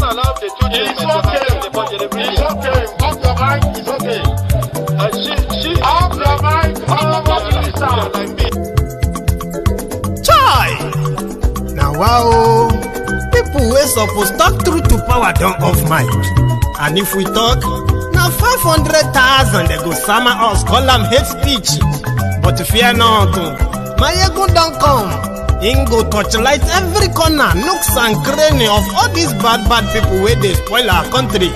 Allow the children It's okay. It's okay. Off your mic. It's okay. Off your mic. Off your mic. Chai! Now wow, people wey suppose talk truth to power don't off mic. And if we talk, now 500,000 they go summer us, call them hate speech. But fear not, my ego don't come. Him go torchlight every corner, nooks and cranny of all these bad people where they spoil our country.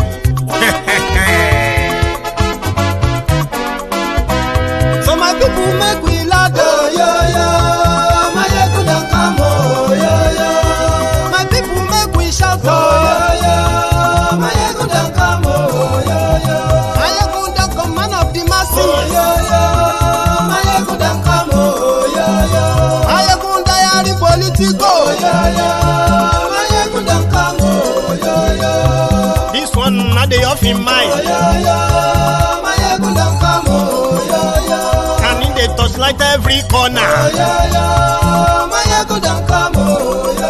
So my people make we laugh, oh, yo. My ego don't come, oh, yo. My people make we shout, oh, yo. My ego don't come, oh, yo. My ego don't come, man of the masses, oh, yo. My ego don't come, oh, yo. My ego diary politico, my ego don't come, oh, yo. This one not the off in mind, my ego don't come, oh, yo. Can in the touchlight every corner, my ego don't come, oh, yo.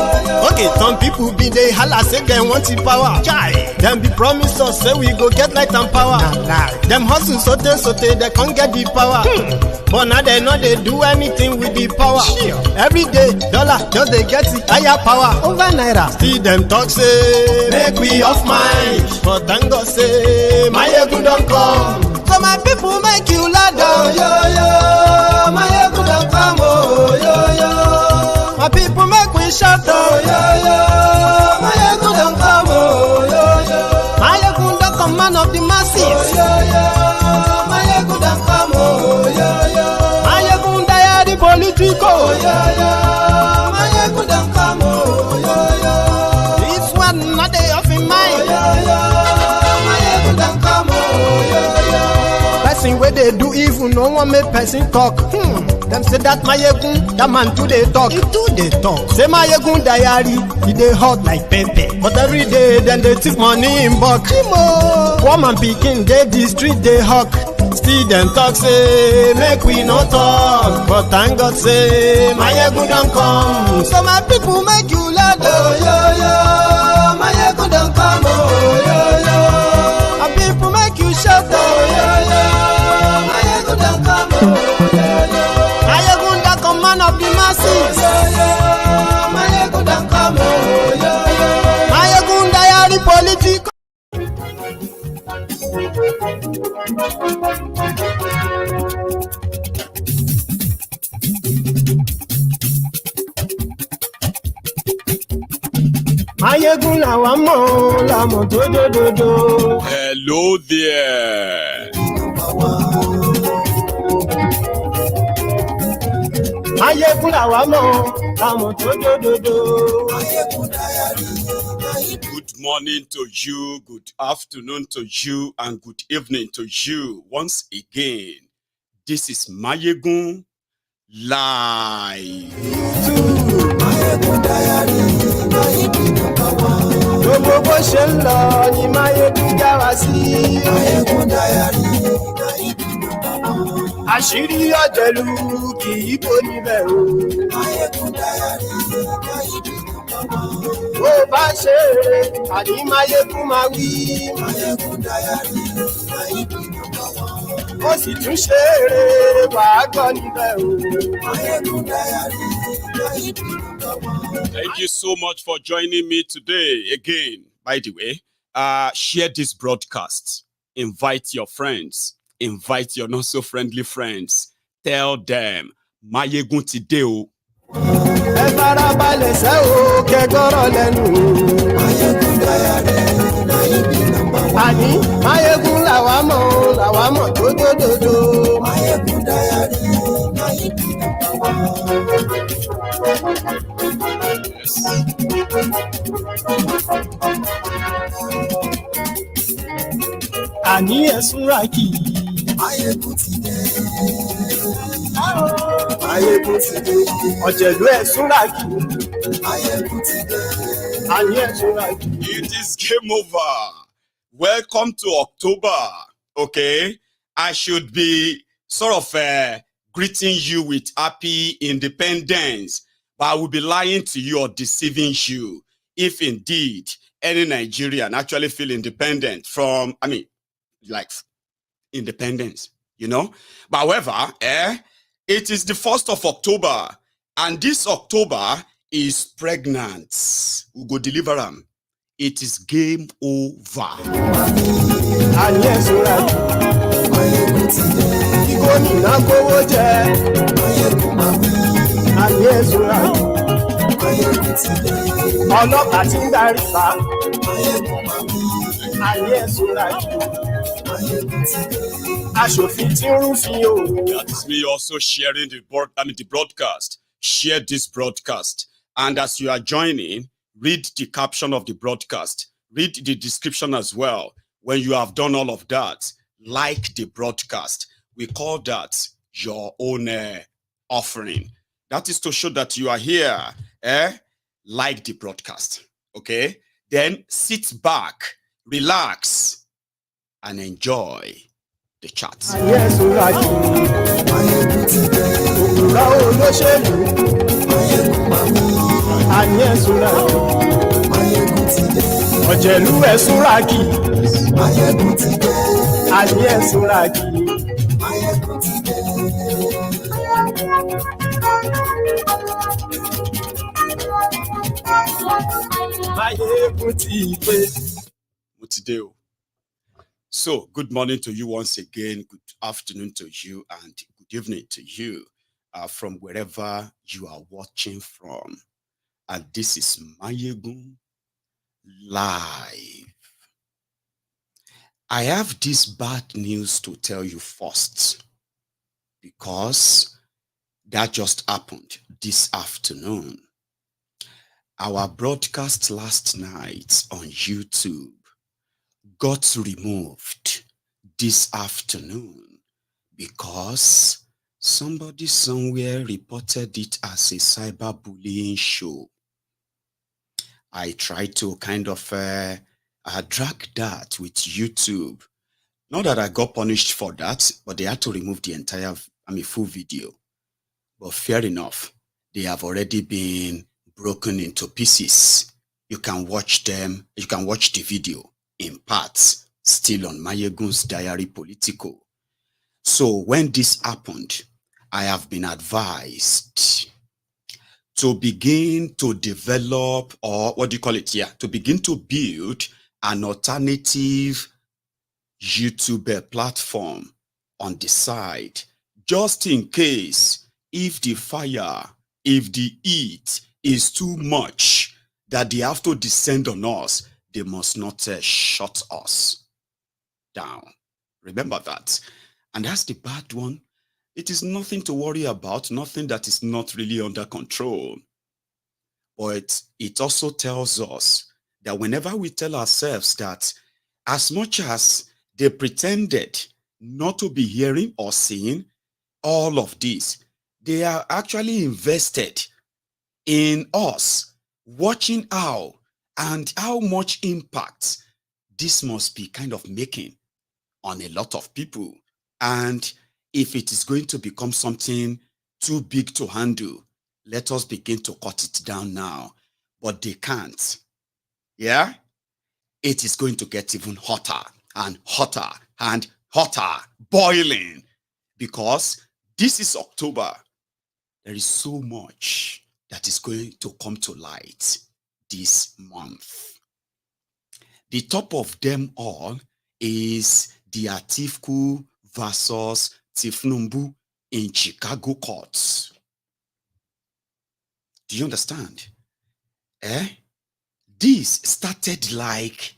Okay, some people be they holla say they want the power. Chai, them be promise us say we go get light and power. Nah. Them hustle sote they can't get the power. But now they know they do anything with the power. Sure. Every day, dollar just they get the higher power over naira. See them talk say make we off mind, but thank God say my ego don't come. So my people make you laugh, oh, yo. My ego don't come, oh, yo. My people make we shout, oh, yo. My ego don't come, oh, yo. My ego don't come, man of the masses, oh, yo. My ego don't come, oh, yo. My ego diary politico, oh, yo. My ego don't come, oh, yo. This one not the off in mind, oh, yo. My ego don't come, oh, yo. Person where they do evil, no one make person talk. Them say that my egun, that man too they talk. He too they talk. Say my egun diary, he they hot like pepper. But every day then they take money in bulk. Woman picking, they the street they hawk. Still them talk say make we no talk. But thank God say my egun don't come. So my people make you laugh, oh, yo. My egun don't come, oh, yo. My people make you shout, oh, yo. My egun don't come, oh, yo. Man of the masses, my ego don't come, my ego diary politico. My ego la wamo la moto do. Hello there. Good morning to you, good afternoon to you, and good evening to you once again. This is Mayegun Live. Àṣírí ọ̀jẹ̀lú kì í bò níbẹ̀ o. Bó bá ṣe eré, àní Máyégún máa wí. Ó sì tún ṣe eré, wàá gbọ́ níbẹ̀ o. Thank you so much for joining me today again. By the way, share this broadcast. Invite your friends. Invite your not so friendly friends. Tell them, Mayegun ti dé o. Ẹ farabalẹ̀ ṣẹ́ o, kẹ́gọ́rọ̀ lẹ́nu. Mayegun diary, na he be number one. Àní Mayegun làwa mọ̀ dódódódó. Mayegun diary, na he be number one. Yes. Àní ẹ̀sùn rà kì í. Mayegun ti dé. Mayegun ti dé. Ọ̀jẹ̀lú ẹ̀sùn rà kì í. Mayegun ti dé. Àní ẹ̀sùn rà kì í. It is game over. Welcome to October. Okay, I should be sort of greeting you with happy independence, but I will be lying to you or deceiving you if indeed any Nigerian actually feel independent from, like independence, But however, it is the 1st of October, and this October is pregnant. We go deliver them. It is game over. And yes, That is me also sharing the broadcast. Share this broadcast. And as you are joining, read the caption of the broadcast. Read the description as well. When you have done all of that, like the broadcast. We call that your own offering. That is to show that you are here. Like the broadcast. Okay? Then sit back, relax, and enjoy the chat. yes, So, good morning to you once again. Good afternoon to you, and good evening to you from wherever you are watching from. And this is Mayegun Live. I have this bad news to tell you first, because that just happened this afternoon. Our broadcast last night on YouTube got removed this afternoon because somebody somewhere reported it as a cyberbullying show. I tried to kind of drag that with YouTube. Not that I got punished for that, but they had to remove the entire, full video. But fair enough, they have already been broken into pieces. You can watch them, you can watch the video in parts, still on Mayegun's Diary Politico. So when this happened, I have been advised to begin to develop, or what do you call it here? To begin to build an alternative YouTube platform on the side, just in case if the fire, if the heat is too much that they have to descend on us, they must not shut us down. Remember that. And that's the bad one. It is nothing to worry about, nothing that is not really under control. But it also tells us that whenever we tell ourselves that as much as they pretended not to be hearing or seeing all of this, they are actually invested in us, watching how and how much impact this must be kind of making on a lot of people. And if it is going to become something too big to handle, let us begin to cut it down now. But they can't. Yeah? It is going to get even hotter and hotter and hotter, boiling. Because this is October. There is so much that is going to come to light this month. The top of them all is the Atiku versus Tinubu in Chicago courts. Do you understand? This started like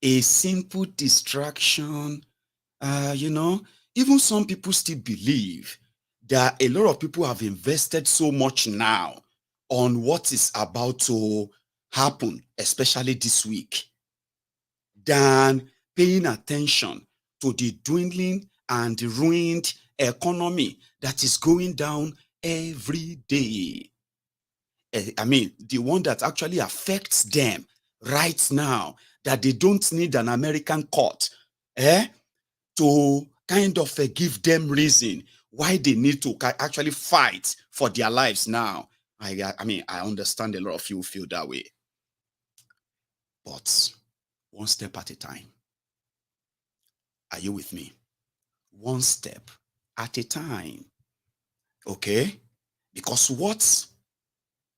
a simple distraction. Even some people still believe that a lot of people have invested so much now on what is about to happen, especially this week, than paying attention to the dwindling and ruined economy that is going down every day. The one that actually affects them right now, that they don't need an American court to kind of give them reason why they need to actually fight for their lives now. I understand a lot of you feel that way. But one step at a time. Are you with me? One step at a time. Okay? Because what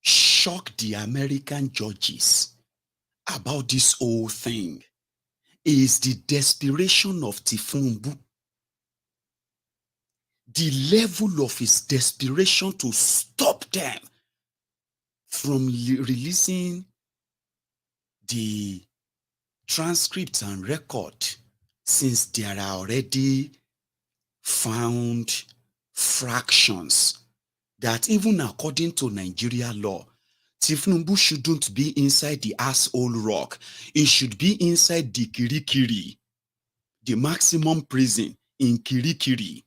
shocked the American judges about this whole thing is the desperation of Tinubu. The level of his desperation to stop them from releasing the transcripts and record, since there are already found fractions that even according to Nigeria law, Tinubu shouldn't be inside the asshole rock. It should be inside the Kirikiri, the maximum prison in Kirikiri.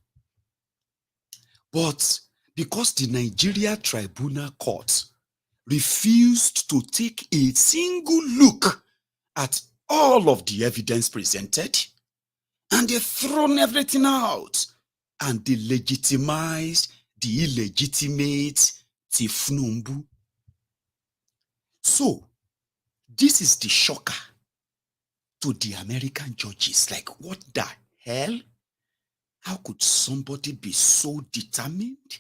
But because the Nigeria Tribunal Court refused to take a single look at all of the evidence presented, and they thrown everything out, and they legitimized the illegitimate Tinubu. So, this is the shocker to the American judges. Like, what the hell? How could somebody be so determined?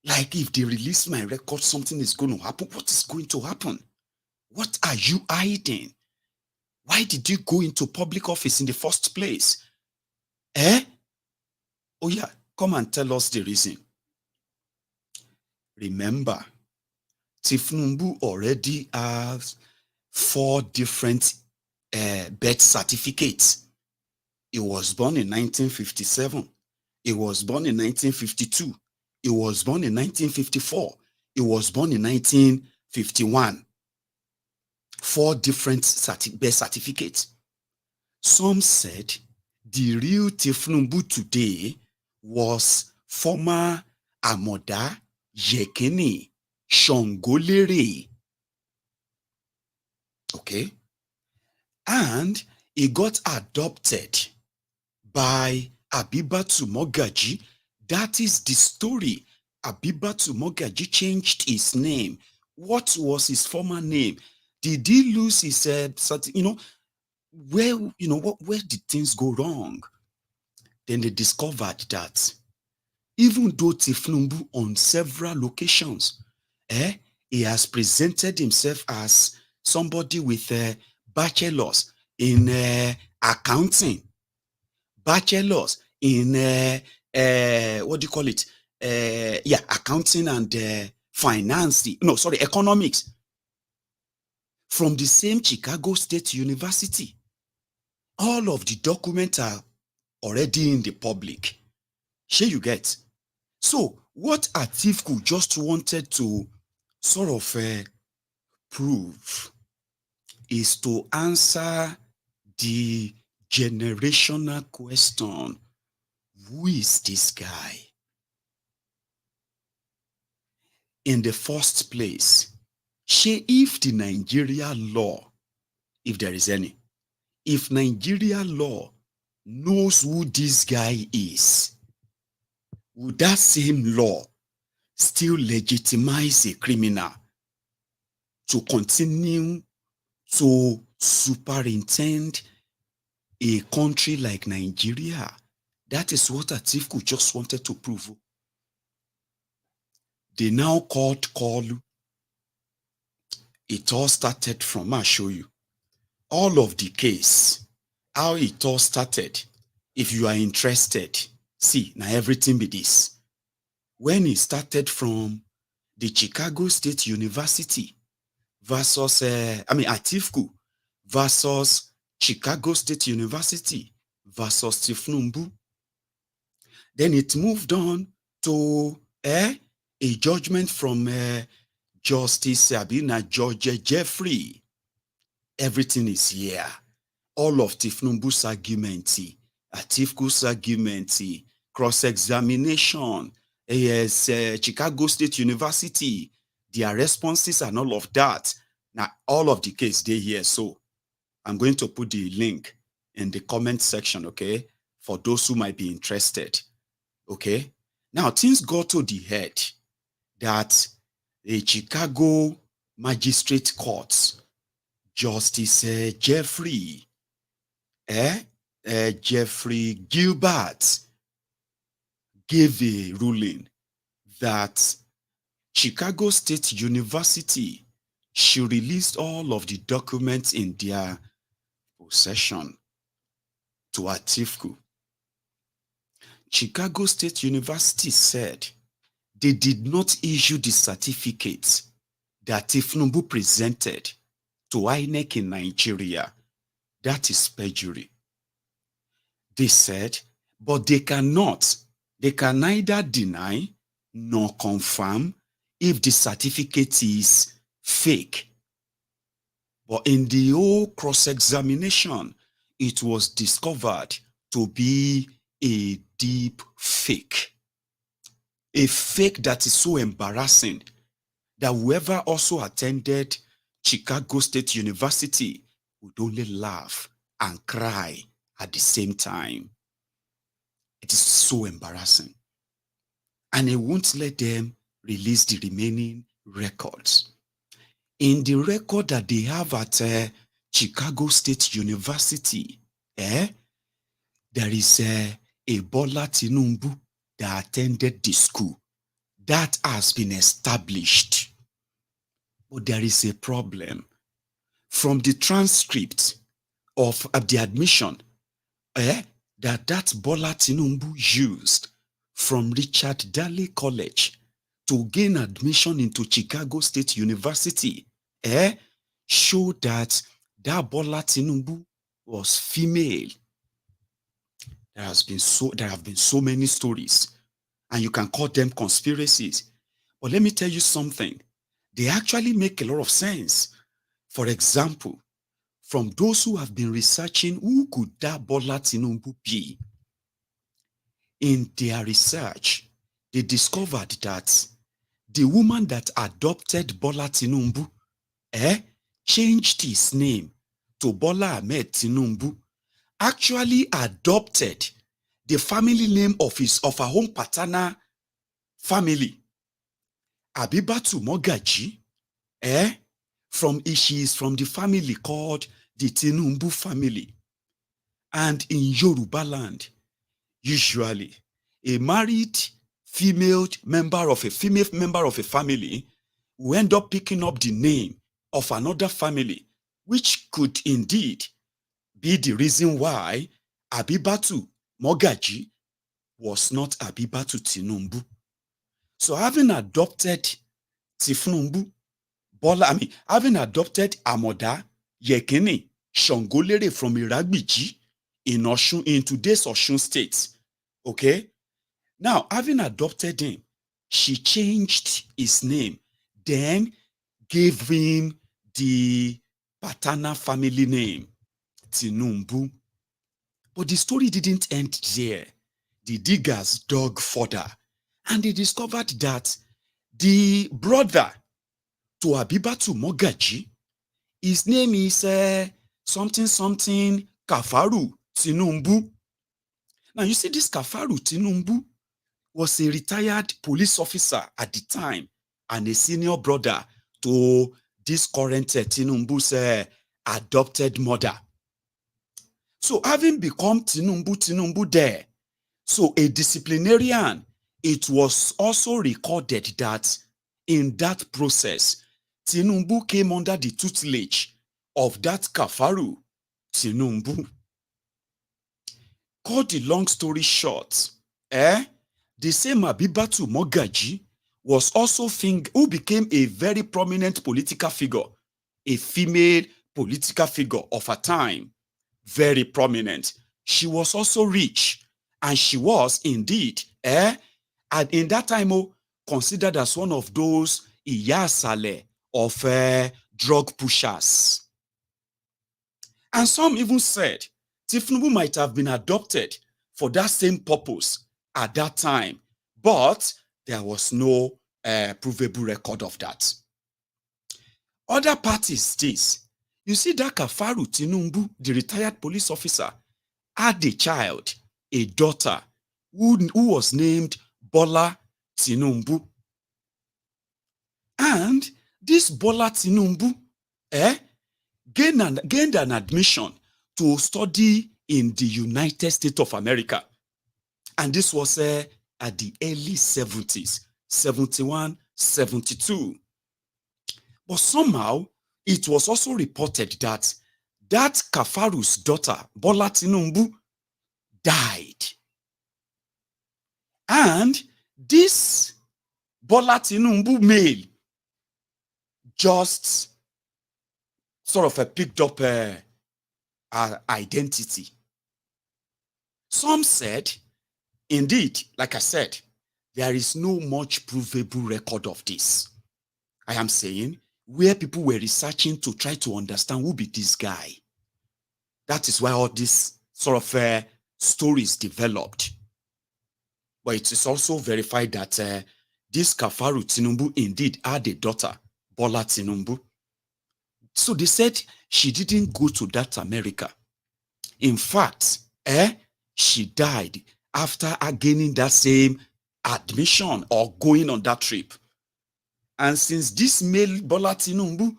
Like, if they release my record, something is going to happen. What is going to happen? What are you hiding? Why did you go into public office in the first place? Oh yeah, come and tell us the reason. Remember, Tinubu already has 4 different birth certificates. He was born in 1957. He was born in 1952. He was born in 1954. He was born in 1951. 4 different birth certificates. Some said the real Tinubu today was former Amoda Yekini Shongolere. Okay? And he got adopted by Abibatu Mogaji. That is the story. Abibatu Mogaji changed his name. What was his former name? Did he lose his, where did things go wrong? Then they discovered that even though Tinubu on several occasions, he has presented himself as somebody with bachelors in accounting, bachelors in accounting and finance. Economics, from the same Chacago State University. All of the documents are already in the public. Sure, you get. So what Atiku just wanted to sort of prove is to answer the generational question: who is this guy? In the first place, if the Nigeria law, if there is any, if Nigeria law knows who this guy is, would that same law still legitimize a criminal to continue to superintend a country like Nigeria? That is what Atiku just wanted to prove. They now called Koolu. It all started from, I'll show you. All of the case, how it all started. If you are interested, see, now everything be this. When it started from the Chacago State University versus, Atiku versus Chacago State University versus Tinubu. Then it moved on to a judgment from Justice George Jeffrey. Everything is here. All of Tinubu's argument, Atiku's argument, cross-examination, Chacago State University, their responses and all of that. Now, all of the case they here. So I'm going to put the link in the comment section, okay, for those who might be interested. Okay. Now, things got to the head that the Chicago magistrate courts Justice Jeffrey Gilbert gave a ruling that Chicago State University should release all of the documents in their possession to Atiku. Chicago State University said they did not issue the certificate that Tinubu presented to INEC in Nigeria. That is perjury. They said, but they can neither deny nor confirm if the certificate is fake. But in the whole cross-examination, it was discovered to be a deep fake. A fake that is so embarrassing that whoever also attended Chicago State University would only laugh and cry at the same time. It is so embarrassing. And it won't let them release the remaining records. In the record that they have at Chicago State University, there is a Bola Tinubu that attended the school. That has been established. But there is a problem. From the transcript of the admission that Bola Tinubu used from Richard Daly College to gain admission into Chicago State University, showed that Bola Tinubu was female. There have been so many stories, and you can call them conspiracies. But let me tell you something. They actually make a lot of sense. For example, from those who have been researching who could that Bola Tinubu be, in their research, they discovered that the woman that adopted Bola Tinubu changed his name to Bola Ahmed Tinubu, actually adopted the family name of her own paternal family, Abibatu Mogaji, she is from the family called the Tinubu family. And in Yoruba land, usually a married female member of a family will end up picking up the name of another family, which could indeed be the reason why Abibatu Mogaji was not Abibatu Tinubu. So having adopted having adopted Amoda Yekini Shongolere from Iragbiji in today's Osun State, okay? Now, having adopted him, she changed his name, then gave him the paternal family name, Tinubu. But the story didn't end there. The diggers dug further, and they discovered that the brother to Abibatu Mogaji, his name is something Kafaru Tinubu. Now, you see, this Kafaru Tinubu was a retired police officer at the time and a senior brother to this current Tinubu's adopted mother. So having become Tinubu there, so a disciplinarian, it was also recorded that in that process, Tinubu came under the tutelage of that Kafaru Tinubu. Cut the long story short, the same Abibatu Mogaji was also who became a very prominent political figure, a female political figure of her time, very prominent. She was also rich, and she was indeed, and in that time, considered as one of those Iyasale of drug pushers. And some even said Tinubu might have been adopted for that same purpose at that time, but there was no provable record of that. Other part is this. You see, that Kafaru Tinubu, the retired police officer, had a child, a daughter, who was named Bola Tinubu. And this Bola Tinubu gained an admission to study in the United States of America. And this was at the early 70s, 71, 72. But somehow, it was also reported that Kafaru's daughter, Bola Tinubu, died. And this Bola Tinubu male just sort of picked up her identity. Some said, indeed, like I said, there is no much provable record of this. I am saying where people were researching to try to understand who be this guy. That is why all these sort of stories developed. But it is also verified that this Kafaru Tinubu indeed had a daughter, Bola Tinubu. So they said she didn't go to that America. In fact, she died after gaining that same admission or going on that trip. And since this male Bola Tinubu,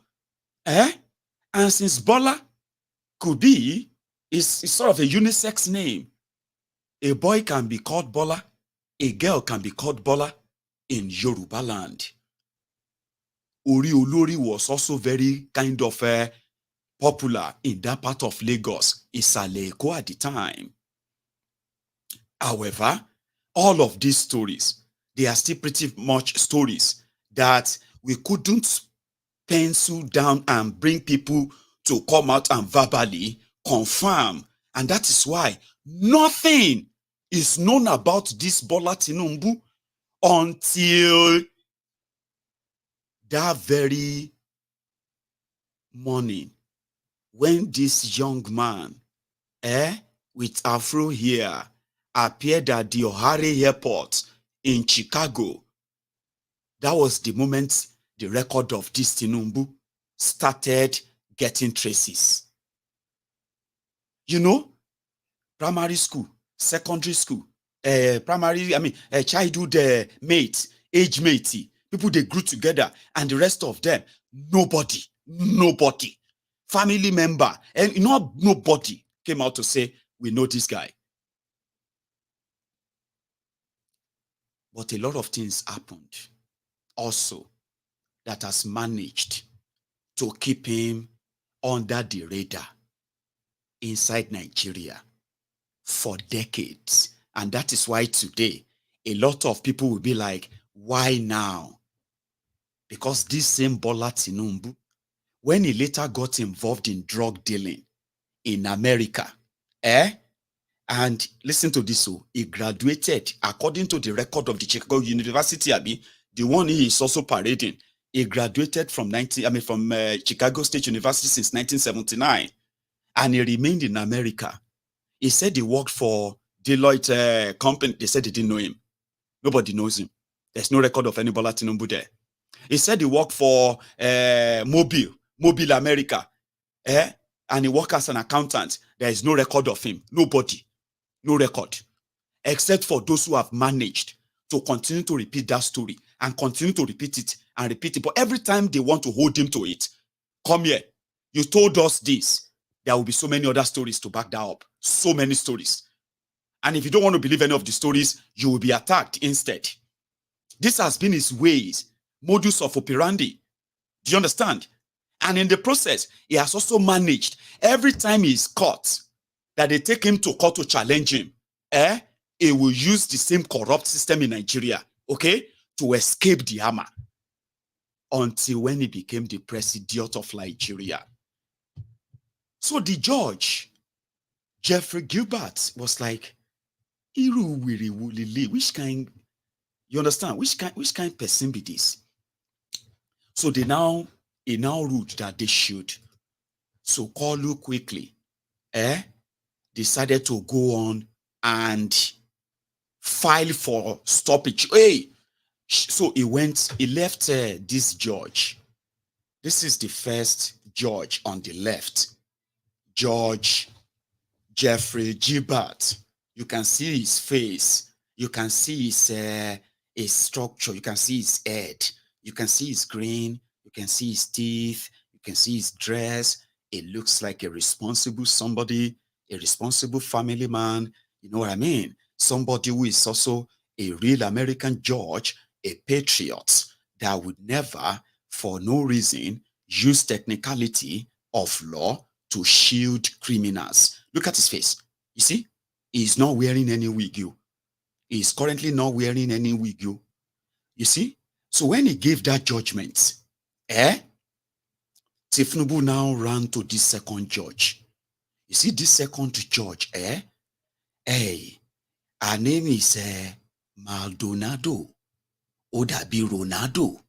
and since Bola could be, is sort of a unisex name. A boy can be called Bola, a girl can be called Bola in Yoruba land. Ori Olori was also very kind of popular in that part of Lagos, Isale Eko at the time. However, all of these stories, they are still pretty much stories that we couldn't pencil down and bring people to come out and verbally confirm. And that is why nothing is known about this Bola Tinubu until that very morning when this young man with afro hair appeared at the O'Hare airport in Chicago. That was the moment the record of this Tinubu started getting traces. You know, primary school, secondary school, childhood mates, age matey, people they grew together, and the rest of them, nobody, family member, and nobody came out to say, we know this guy. But a lot of things happened also that has managed to keep him under the radar inside Nigeria for decades. And that is why today, a lot of people will be like, why now? Because this same Bola Tinubu, when he later got involved in drug dealing in America, and listen to this, so he graduated, according to the record of the Chacago University, the one he is also parading, he graduated from Chicago State University since 1979, and he remained in America. He said he worked for Deloitte company. They said they didn't know him. Nobody knows him. There's no record of any Bola Tinubu there. He said he worked for Mobile America, and he worked as an accountant. There is no record of him. Nobody. No record. Except for those who have managed to continue to repeat that story and continue to repeat it and repeat it. But every time they want to hold him to it, come here. You told us this. There will be so many other stories to back that up. So many stories. And if you don't want to believe any of the stories, you will be attacked instead. This has been his ways, modus of operandi. Do you understand? And in the process, he has also managed, every time he is caught, that they take him to court to challenge him, he will use the same corrupt system in Nigeria, okay, to escape the hammer. Until when he became the president of Nigeria. So the judge, Jeffrey Gilbert, was like, which kind, you understand, which kind person be this? So he now ruled that they should. So Koolu quickly, decided to go on and file for stoppage. So he left this judge. This is the first judge on the left, Judge Jeffrey Gilbert. You can see his face. You can see his structure. You can see his head. You can see his grin. You can see his teeth. You can see his dress. It looks like a responsible somebody, a responsible family man. You know what I mean? Somebody who is also a real American judge, a patriot that would never, for no reason, use technicality of law to shield criminals. Look at his face. You see? He's not wearing any wig. He's currently not wearing any wig. You see? So when he gave that judgment, Tinubu now ran to this second judge. You see this second judge, Hey, her name is Maldonado. Odabi Ronaldo.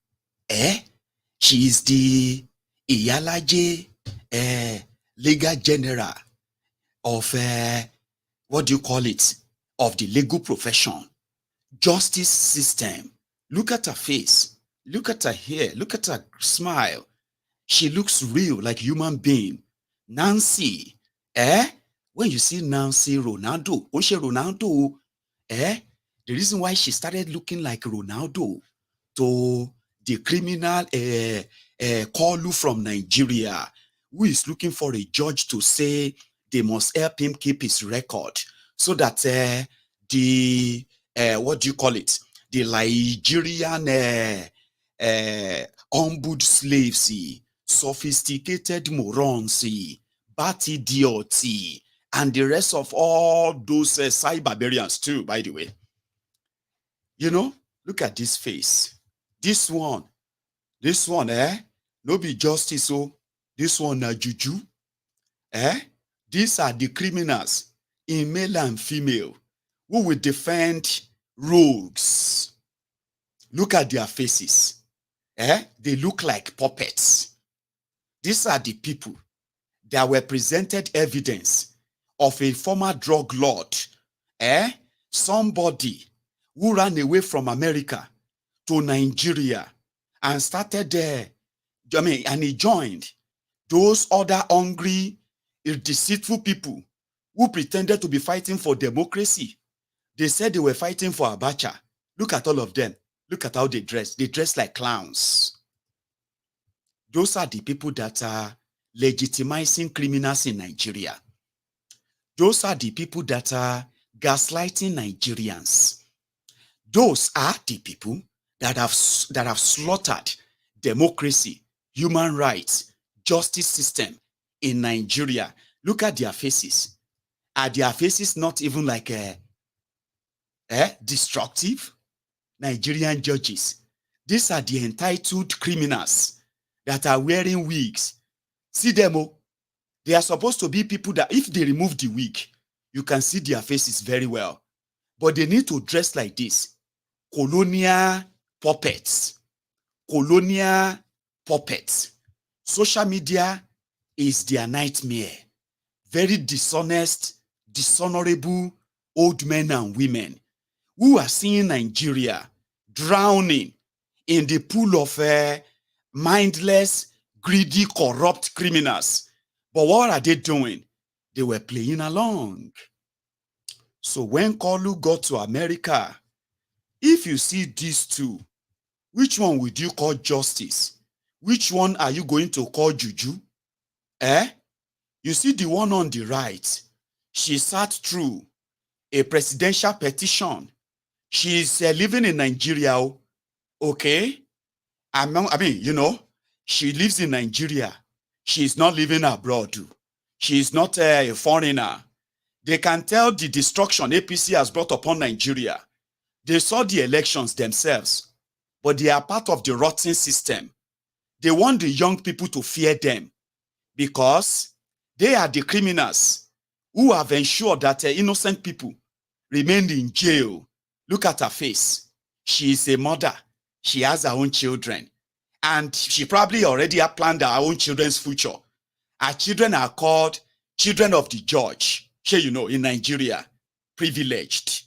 She is the Iyalaje legal general of what do you call it? Of the legal profession. Justice system. Look at her face. Look at her hair. Look at her smile. She looks real, like human being. Nancy, when you see Nancy Ronaldo, the reason why she started looking like Ronaldo to the criminal Koolu from Nigeria, who is looking for a judge to say they must help him keep his record so that the what do you call it? The Nigerian humbled slaves, sophisticated morons, bat idiots, and the rest of all those cyberbarians too, by the way. You know, look at this face. This one, no be justice, this one na juju. These are the criminals in male and female who will defend rogues. Look at their faces. They look like puppets. These are the people that were presented evidence of a former drug lord, somebody who ran away from America to Nigeria and started there, and he joined those other hungry, deceitful people who pretended to be fighting for democracy. They said they were fighting for Abacha. Look at all of them. Look at how they dress. They dress like clowns. Those are the people that are legitimizing criminals in Nigeria. Those are the people that are gaslighting Nigerians. Those are the people that have slaughtered democracy, human rights, justice system in Nigeria. Look at their faces. Are their faces not even like destructive? Nigerian judges. These are the entitled criminals that are wearing wigs. See them, they are supposed to be people that if they remove the wig, you can see their faces very well. But they need to dress like this. Colonial puppets. Colonial puppets. Social media is their nightmare. Very dishonest, dishonorable old men and women who are seeing Nigeria drowning in the pool of mindless, greedy, corrupt criminals. But what are they doing? They were playing along. So when Koolu got to America, if you see these two, which one would you call justice? Which one are you going to call juju? You see the one on the right, she sat through a presidential petition. She is living in Nigeria, okay? I mean, you know, she lives in Nigeria. She is not living abroad. She is not a foreigner. They can tell the destruction APC has brought upon Nigeria. They saw the elections themselves, but they are part of the rotten system. They want the young people to fear them because they are the criminals who have ensured that innocent people remained in jail. Look at her face. She is a mother. She has her own children. And she probably already had planned her own children's future. Her children are called children of the judge. Sure, you know, in Nigeria, privileged.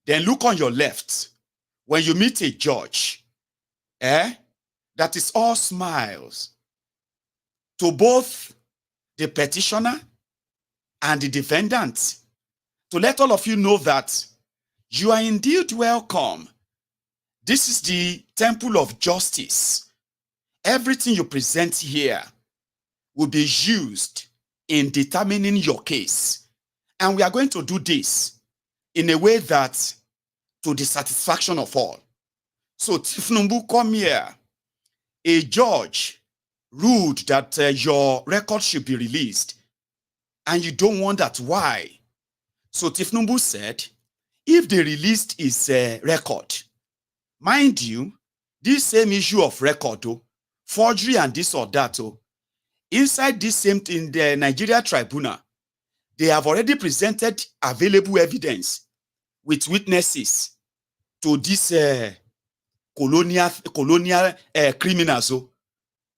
Then look on your left. When you meet a judge, that is all smiles. To both the petitioner and the defendant. To let all of you know that you are indeed welcome. This is the temple of justice. Everything you present here will be used in determining your case. And we are going to do this in a way that to the satisfaction of all. So Tinubu, come here. A judge ruled that your record should be released, and you don't want that. Why? So Tinubu said, if they released his record, mind you, this same issue of record, forgery and this or that, inside this same thing, the Nigeria Tribunal, they have already presented available evidence with witnesses to this colonial criminals.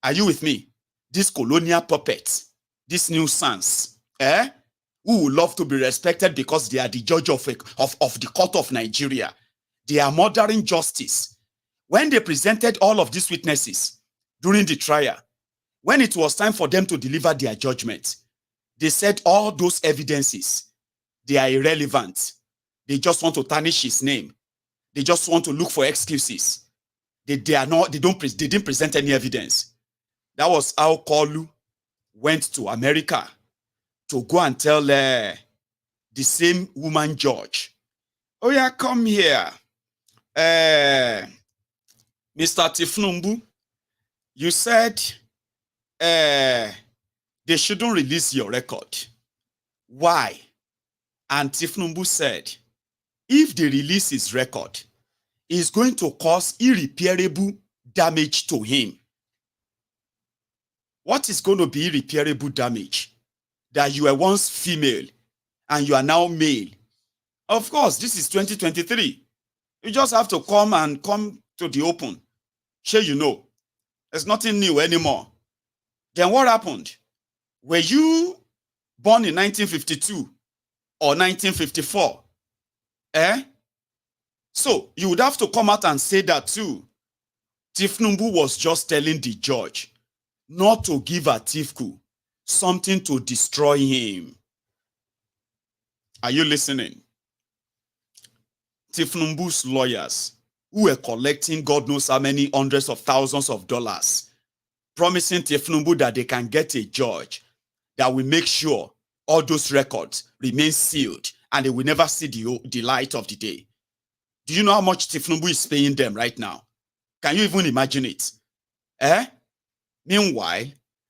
Are you with me? This colonial puppets, this nuisance, who would love to be respected because they are the judge of the court of Nigeria. They are murdering justice. When they presented all of these witnesses during the trial, when it was time for them to deliver their judgment, they said all those evidences, they are irrelevant. They just want to tarnish his name. They just want to look for excuses. They didn't present any evidence. That was how Koolu went to America to go and tell the same woman judge, oh yeah, come here. Mr. Tinubu, you said they shouldn't release your record. Why? And Tinubu said, if they release his record, it's going to cause irreparable damage to him. What is going to be irreparable damage? That you were once female and you are now male. Of course, this is 2023. You just have to come to the open. Sure, you know, there's nothing new anymore. Then what happened? Were you born in 1952 or 1954? So you would have to come out and say that too. Tinubu was just telling the judge not to give Atiku something to destroy him. Are you listening? Tinubu's lawyers, who were collecting God knows how many hundreds of thousands of dollars, promising Tinubu that they can get a judge that will make sure all those records remain sealed and they will never see the light of the day. Do you know how much Tinubu is paying them right now? Can you even imagine it? Meanwhile,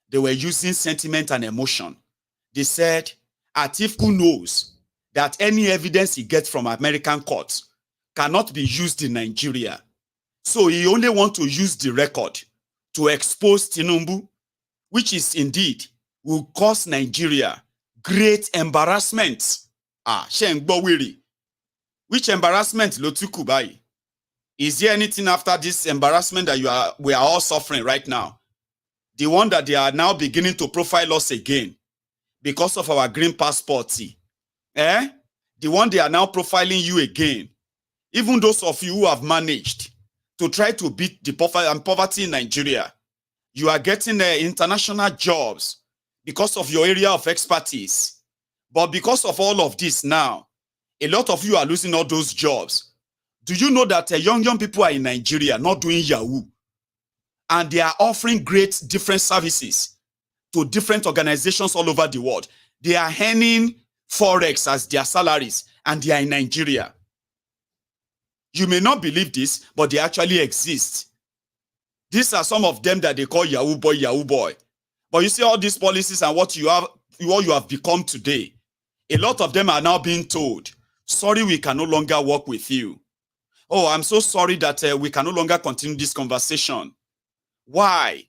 they were using sentiment and emotion. They said, Atiku knows that any evidence he gets from American courts cannot be used in Nigeria. So he only wants to use the record to expose Tinubu, which is indeed will cause Nigeria great embarrassment. Which embarrassment, Lotuku Bai? Is there anything after this embarrassment that we are all suffering right now? The one that they are now beginning to profile us again because of our green passport. The one they are now profiling you again. Even those of you who have managed to try to beat the poverty in Nigeria, you are getting international jobs because of your area of expertise. But because of all of this now, a lot of you are losing all those jobs. Do you know that young people are in Nigeria not doing Yahoo? And they are offering great different services to different organizations all over the world. They are earning Forex as their salaries, and they are in Nigeria. You may not believe this, but they actually exist. These are some of them that they call Yahoo boy, Yahoo boy. But you see all these policies and what you have become today. A lot of them are now being told, sorry, we can no longer work with you. Oh, I'm so sorry that we can no longer continue this conversation. Why?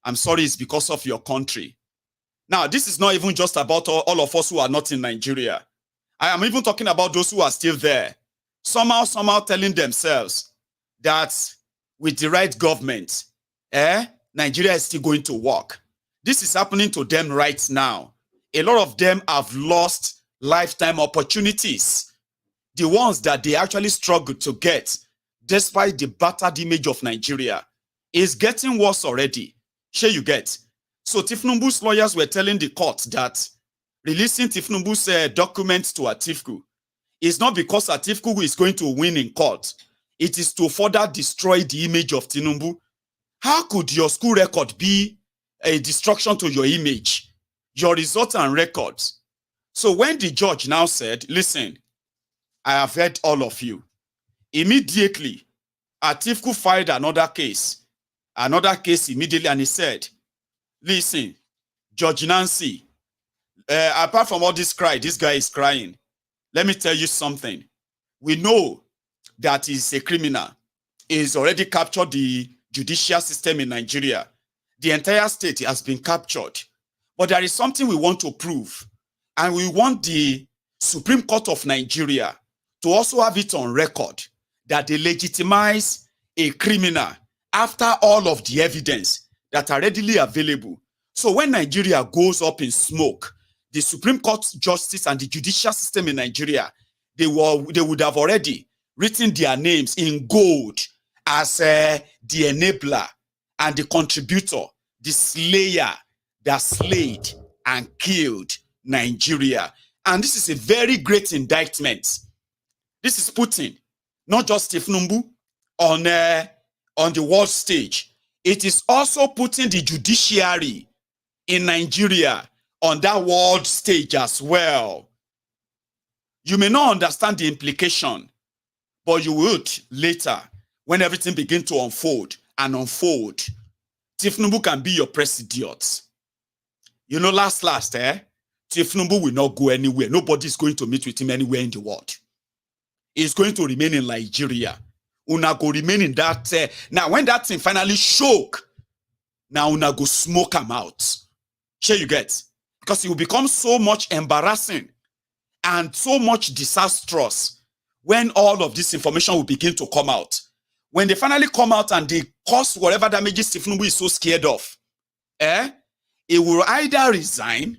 I'm sorry, it's because of your country. Now, this is not even just about all of us who are not in Nigeria. I am even talking about those who are still there. Somehow telling themselves that with the right government, Nigeria is still going to work. This is happening to them right now. A lot of them have lost lifetime opportunities. The ones that they actually struggled to get, despite the battered image of Nigeria, is getting worse already. Sure you get. So Tinubu's lawyers were telling the court that releasing Tinubu's documents to Atiku is not because Atiku is going to win in court. It is to further destroy the image of Tinubu. How could your school record be a destruction to your image, your results and records. So when the judge now said, listen, I have heard all of you, immediately, Atiku filed another case immediately, and he said, listen, Judge Nancy, apart from all this cry, this guy is crying. Let me tell you something. We know that he's a criminal. He's already captured the judicial system in Nigeria. The entire state has been captured. But there is something we want to prove. And we want the Supreme Court of Nigeria to also have it on record that they legitimize a criminal after all of the evidence that are readily available. So when Nigeria goes up in smoke, the Supreme Court justice and the judicial system in Nigeria, they would have already written their names in gold as the enabler and the contributor, the slayer that slayed and killed Nigeria. And this is a very great indictment. This is putting not just Tinubu on the world stage. It is also putting the judiciary in Nigeria on that world stage as well. You may not understand the implication, but you would later when everything begins to unfold and unfold. Tinubu can be your president. You know, last, Tinubu will not go anywhere. Nobody is going to meet with him anywhere in the world. He's going to remain in Nigeria. Una go remain in that. Now, when that thing finally shook, now una go smoke him out. Sure you get? Because it will become so much embarrassing and so much disastrous when all of this information will begin to come out. When they finally come out and they cause whatever damages Tinubu is so scared of, it will either resign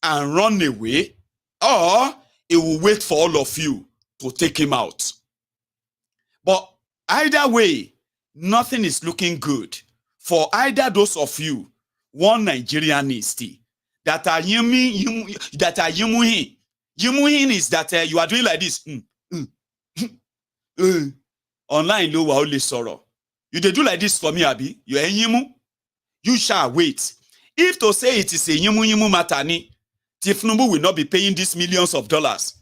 and run away, or it will wait for all of you to take him out. But either way, nothing is looking good for either those of you, one Nigerianist, that are yumuhin. Yumuhin is that you are doing like this. Online low only sorrow. You dey do like this for me, Abi. You are yimu. You shall wait. If to say it is a yimu matter, Tinubu will not be paying these millions of dollars.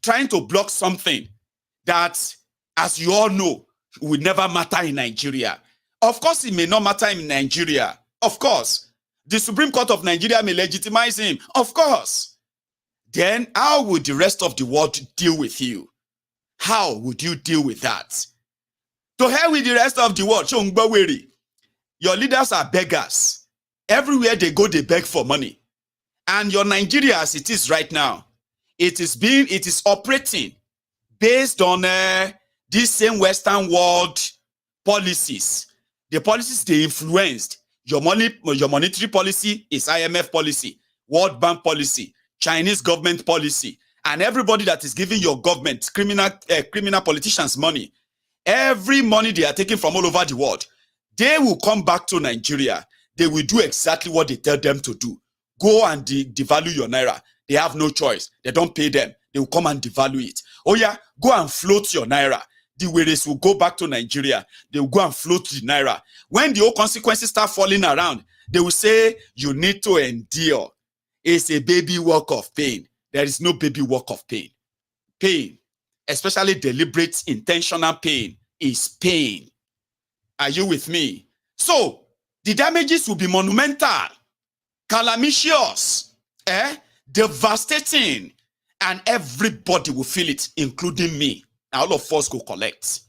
Trying to block something that, as you all know, will never matter in Nigeria. Of course, it may not matter in Nigeria. Of course. The Supreme Court of Nigeria may legitimize him. Of course. Then how would the rest of the world deal with you? How would you deal with that? To hell with the rest of the world. Your leaders are beggars. Everywhere they go, they beg for money. And your Nigeria, as it is right now, it is operating based on these same Western world policies. The policies they influenced. Your monetary policy is IMF policy, World Bank policy, Chinese government policy, and everybody that is giving your government, criminal politicians money, every money they are taking from all over the world, they will come back to Nigeria. They will do exactly what they tell them to do. Go and devalue your Naira. They have no choice. They don't pay them. They will come and devalue it. Oh yeah, go and float your Naira. The Weres will go back to Nigeria. They will go and float the Naira. When the whole consequences start falling around, they will say, you need to endure. It's a baby walk of pain. There is no baby walk of pain. Pain, especially deliberate, intentional pain, is pain. Are you with me? So, the damages will be monumental, calamitous, devastating, and everybody will feel it, including me. All of us go collect.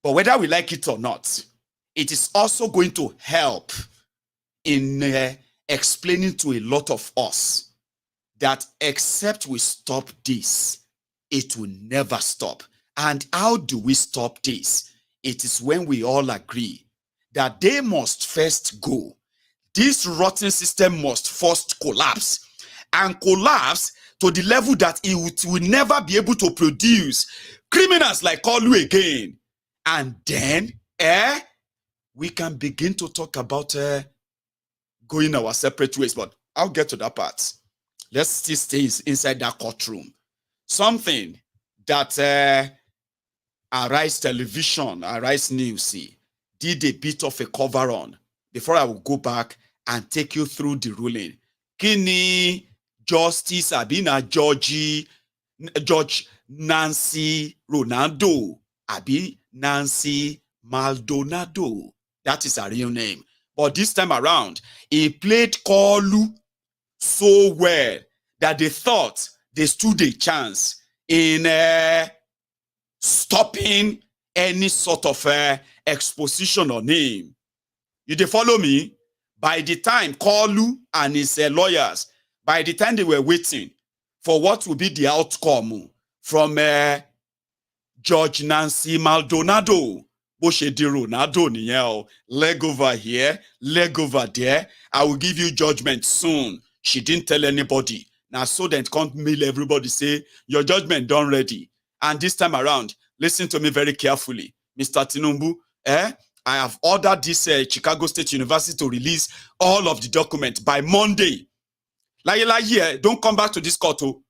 But whether we like it or not, it is also going to help in explaining to a lot of us that except we stop this, it will never stop. And how do we stop this? It is when we all agree that they must first go. This rotten system must first collapse, and collapse to the level that it will never be able to produce criminals like Koolu again. And then, we can begin to talk about going our separate ways. But I'll get to that part. Let's still stay inside that courtroom. Something that Arise Television, Arise News, did a bit of a cover on before I will go back and take you through the ruling. Kini Justice Abina Judge Nancy Ronaldo Abi Nancy Maldonado. That is her real name. But this time around, he played Koolu so well that they thought they stood a chance in stopping any sort of exposition on him. You dey follow me? By the time Koolu and his lawyers, by the time they were waiting for what will be the outcome from Judge Nancy Maldonado, bó ṣe di Ronaldo nìyẹn o, leg over here, leg over there, I will give you judgment soon. She didn't tell anybody. Now, so then can't mail everybody say, your judgment done ready. And this time around, listen to me very carefully. Mr. Tinubu, I have ordered this Chacago State University to release all of the documents by Monday. Here, don't come back to this court. Oh.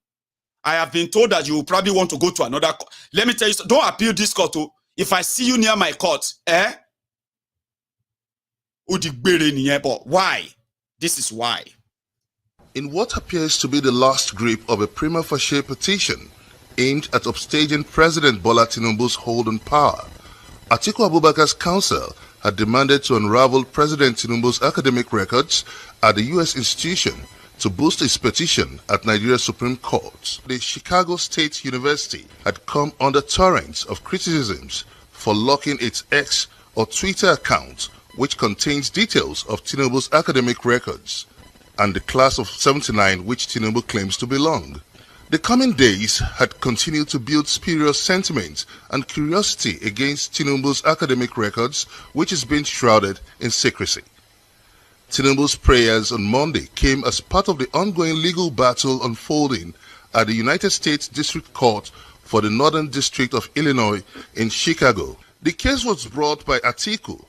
I have been told that you will probably want to go to another court. Let me tell you, don't appeal this court. Oh. If I see you near my court, but why? This is why. In what appears to be the last grip of a prima facie petition aimed at upstaging President Bola Tinubu's hold on power, Atiku Abubakar's counsel had demanded to unravel President Tinubu's academic records at the U.S. institution to boost his petition at Nigeria's Supreme Court. The Chacago State University had come under torrents of criticisms for locking its X or Twitter account, which contains details of Tinubu's academic records and the class of 79 which Tinubu claims to belong. The coming days had continued to build spurious sentiment and curiosity against Tinubu's academic records, which is being shrouded in secrecy. Tinubu's prayers on Monday came as part of the ongoing legal battle unfolding at the United States District Court for the Northern District of Illinois in Chicago. The case was brought by Atiku,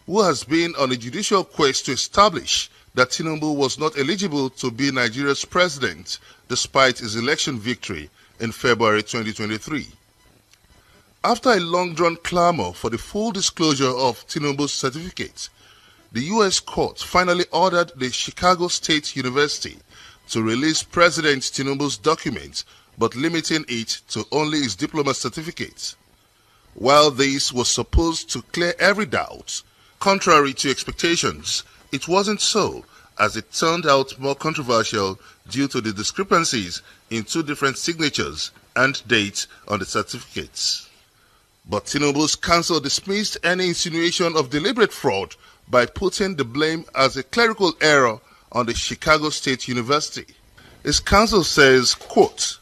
who has been on a judicial quest to establish that Tinubu was not eligible to be Nigeria's president despite his election victory in February 2023. After a long-drawn clamor for the full disclosure of Tinubu's certificate, the U.S. court finally ordered the Chacago State University to release President Tinubu's documents, but limiting it to only his diploma certificate. While this was supposed to clear every doubt, contrary to expectations, it wasn't so, as it turned out more controversial due to the discrepancies in two different signatures and dates on the certificates. But Tinubu's counsel dismissed any insinuation of deliberate fraud by putting the blame as a clerical error on the Chacago State University. His counsel says, quote,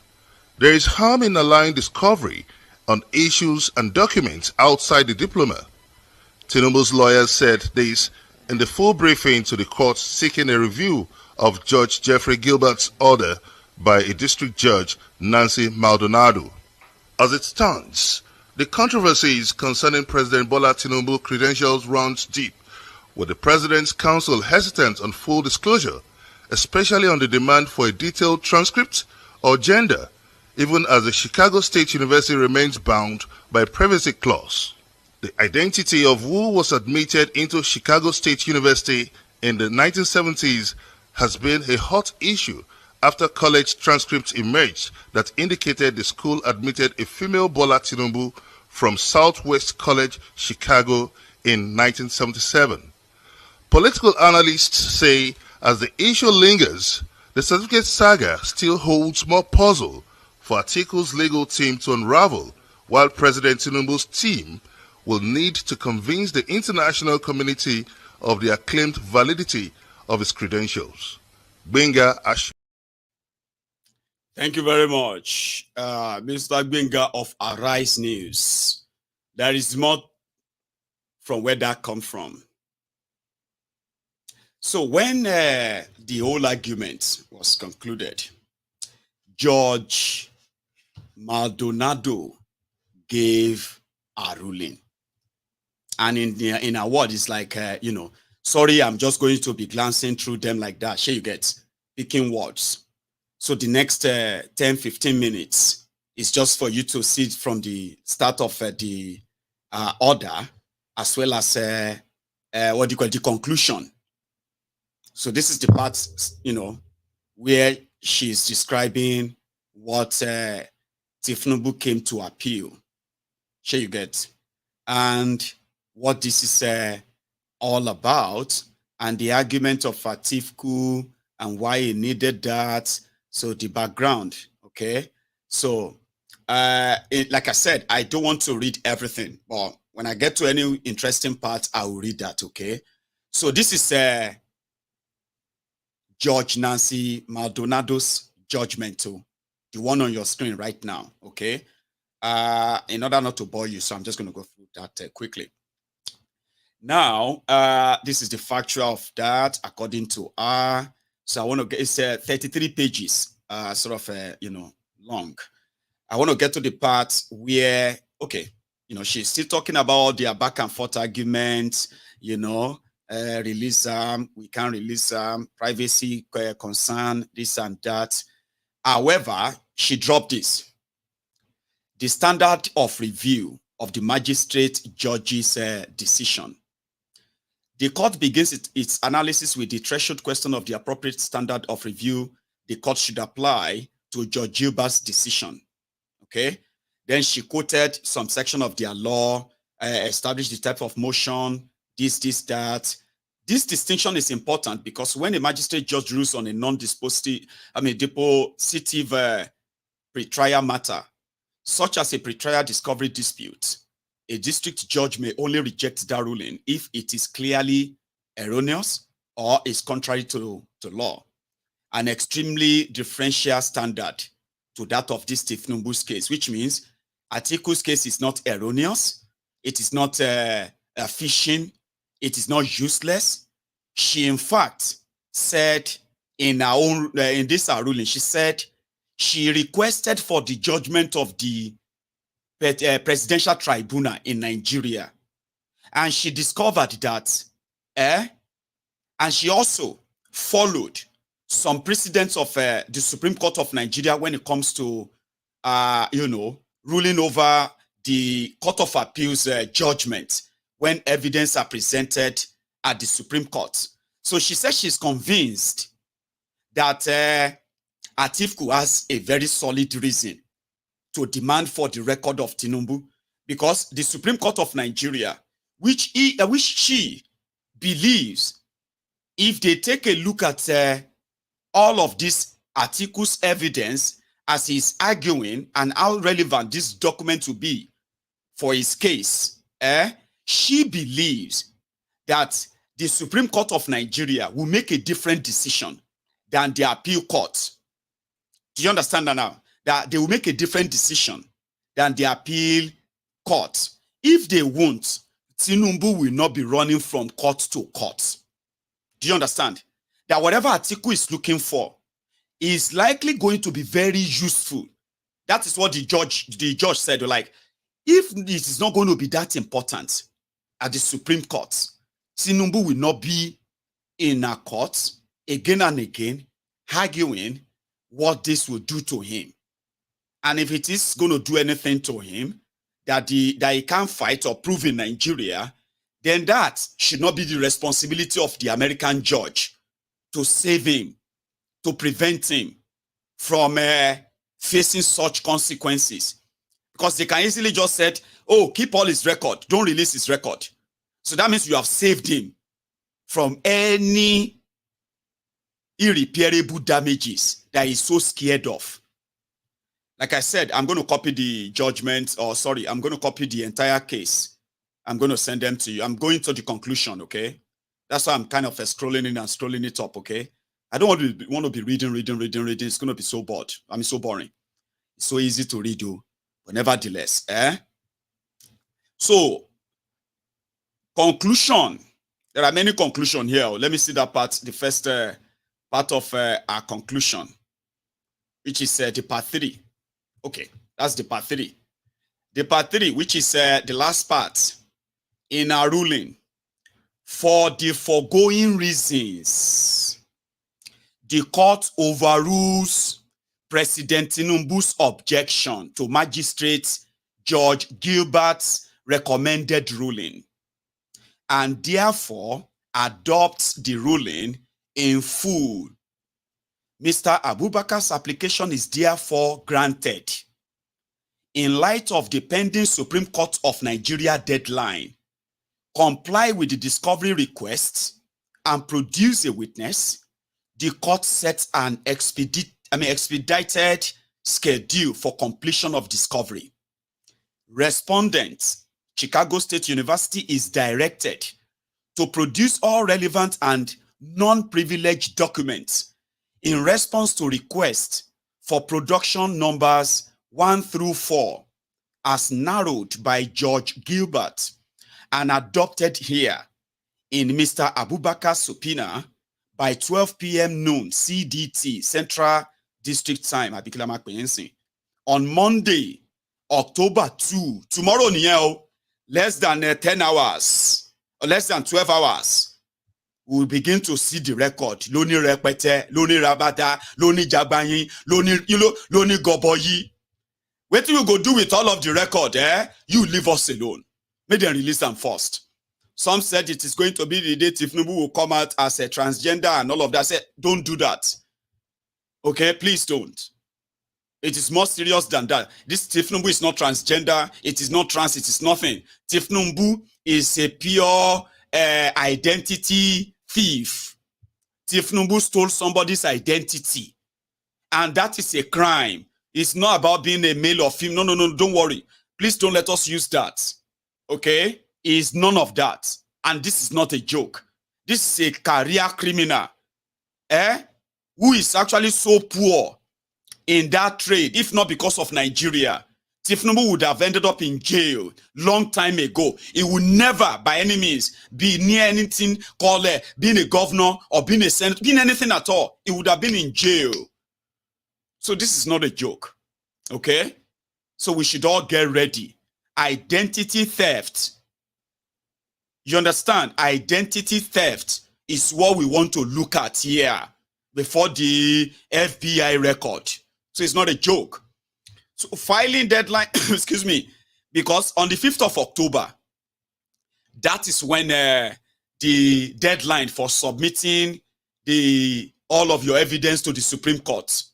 "There is harm in allowing discovery on issues and documents outside the diploma." Tinubu's lawyers said this in the full briefing to the court seeking a review of Judge Jeffrey Gilbert's order by a district judge, Nancy Maldonado. As it stands, the controversies concerning President Bola Tinubu credentials runs deep, with the President's counsel hesitant on full disclosure, especially on the demand for a detailed transcript or gender, even as the Chacago State University remains bound by a privacy clause. The identity of who was admitted into Chacago State University in the 1970s has been a hot issue after college transcripts emerged that indicated the school admitted a female Bola Tinubu from Southwest College, Chicago in 1977. Political analysts say as the issue lingers, the certificate saga still holds more puzzle for Atiku's legal team to unravel, while President Tinubu's team will need to convince the international community of the acclaimed validity of his credentials. Benga Achebe. Thank you very much, Mr. Benga of Arise News. There is more from where that comes from. So when the whole argument was concluded, Judge Maldonado gave a ruling. And in our word, it's like, sorry, I'm just going to be glancing through them like that. Sure, you get picking words. So the next 10-15 minutes is just for you to see from the start of the order as well as what do you call it, the conclusion. So this is the part, where she's describing what Tinubu came to appeal. Sure you get, and what this is all about, and the argument of Atiku and why he needed that. So the background, okay. So like I said, I don't want to read everything, but when I get to any interesting part, I will read that, okay. So this is Judge Nancy Maldonado's judgment, too, the one on your screen right now, okay. In order not to bore you, so I'm just going to go through that quickly. Now, this is the factual of that according to her. So I want to get, it's 33 pages, sort of, long. I want to get to the part where, okay, she's still talking about their back and forth arguments, release them, we can't release them, privacy concern, this and that. However, she dropped this. The standard of review of the magistrate judge's decision. The court begins its analysis with the threshold question of the appropriate standard of review the court should apply to Judge Gilbert's decision. Okay. Then she quoted some section of their law, established the type of motion, this, that. This distinction is important because when a magistrate judge rules on a non-dispositive, depositive pretrial matter, such as a pretrial discovery dispute, a district judge may only reject that ruling if it is clearly erroneous or is contrary to law. An extremely differential standard to that of this Tinubu's case, which means Atiku's case is not erroneous, it is not fishing, it is not useless. She, in fact, said in her own in this ruling, she said she requested for the judgment of the presidential tribunal in Nigeria, and she discovered that, and she also followed some precedents of the Supreme Court of Nigeria when it comes to, ruling over the Court of Appeals judgment when evidence are presented at the Supreme Court. So she says she's convinced that Atiku has a very solid reason to demand for the record of Tinubu, because the Supreme Court of Nigeria, which she believes, if they take a look at all of this Atiku's evidence as he's arguing and how relevant this document will be for his case, she believes that the Supreme Court of Nigeria will make a different decision than the appeal court. Do you understand that now? That they will make a different decision than the appeal court. If they won't, Tinubu will not be running from court to court. Do you understand? That whatever Atiku is looking for is likely going to be very useful. That is what the judge said. Like, if it is not going to be that important at the Supreme Court, Tinubu will not be in a court again and again arguing what this will do to him. And if it is going to do anything to him that he can't fight or prove in Nigeria, then that should not be the responsibility of the American judge to save him, to prevent him from facing such consequences. Because they can easily just say, oh, keep all his record, don't release his record. So that means you have saved him from any irreparable damages that he's so scared of. Like I said, I'm going to copy the judgment, I'm going to copy the entire case. I'm going to send them to you. I'm going to the conclusion, okay? That's why I'm kind of scrolling in and scrolling it up, okay? I don't want to be reading. It's going to be so bored. So boring. It's so easy to read, but nevertheless, So, conclusion. There are many conclusions here. Let me see that part, the first part of our conclusion, which is the part 3. Okay, that's the part 3. The part 3, which is the last part in our ruling. For the foregoing reasons, the court overrules President Tinubu's objection to Magistrate Judge Gilbert's recommended ruling. and therefore adopts the ruling in full. Mr. Abubakar's application is therefore granted. In light of the pending Supreme Court of Nigeria deadline, comply with the discovery request and produce a witness. The court sets an expedited schedule for completion of discovery. Respondent, Chacago State University, is directed to produce all relevant and non-privileged documents in response to requests for production numbers 1 through 4 as narrowed by Judge Gilbert and adopted here in Mr. Abubakar's subpoena by 12 p.m. noon CDT, Central District Time, on Monday, October 2, tomorrow, less than 10 hours, or less than 12 hours, we'll begin to see the record. Loni repete, loni rabada, loni jabanyi, loni goboyi. What do you go do with all of the record, eh? You leave us alone. Make them release them first. Some said it is going to be the day Tinubu will come out as a transgender and all of that. I said, don't do that. Okay, please don't. It is more serious than that. This Tinubu is not transgender. It is not trans. It is nothing. Tinubu is a pure identity thief. Tinubu stole somebody's identity. And that is a crime. It's not about being a male or female. No, don't worry. Please don't let us use that. Okay? Is none of that. And this is not a joke. This is a career criminal. Who is actually so poor in that trade, if not because of Nigeria. Tinubu would have ended up in jail long time ago. He would never, by any means, be near anything called being a governor or being a senator, being anything at all. He would have been in jail. So this is not a joke. Okay? So we should all get ready. Identity theft. You understand? Identity theft is what we want to look at here before the FBI record. So it's not a joke. So filing deadline, excuse me, because on the 5th of October, that is when the deadline for submitting all of your evidence to the Supreme Court.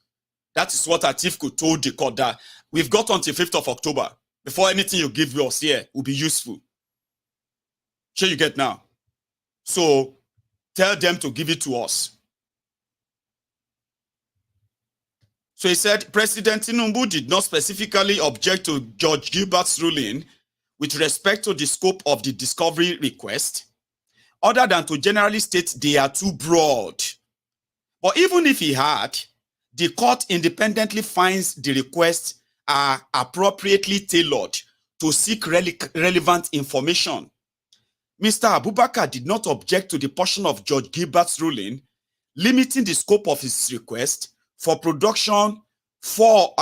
That is what Atiku told the court, that we've got until 5th of October before anything you give us here will be useful. Sure you get now? So tell them to give it to us. So he said, President Tinubu did not specifically object to Judge Gilbert's ruling with respect to the scope of the discovery request, other than to generally state they are too broad. But even if he had, the court independently finds the requests are appropriately tailored to seek relevant information. Mr. Abubakar did not object to the portion of Judge Gilbert's ruling limiting the scope of his request for production 4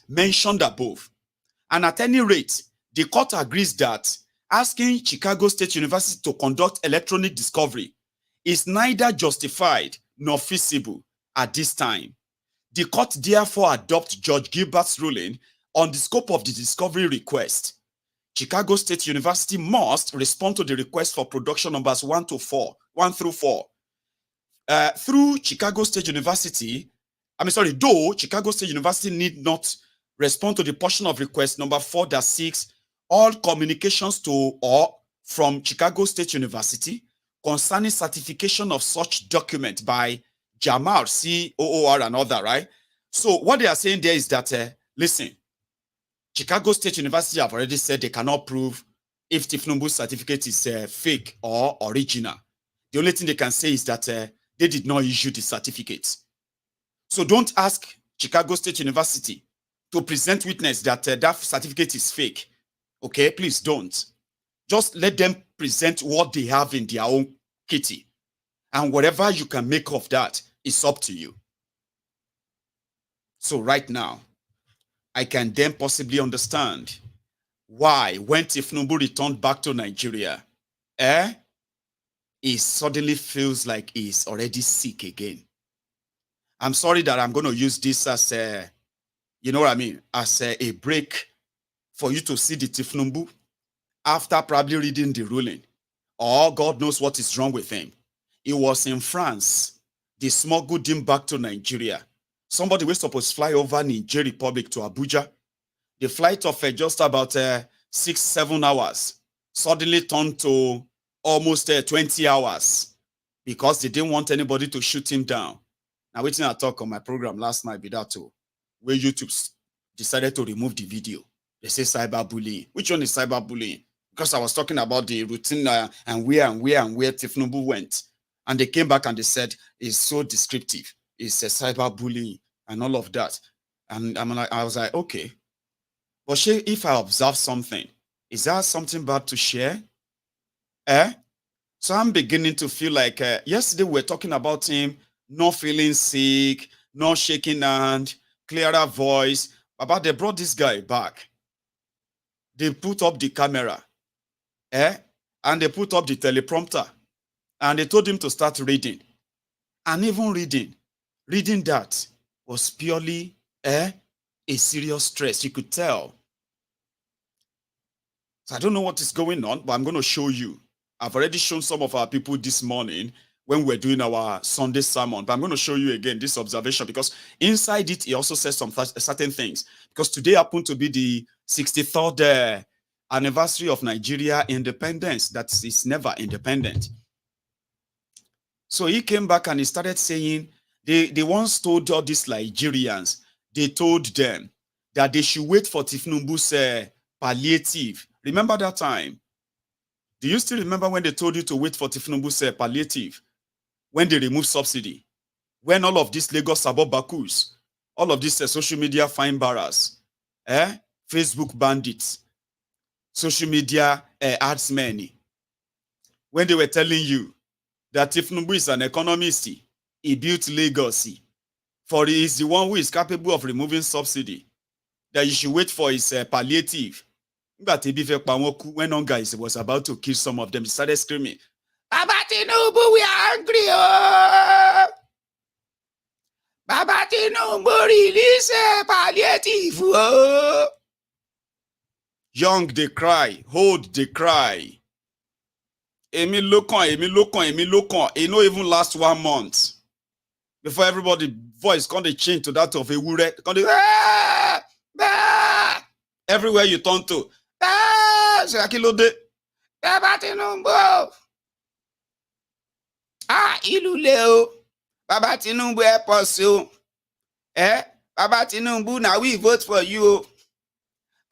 mentioned above. And at any rate, the court agrees that asking Chacago State University to conduct electronic discovery is neither justified nor feasible at this time. The court therefore adopts Judge Gilbert's ruling on the scope of the discovery request. Chacago State University must respond to the request for production numbers 1 through 4. Through Chacago State University, though Chacago State University need not respond to the portion of request number 4-6, all communications to or from Chacago State University concerning certification of such document by Jamal, COOR and other, right? So what they are saying there is that, listen, Chacago State University have already said they cannot prove if Tinubu's certificate is fake or original. The only thing they can say is that they did not issue the certificate. So don't ask Chacago State University to present witness that that certificate is fake. Okay, please don't. Just let them present what they have in their own kitty. And whatever you can make of that is up to you. So right now, I can then possibly understand why when Tinubu returned back to Nigeria, he suddenly feels like he's already sick again. I'm sorry that I'm going to use this as a, as a break for you to see the Tinubu after probably reading the ruling, or God knows what is wrong with him. He was in France. They smuggled him back to Nigeria. Somebody was supposed to fly over Niger Republic to Abuja. The flight of just about 6-7 hours suddenly turned to almost 20 hours because they didn't want anybody to shoot him down. Now, waiting I talk on my program last night, where YouTube decided to remove the video. They say cyberbullying. Which one is cyberbullying? Because I was talking about the routine and where Tinubu went. And they came back and they said, it's so descriptive. It's a cyberbullying and all of that. And I was like, okay. But if I observe something, is that something bad to share? So I'm beginning to feel like, yesterday we were talking about him not feeling sick, not shaking hand, clearer voice. But they brought this guy back. They put up the camera. And they put up the teleprompter. And they told him to start reading. And even reading that was purely a serious stress. You could tell. So I don't know what is going on, but I'm going to show you. I've already shown some of our people this morning when we're doing our Sunday sermon. But I'm going to show you again this observation because inside it, he also says some certain things. Because today happened to be the 63rd anniversary of Nigeria independence. That is never independent. So he came back and he started saying, they once told all these Nigerians, they told them that they should wait for Tinubu's palliative. Remember that time? Do you still remember when they told you to wait for Tinubu's palliative? When they removed subsidy? When all of these Lagos Sabobakus, all of these social media fine barras, Facebook bandits, social media adsmen, when they were telling you that Tinubu is an economist, he built Lagos, for he is the one who is capable of removing subsidy, that you should wait for his palliative. When one guy was about to kill some of them, he started screaming, Baba Tinubu, we are angry. Oh! Baba Tinubu, release palliative. Oh! Young, they cry. Old, they cry. Emi lokon. It no even last 1 month. Before everybody voice can they change to that of a wure. Everywhere you turn to. Baba Tinubu. Iluleo. Baba Tinubu help us. Baba Tinubu, now we vote for you.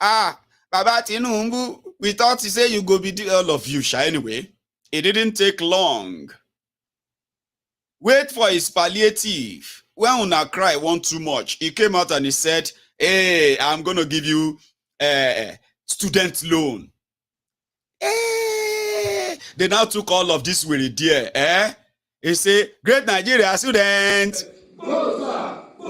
Baba Tinubu, we thought he said you go be all of you, anyway. It didn't take long. Wait for his palliative. When una cry want too much, he came out and he said, hey, I'm going to give you a student loan. Hey, they now took all of this with it there. He said, great Nigeria student. Closer. 3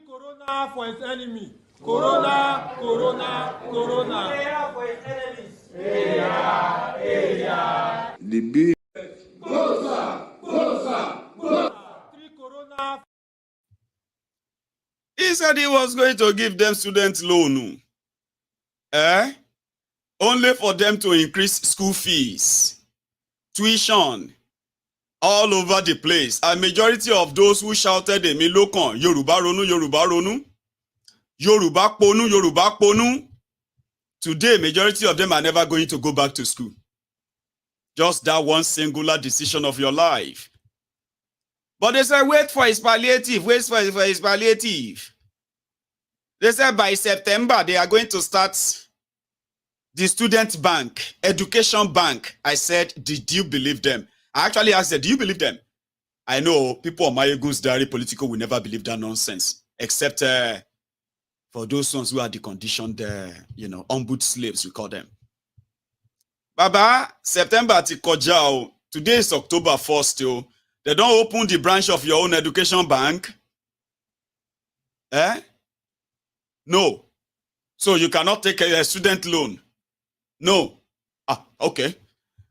corona for his enemy. Corona. Prayer for his enemies. The bill. Closer. 3 corona. He said he was going to give them student loan. Only for them to increase school fees, tuition, all over the place. A majority of those who shouted Emi Lokon, Yoruba Ronu. Yoruba Ponu. Today, majority of them are never going to go back to school. Just that one singular decision of your life. But they said, wait for his palliative. They said by September, they are going to start the student bank, education bank. I said, did you believe them? I actually asked them, do you believe them? I know people on Mayegun's diary political will never believe that nonsense, except for those ones who are the conditioned, ombud slaves, we call them. Baba, September tikojao. Today is October 1st still. They don't open the branch of your own education bank. No. So you cannot take a student loan. No. Okay.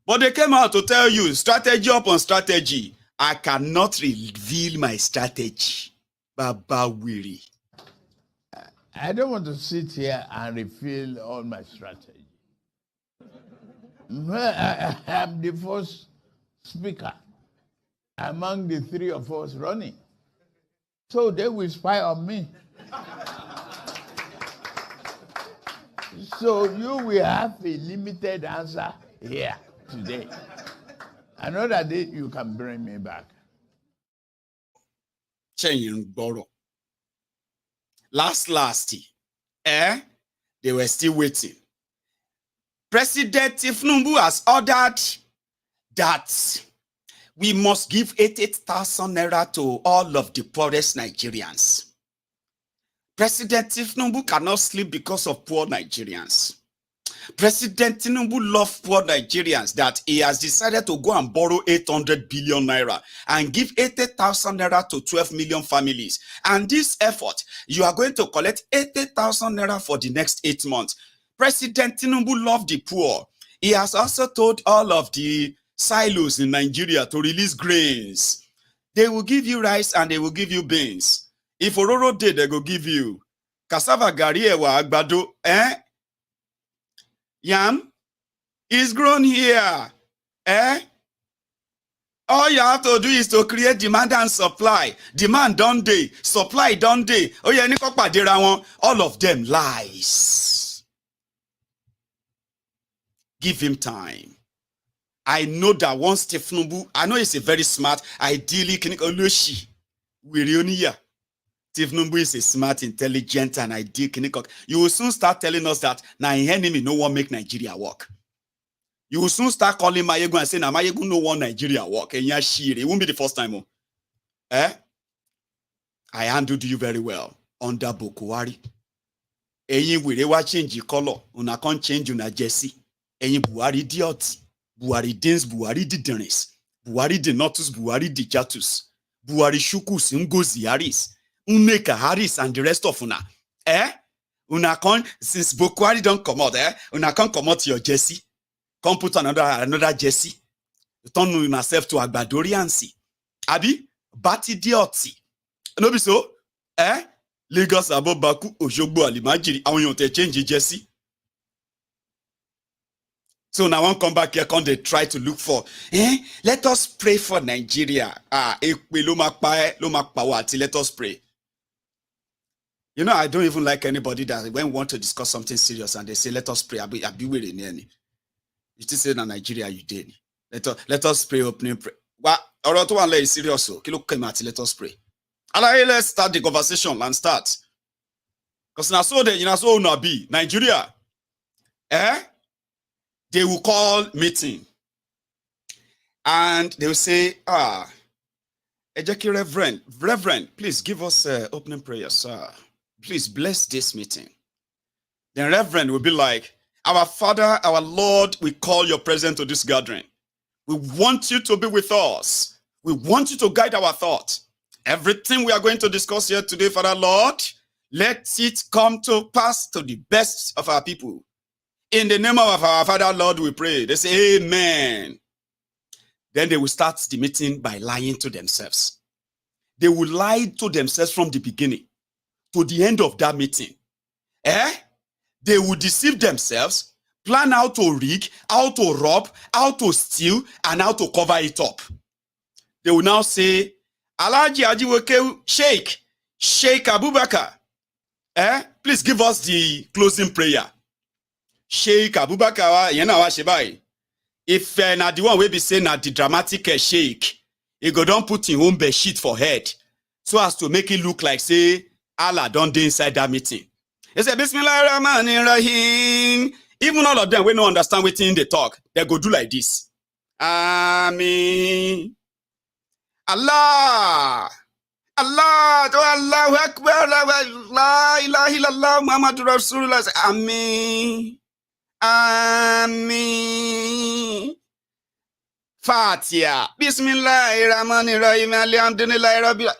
But they came out to tell you, strategy upon strategy. I cannot reveal my strategy. Baba Wiri. I don't want to sit here and reveal all my strategy. I am the first speaker among the three of us running. So they will spy on me. So you will have a limited answer here today. Another day you can bring me back. Last, they were still waiting. President Tinubu has ordered that we must give 88,000 naira to all of the poorest Nigerians. President Tinubu cannot sleep because of poor Nigerians. President Tinubu loves poor Nigerians that he has decided to go and borrow 800 billion naira and give 80,000 naira to 12 million families. And this effort, you are going to collect 80,000 naira for the next 8 months. President Tinubu loves the poor. He has also told all of the silos in Nigeria to release grains. They will give you rice and they will give you beans. If Ororo did, they will give you cassava, gari, ewa, agbado, yam is grown here. All you have to do is to create demand and supply. Demand don't day, supply don't day. Oh yeah, all of them lies. Give him time. I know that once Tinubu, I know he's a very smart, ideally, Tinubu is a smart, intelligent, and ideal. You will soon start telling us that now enemy no one make Nigeria work. You will soon start calling Mayegu and saying, now Mayegu no one Nigeria work. And it won't be the first time. I handled you very well under Buhari. Eyin we wa change color. Una can't change una jersey. Eyin Buhari idiot. Buhari dins, Buhari didenis. Buhari de notus, Buhari de jatus. Buhari shukus, Ngozi Harris. Uneka Harris and the rest of una. Una con, since Buhari don't come out, una can't come out your jersey. Come put another jersey. Turn yourself to Agbadoriansi. Abi, bati dioti. No be so? Lagos abo Baku Oshogbo Alimajiri. I want to change the jersey. So now I won't come back here, come they try to look for, let us pray for Nigeria. Let us pray. You know, I don't even like anybody that when we want to discuss something serious and they say, let us pray. I'll be waiting. You still say na Nigeria, you did. Let us pray, opening pray. Well, or to one is serious. Let us pray. Let's start the conversation and start. Because now so that you know so not be Nigeria. They will call meeting and they will say, Reverend, please give us opening prayer, sir. Please bless this meeting. Then Reverend will be like, our Father, our Lord, we call your presence to this gathering. We want you to be with us. We want you to guide our thought. Everything we are going to discuss here today, Father Lord, let it come to pass to the best of our people. In the name of our Father, Lord, we pray. They say, amen. Then they will start the meeting by lying to themselves. They will lie to themselves from the beginning to the end of that meeting. They will deceive themselves, plan how to rig, how to rob, how to steal, and how to cover it up. They will now say, Alhaji Ajiwoke Sheikh Abubakar, please give us the closing prayer. Sheikh Abubakar, Achebe. If na the one we be saying na the dramatic sheikh, he go don't put his own bed sheet for head, so as to make it look like say Allah don't dey inside that meeting. He say Bismillahirrahmanirrahim. Even all of them we no understand wetin they talk, they go do like this. Amen. Allah. Allah, Allahu Akbar, la ilaha illallah, Muhammadur Rasulullah. Amen. Amen. Fatiha. Bismillahirrahmanirrahim. Alhamdulillahi Rabbil.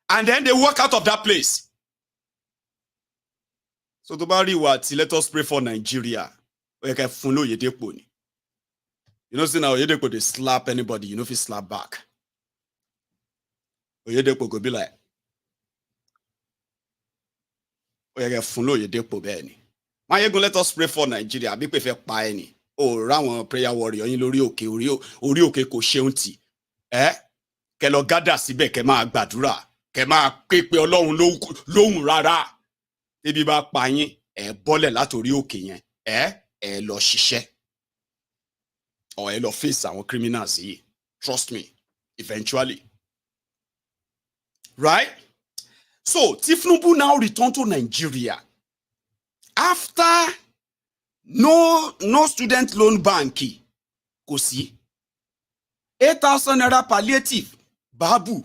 And then they walk out of that place. So to bari what? Let us pray for Nigeria. You know, see now Yedepo they slap anybody. You know if he slap back. Yedepo go be like, let us pray for Nigeria. Be perfect by any. o ráwọn prayer warrior yín lórí òkè orí òkè kò ṣeun tì kẹ́ lọ gádà síbẹ̀ kẹ́ máa gbàdúrà kẹ́ máa ké pe Ọlọ́run lóhùn rárá tẹ́bí bá pa yín bọ́lẹ̀ látòrí òkè yẹn ẹ lọ ṣiṣẹ́ or ẹ lọ face àwọn criminals yìí, trust me, eventually, right? So Tinubu now returned to Nigeria after no student loan banki kò sí 8,000 naira palliative babu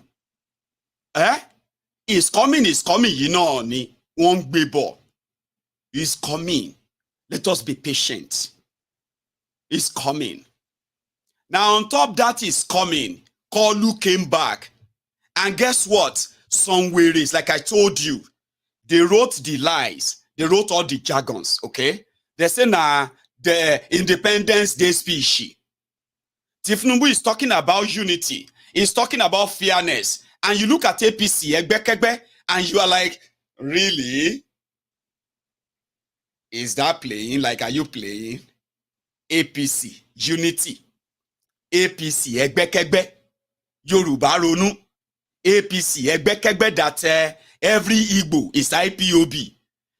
is coming yìí náà ni wọ́n ń gbé bọ̀ is coming, let us be patient, is coming. Now on top that is coming, Koolu came back and guess what? Some wearies, like I told you, they wrote the lies, they wrote all the jargons, okay? They say the Independence Day speech. Tinubu is talking about unity, he's talking about fairness, and you look at APC, Egbekegbe, and you are like, really? Is that playing? Like, are you playing? APC, unity. APC, Egbekegbe, Yoruba Ronu. APC, Egbekegbe, that every Igbo is IPOB.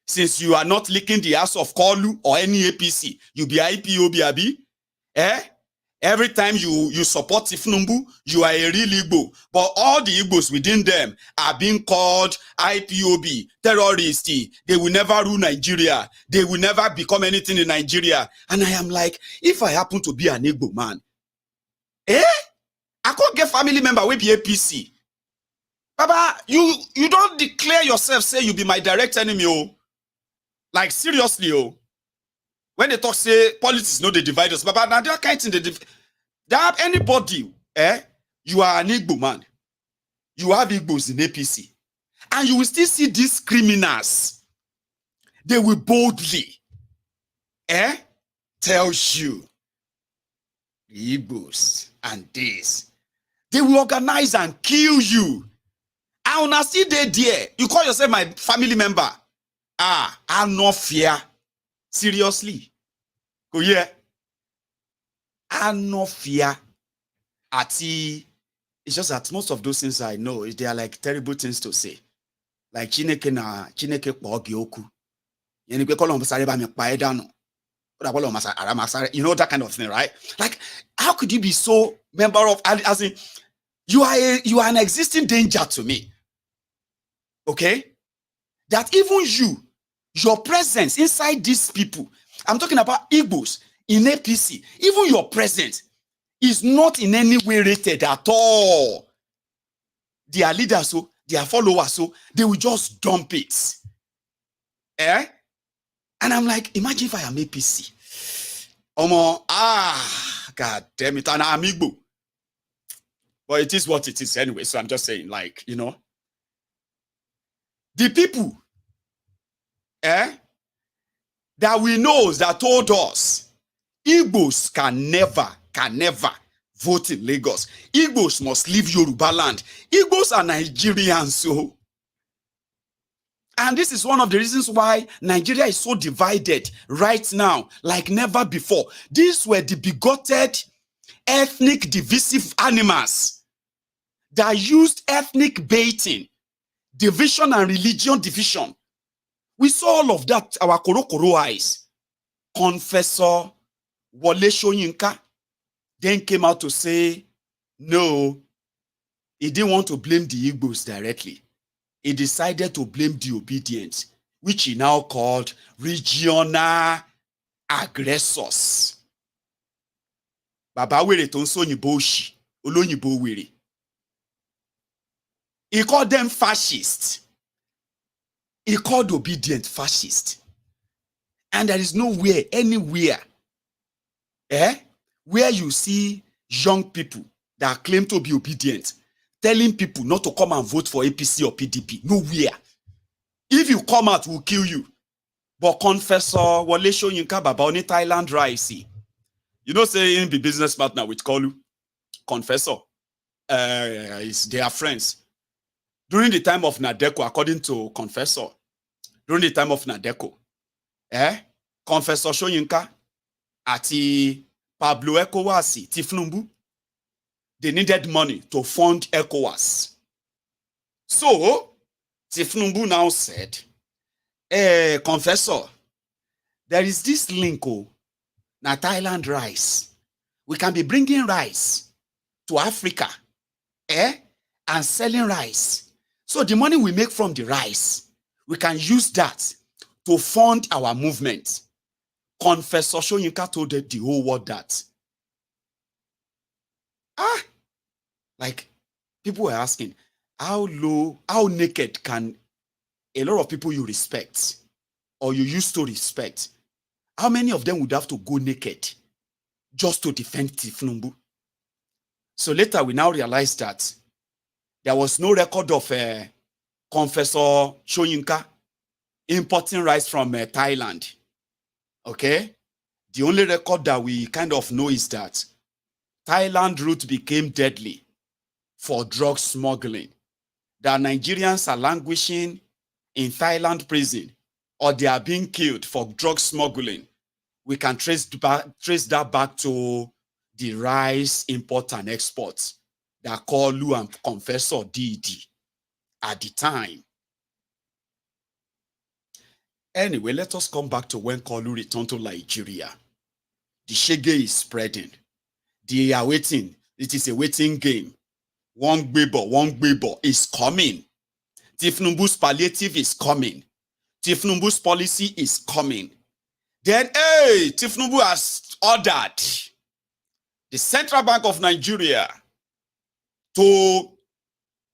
Since you are not licking the ass of Koolu or any APC, you be IPOB, abi? Every time you support Tinubu, you are a real Igbo. But all the Igbos within them are being called IPOB, terrorists. They will never rule Nigeria. They will never become anything in Nigeria. And I am like, if I happen to be an Igbo man, I can't get family member with be APC. Baba, you don't declare yourself, say you be my direct enemy, oh. Like, seriously, oh. When they talk, say, politics, no, they divide us. But now they are kind of that anybody, you are an Igbo man. You have Igbos in APC. And you will still see these criminals. They will boldly, tell you, Igbos and this. They will organize and kill you. I wanna see they there. You call yourself my family member. I'm not fear. Seriously. Oh yeah. I'm not fear. It's just that most of those things I know, they are like terrible things to say. Like Chineke kpogi oku. You know that kind of thing, right? Like, how could you be so member of, as in, you are an existing danger to me. Okay? That even your presence inside these people, I'm talking about Igbos in APC, even your presence is not in any way rated at all. Their leaders, so their followers, so they will just dump it. And I'm like, imagine if I am APC. God damn it, and I'm Igbo. But it is what it is anyway, so I'm just saying, like, you know. The people, that we know, that told us, Igbos can never vote in Lagos. Igbos must leave Yoruba land. Igbos are Nigerians, so. And this is one of the reasons why Nigeria is so divided right now, like never before. These were the bigoted, ethnic, divisive animals that used ethnic baiting, division and religion division. We saw all of that, our Korokoro eyes. Confessor Wole Soyinka then came out to say, no, he didn't want to blame the Igbos directly. He decided to blame the obedient, which he now called regional aggressors. Baba were ton sonyibo shi, olonyibo were. He called them fascists. He called obedient fascist. And there is nowhere, anywhere, where you see young people that claim to be obedient telling people not to come and vote for APC or PDP. Nowhere. If you come out, we'll kill you. But Confessor Wole Soyinka Baba Oni Thailand Rice. You know, saying be business partner with Koolu. Confessor. They are friends. During the time of Nadeko, according to Confessor, during the time of Nadeko, Confessor Soyinka àti Pablo ECOWAS, Tinubu, they needed money to fund ECOWAS. So, Tinubu now said, Confessor, there is this link, na Thailand rice. We can be bringing rice to Africa, and selling rice. So the money we make from the rice, we can use that to fund our movement. Confessor Soyinka told the whole world that. Like, people were asking, how naked can a lot of people you respect or you used to respect, how many of them would have to go naked just to defend Tinubu? So later we now realize that there was no record of Confessor Soyinka importing rice from Thailand. Okay? The only record that we kind of know is that Thailand route became deadly for drug smuggling. That Nigerians are languishing in Thailand prison or they are being killed for drug smuggling. We can trace that back to the rice import and export that Koolu and Confessor did at the time. Anyway, let us come back to when Koolu returned to Nigeria. The shege is spreading. They are waiting. It is a waiting game. One gbebo is coming. Tinubu's palliative is coming. Tinubu's policy is coming. Then, Tinubu has ordered the Central Bank of Nigeria to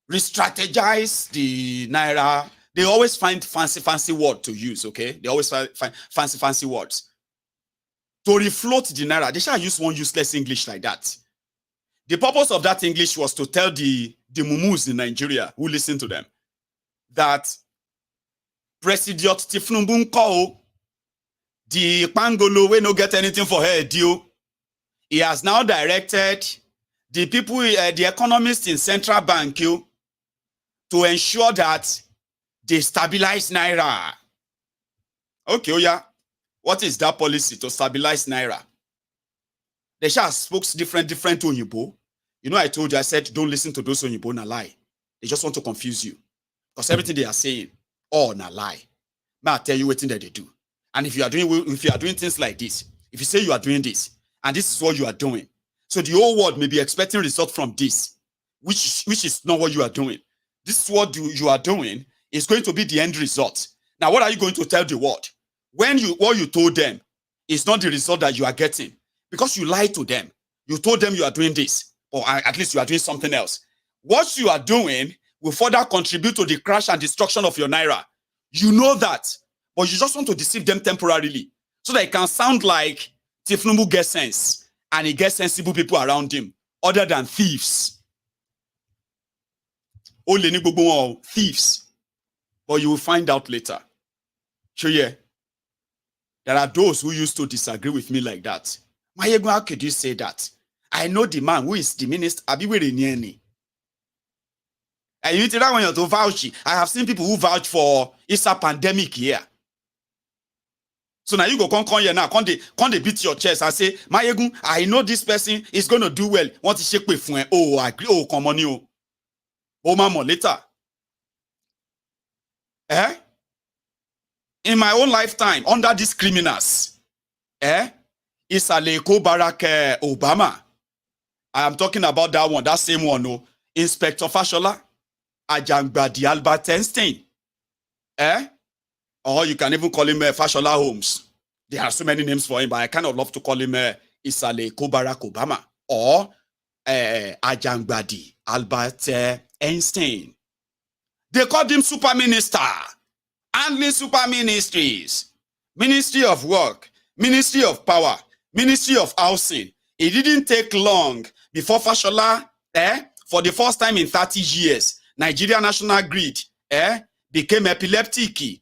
re-strategize the Naira. They always find fancy words to use, okay? They always find fancy words. To refloat the Naira, they shall use one useless English like that. The purpose of that English was to tell the mumus in Nigeria who listen to them that President Tinubu Koolu, the Pangolo, we no get anything for her deal. He has now directed the people, the economists in Central Bank, to ensure that they stabilize Naira. Okay, yeah. What is that policy to stabilize Naira? They shall spoke different Onyibo. You know, I told you, I said, don't listen to those Onyibo na lie. They just want to confuse you. Because everything they are saying, all na lie. May I tell you what they do. And if you are doing things like this, if you say you are doing this, and this is what you are doing, so the whole world may be expecting result from this, which is not what you are doing. This is what you are doing is going to be the end result. Now, what are you going to tell the world? When what you told them is not the result that you are getting, because you lied to them. You told them you are doing this, or at least you are doing something else. What you are doing will further contribute to the crash and destruction of your Naira. You know that, but you just want to deceive them temporarily so that it can sound like Tinubu gets sense and he gets sensible people around him other than thieves. Only thieves. But you will find out later. So yeah, there are those who used to disagree with me like that. Mayego, how could you say that? I know the man who is the minister. And you tell that when you're to vouch. I have seen people who vouch for it's a pandemic here. So now you go come here now, come they beat your chest and say, Mayego, I know this person is going to do well. Want to shake with me? Oh, I agree. Oh, come on you. Oh, mama, later. In my own lifetime, under these criminals, it's Aleko Barack Obama. I am talking about that one, that same one, no. Inspector Fashola, Ajangbadi Albert Einstein. Or you can even call him Fashola Holmes. There are so many names for him, but I kind of love to call him Aleko Barack Obama. Or Ajangbadi Albert Einstein. They called him Super Minister. Handling super ministries, Ministry of Work, Ministry of Power, Ministry of Housing. It didn't take long before Fashola, for the first time in 30 years, Nigeria National Grid, became epileptic.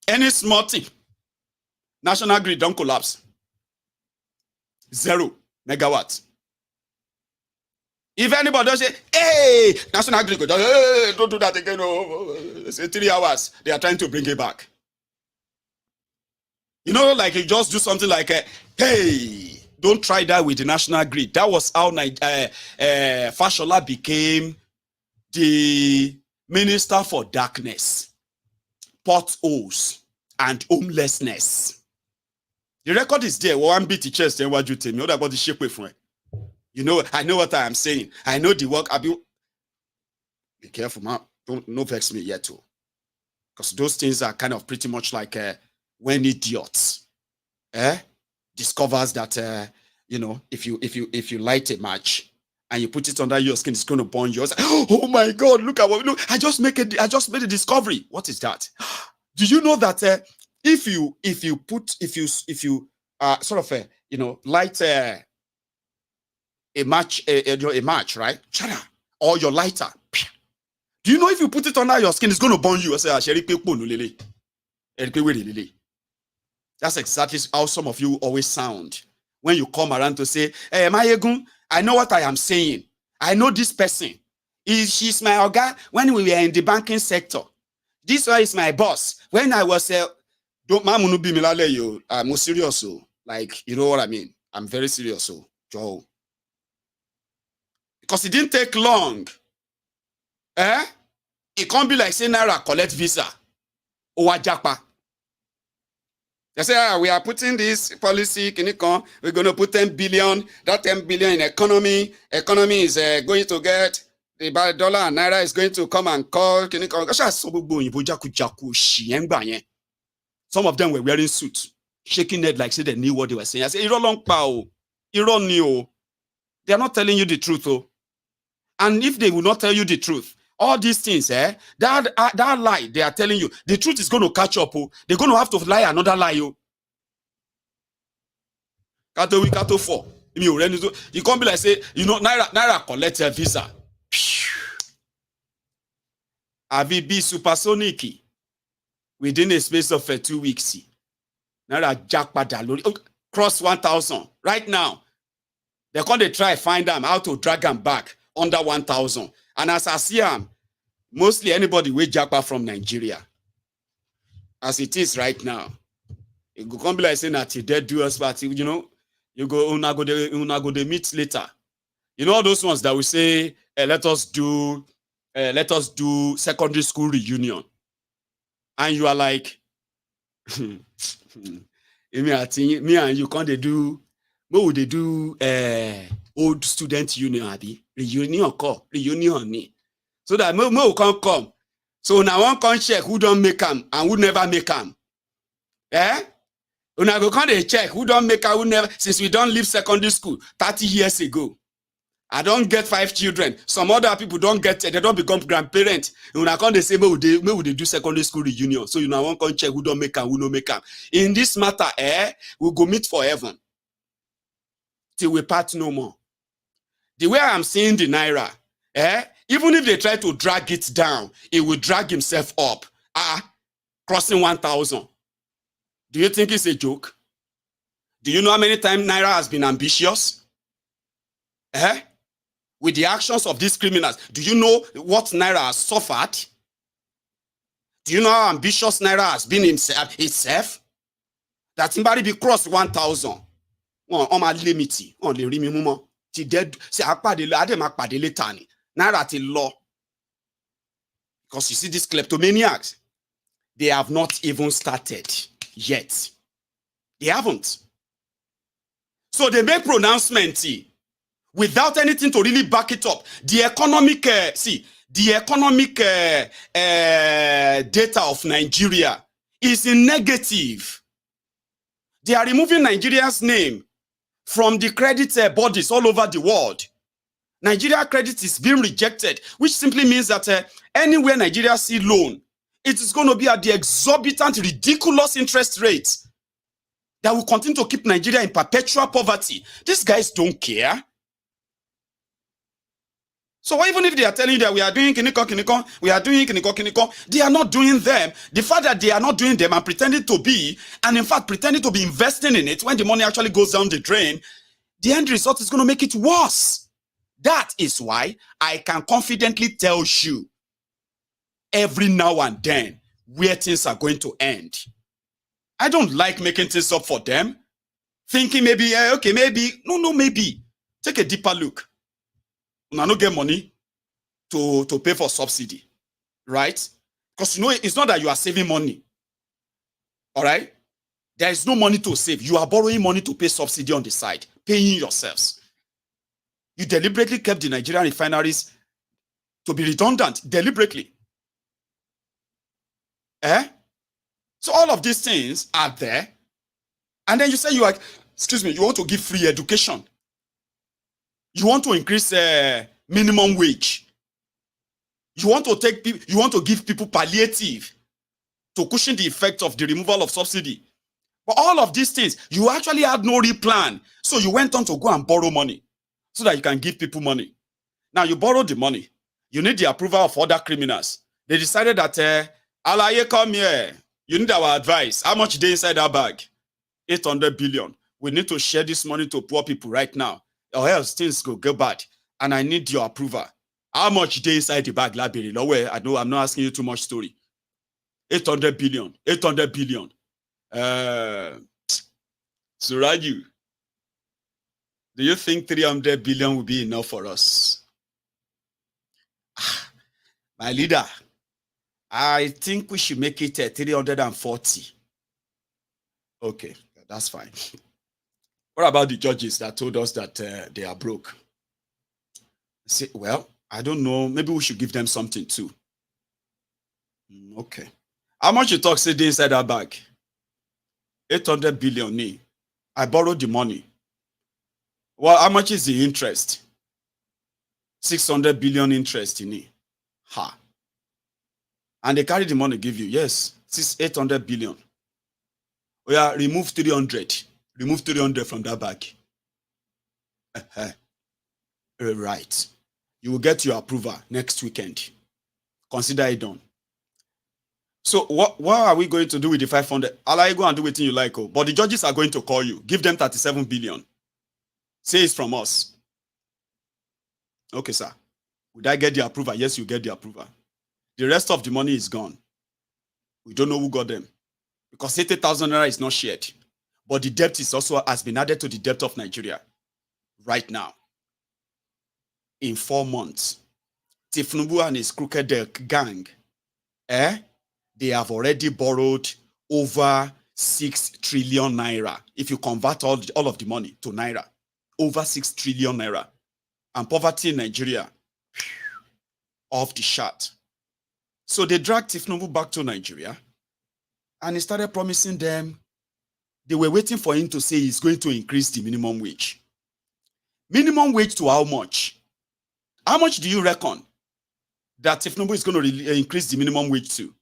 Any small thing, National Grid don't collapse. 0 megawatts. If anybody does say, hey, National Grid, hey, don't do that again. Oh, it's 3 hours. They are trying to bring it back. You know, like you just do something like, hey, don't try that with the national grid. That was how Fashola became the minister for darkness, potholes, and homelessness. The record is there. One beat the chest and what you tell me. What about the shape with friend? You know, I know what I am saying. I know the work. Be careful, man. Don't vex me yet too. Because those things are kind of pretty much like when idiots discovers that you know, if you light a match and you put it under your skin, it's going to burn yours. Oh my God! Look at what I just made a discovery. What is that? Do you know that if you sort of you know, light a match, right? Or your lighter. Do you know if you put it under your skin, it's going to burn you? That's exactly how some of you always sound when you come around to say, hey, Mayegun, I know what I am saying. I know this person. She's my oga when we were in the banking sector. This one is my boss. When I was I'm serious, so like, you know what I mean? I'm very serious, so Joe. Because it didn't take long. It can't be like saying Naira collect visa. Or Japa. They say, we are putting this policy, we're going to put 10 billion, that 10 billion in economy. Economy is going to get, the dollar and Naira is going to come and call. Some of them were wearing suits, shaking head like say they knew what they were saying. I say, they are not telling you the truth. Oh. And if they will not tell you the truth, all these things, that lie they are telling you, the truth is going to catch up. Oh. They're going to have to lie another lie. Oh. Kato 4. You can't be like, say, you know, Naira collect a visa. AVB supersonic within a space of 2 weeks. Naira jackpot cross 1,000 right now. They're going to try find them how to drag them back under 1,000. And as I see them, mostly anybody will jackpot from Nigeria. As it is right now. It can't be like saying that they do us, but you know, you go they meet later. You know all those ones that we say, let us do secondary school reunion. And you are like, me and you can't do, what would they do old student union, Abi? Reunion. So that more can come. So now one can check who don't make them and who never make them. Una go come dey check who don't make her, who never, since we don't leave secondary school 30 years ago. I don't get 5 children. Some other people don't get, they don't become grandparents. Una come dey say, may we do secondary school reunion. So you now want to check who don't make her, who no make her. In this matter, we'll go meet for heaven. Till we part no more. The way I'm seeing the Naira, even if they try to drag it down, it will drag himself up. Crossing 1,000. Do you think it's a joke? Do you know how many times Naira has been ambitious? With the actions of these criminals, do you know what Naira has suffered? Do you know how ambitious Naira has been itself? That somebody be crossed 1,000. On my limit, on the minimum. Ti dead. Say Naira ti law. Because you see these kleptomaniacs, they have not even started yet. They haven't. So they make pronouncement without anything to really back it up. The economic, data of Nigeria is in negative. They are removing Nigeria's name from the credit bodies all over the world. Nigeria credit is being rejected, which simply means that anywhere Nigeria see loan, it is going to be at the exorbitant, ridiculous interest rate that will continue to keep Nigeria in perpetual poverty. These guys don't care. So even if they are telling you that we are doing kiniko, we are doing kiniko, they are not doing them. The fact that they are not doing them and pretending to be, and in fact pretending to be investing in it when the money actually goes down the drain, the end result is going to make it worse. That is why I can confidently tell you every now and then where things are going to end. I don't like making things up for them. Thinking maybe, okay, maybe. No, maybe. Take a deeper look. Now, no get money to pay for subsidy, right? Because you know, it's not that you are saving money. All right? There is no money to save. You are borrowing money to pay subsidy on the side, paying yourselves. You deliberately kept the Nigerian refineries to be redundant, deliberately. So all of these things are there. And then you say you are, you want to give free education. You want to increase minimum wage. You want to give people palliative to cushion the effect of the removal of subsidy. But all of these things, you actually had no real plan. So you went on to go and borrow money so that you can give people money. Now you borrowed the money. You need the approval of other criminals. They decided that, Alaye, come here. You need our advice. How much is inside that bag? 800 billion. We need to share this money to poor people right now, or else things will go bad. And I need your approval. How much is inside the bag, Labiri? I know I'm not asking you too much story. 800 billion. 800 billion. Suraju, do you think 300 billion will be enough for us? My leader, I think we should make it 340. Okay, that's fine. What about the judges that told us that they are broke? Say, well, I don't know. Maybe we should give them something too. Okay. How much you talk, say, inside that bag? 800 billion. I borrowed the money. Well, how much is the interest? 600 billion interest in it. Ha. And they carry the money, give you. Yes, 800 billion. Oh yeah, remove 300. Remove 300 from that bag. Right. You will get your approval next weekend. Consider it done. So what are we going to do with the 500? I'll go and do anything you like. Oh. But the judges are going to call you. Give them 37 billion. Say it's from us. Okay, sir. Would I get the approval? Yes, you get the approval. The rest of the money is gone. We don't know who got them. Because 80,000 naira is not shared. But the debt is also has been added to the debt of Nigeria right now. In 4 months, Tinubu and his crooked gang, they have already borrowed over 6 trillion naira. If you convert all of the money to naira, over 6 trillion naira. And poverty in Nigeria, off the chart. So they dragged Tinubu back to Nigeria and he started promising them. They were waiting for him to say he's going to increase the minimum wage. Minimum wage to how much? How much do you reckon that Tinubu is going to increase the minimum wage to?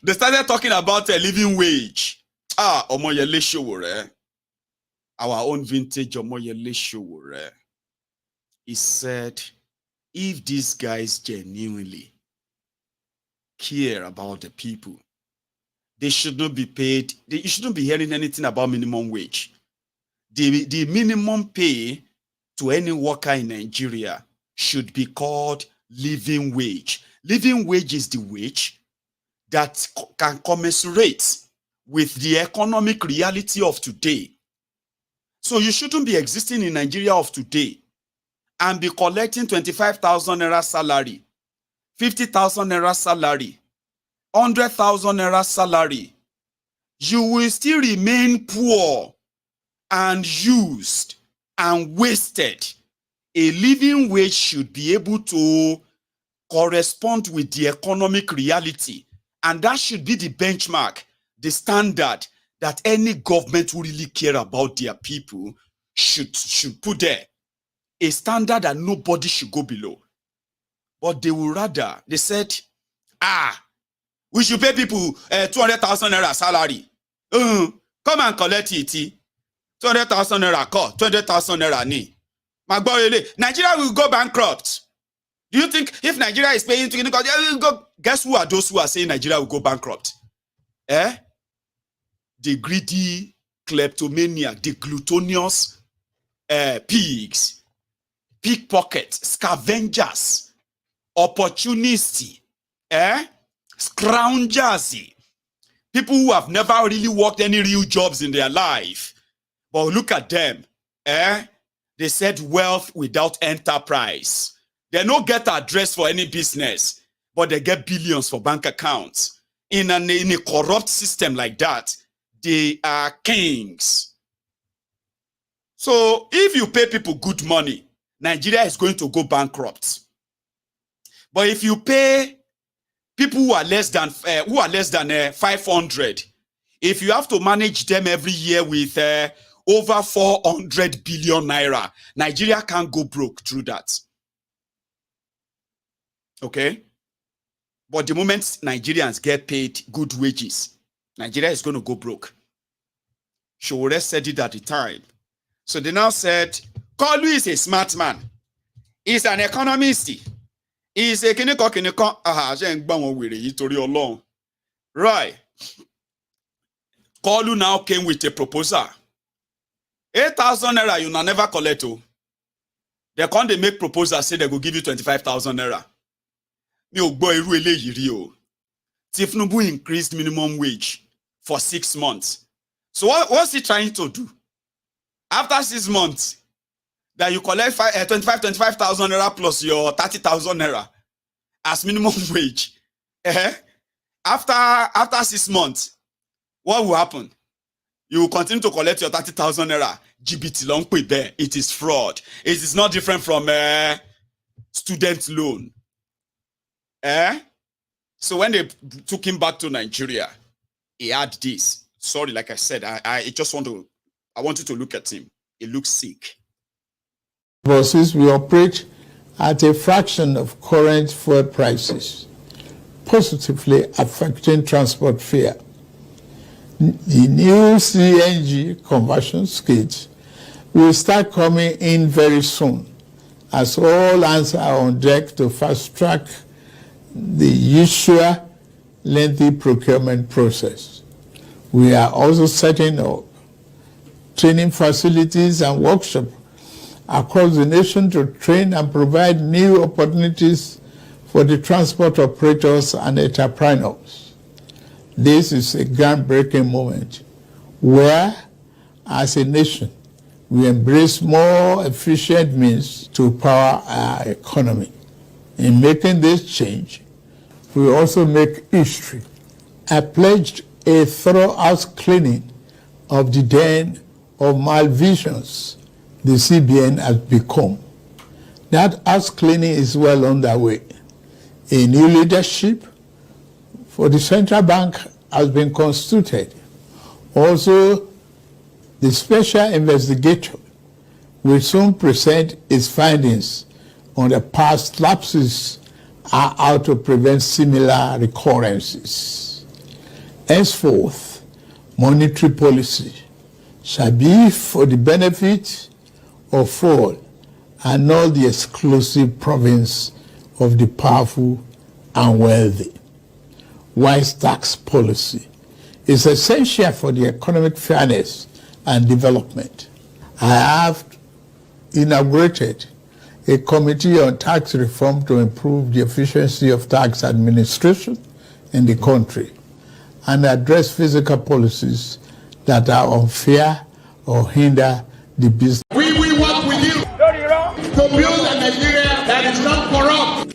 They started talking about a living wage. Omoyele Showore. Our own vintage Omoyele Showore. He said, if these guys genuinely care about the people, they should not be paid. You shouldn't be hearing anything about minimum wage. The minimum pay to any worker in Nigeria should be called living wage. Living wage is the wage that can commensurate with the economic reality of today. So you shouldn't be existing in Nigeria of today and be collecting 25,000 naira salary, 50,000 naira salary, 100,000 naira salary. You will still remain poor and used and wasted. A living wage should be able to correspond with the economic reality. And that should be the benchmark, the standard that any government who really care about their people should put there. A standard that nobody should go below. But they will rather, they said, we should pay people 200,000 naira salary. Come and collect it. 200,000 naira call, 20,000 naira ni. Nigeria will go bankrupt. Do you think if Nigeria is paying to guess who are those who are saying Nigeria will go bankrupt? The greedy kleptomaniac, the glutinous pigs, pickpockets, scavengers, opportunists, scroungers. People who have never really worked any real jobs in their life. But look at them. They said wealth without enterprise. They don't get address for any business, but they get billions for bank accounts. In a corrupt system like that, they are kings. So if you pay people good money, Nigeria is going to go bankrupt. But if you pay people who are less than 500, if you have to manage them every year with over 400 billion naira, Nigeria can't go broke through that. Okay? But the moment Nigerians get paid good wages, Nigeria is going to go broke. Showore said it at the time. So they now said, Koolu is a smart man. He's an economist. He's a right. Koolu now came with a proposal. 8,000 naira you never collect. They can't make proposal say they will give you 25,000 naira. Tinubu increased minimum wage for 6 months. So what's he trying to do? After 6 months, that you collect 25,000 naira plus your 30,000 naira as minimum wage. After 6 months, what will happen? You will continue to collect your 30,000 naira. GBT long pay there. It is fraud. It is not different from student loan. So when they took him back to Nigeria, he had this. Sorry, like I said, I want you to look at him. He looks sick. Buses we operate at a fraction of current fuel prices, positively affecting transport fare. The new CNG conversion kits will start coming in very soon, as all hands are on deck to fast-track the usual lengthy procurement process. We are also setting up training facilities and workshops across the nation to train and provide new opportunities for the transport operators and entrepreneurs. This is a groundbreaking moment where, as a nation, we embrace more efficient means to power our economy. In making this change, we also make history. I pledged a thorough house cleaning of the den of malvisions the CBN has become. That house cleaning is well underway. A new leadership for the central bank has been constituted. Also, the special investigator will soon present its findings on the past lapses and how to prevent similar recurrences. Henceforth, monetary policy shall be for the benefit of all and not the exclusive province of the powerful and wealthy. Wise tax policy is essential for the economic fairness and development. I have inaugurated a committee on tax reform to improve the efficiency of tax administration in the country and address fiscal policies that are unfair or hinder the business. We will work with you to build a Nigeria that is not corrupt.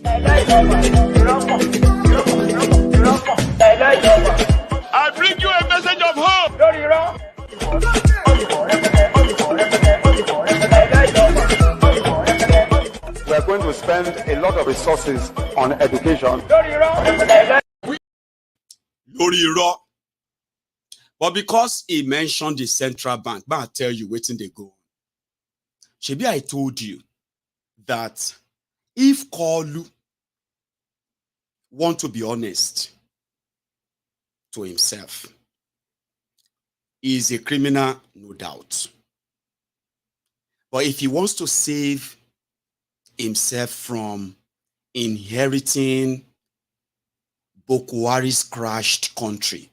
I bring you a message of hope. We are going to spend a lot of resources on education. But because he mentioned the central bank, but I tell you, waiting they go. Shebi, I told you that if Koolu want to be honest to himself, he is a criminal, no doubt. But if he wants to save himself from inheriting Boko Haram's crashed country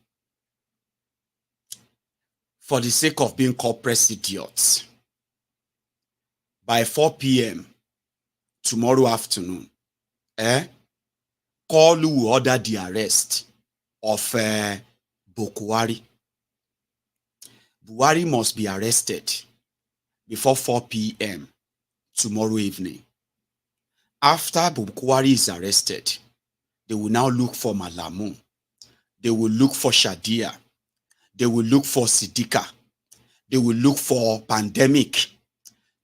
for the sake of being corporate idiots, by 4 p.m. tomorrow afternoon, Koolu will order the arrest of Buhari. Buhari must be arrested before 4 p.m. tomorrow evening. After Buhari is arrested, they will now look for Malamu. They will look for Shadia. They will look for Sidika. They will look for Pandemic.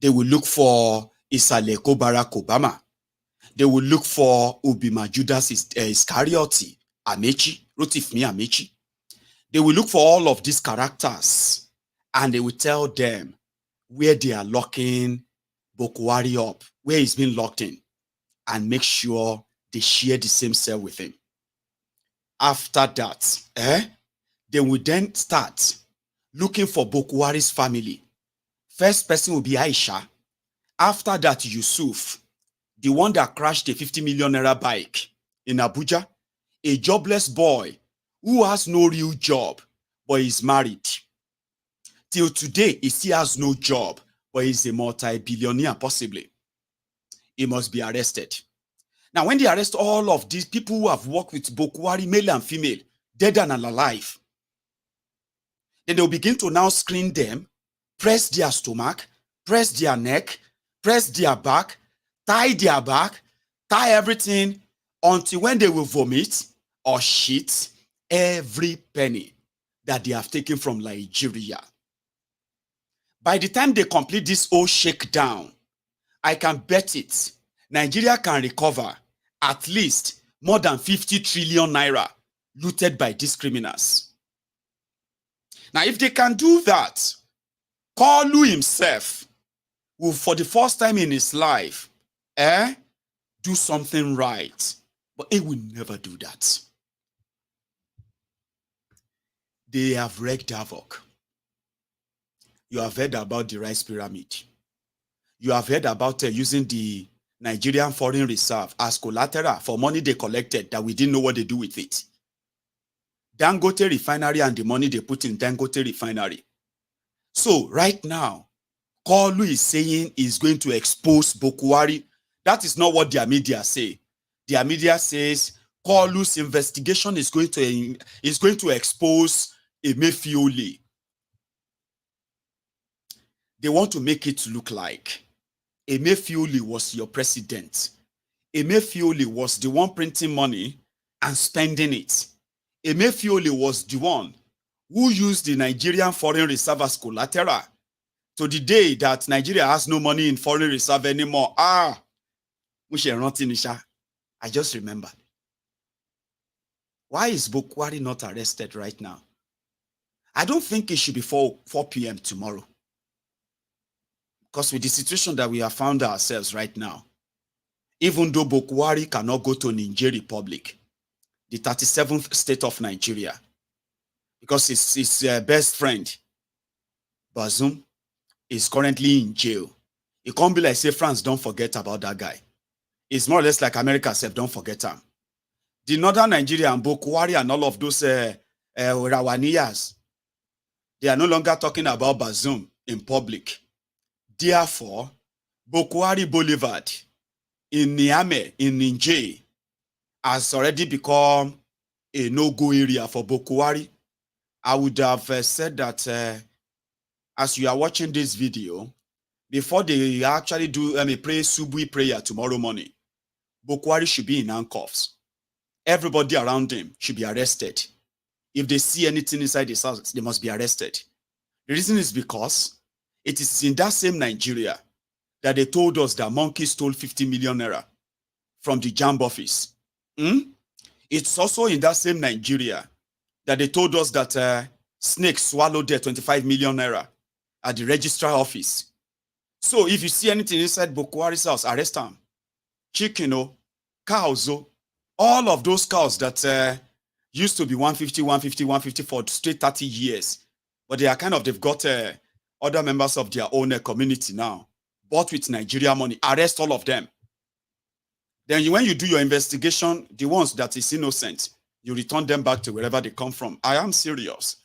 They will look for Isaleko Barack Obama. They will look for Ubima Judas Iscarioti, Amechi, Rotifmi Amechi. They will look for all of these characters and they will tell them where they are locking Buhari up, where he's been locked in, and make sure they share the same cell with him. After that, they will then start looking for Buhari's family. First person will be Aisha. After that, Yusuf, the one that crashed a 50 million naira bike in Abuja, a jobless boy who has no real job, but is married. Till today, he still has no job, but he's a multi-billionaire, possibly. He must be arrested. Now, when they arrest all of these people who have worked with Buhari, male and female, dead and alive, then they'll begin to now screen them, press their stomach, press their neck, press their back, tie everything until when they will vomit or shit every penny that they have taken from Nigeria. By the time they complete this whole shakedown, I can bet it, Nigeria can recover at least more than 50 trillion naira looted by these criminals. Now, if they can do that, Koolu himself will, for the first time in his life, do something right. But he will never do that. They have wreaked havoc. You have heard about the rice pyramid. You have heard about using the Nigerian foreign reserve as collateral for money they collected that we didn't know what they do with it. Dangote refinery and the money they put in Dangote refinery. So right now, Koolu is saying he's going to expose Buhari. That is not what their media say. Their media says Koolu's investigation is going to expose emefiole. They want to make it look like emefiole was your president. Emefiole was the one printing money and spending it. Emefiole was the one who used the Nigerian foreign reserve as collateral to the day that Nigeria has no money in foreign reserve anymore. I just remembered. Why is Buhari not arrested right now? I don't think it should be 4 p.m. tomorrow. Because with the situation that we have found ourselves right now, even though Buhari cannot go to Niger Republic, the 37th state of Nigeria, because his best friend, Bazoum, is currently in jail. It can't be like, say, France, don't forget about that guy. It's more or less like America said, don't forget him. The northern Nigeria and Buhari and all of those Rawaniyas, they are no longer talking about Bazoum in public. Therefore, Buhari Boulevard in Niamey, in Niger, has already become a no-go area for Buhari. I would have said that as you are watching this video, before they actually do a Subui prayer tomorrow morning, Buhari should be in handcuffs. Everybody around him should be arrested. If they see anything inside his house, they must be arrested. The reason is because it is in that same Nigeria that they told us that monkey stole 50 million naira from the JAMB office. It's also in that same Nigeria that they told us that snakes swallowed their 25 million naira at the registrar office. So if you see anything inside Buhari's house, arrest them. Chicken, cows, all of those cows that used to be 150 for straight 30 years. But they are they've got other members of their own community now, bought with Nigeria money. Arrest all of them. Then when you do your investigation, the ones that is innocent, you return them back to wherever they come from. I am serious.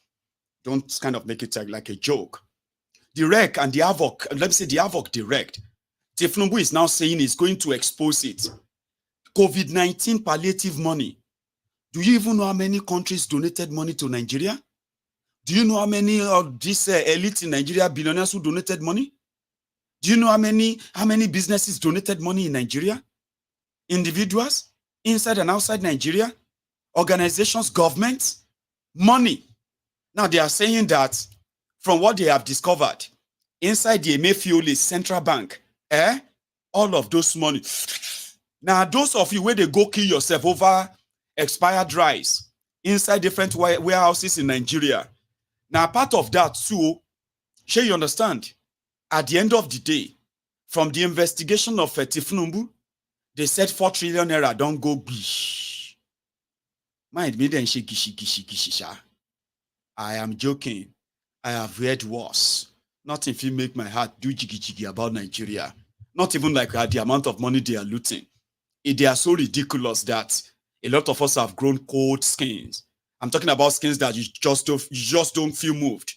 Don't make it like a joke. The wreck and the havoc, let me say the havoc direct. Tinubu is now saying he's going to expose it. COVID-19 palliative money. Do you even know how many countries donated money to Nigeria? Do you know how many of these elite in Nigeria, billionaires who donated money? Do you know how many businesses donated money in Nigeria? Individuals, inside and outside Nigeria, organizations, governments, money. Now they are saying that from what they have discovered, inside the emefiole central bank, all of those money. Now those of you where they go kill yourself over expired rice inside different warehouses in Nigeria. Now, part of that too, sure you understand, at the end of the day, from the investigation of Tinubu, they said 4 trillion Naira don't go bish. Mind me then gishi. I am joking. I have read worse. Nothing if you make my heart do jiggy about Nigeria. Not even like the amount of money they are looting. They are so ridiculous that a lot of us have grown cold skins. I'm talking about skins that you just don't feel moved.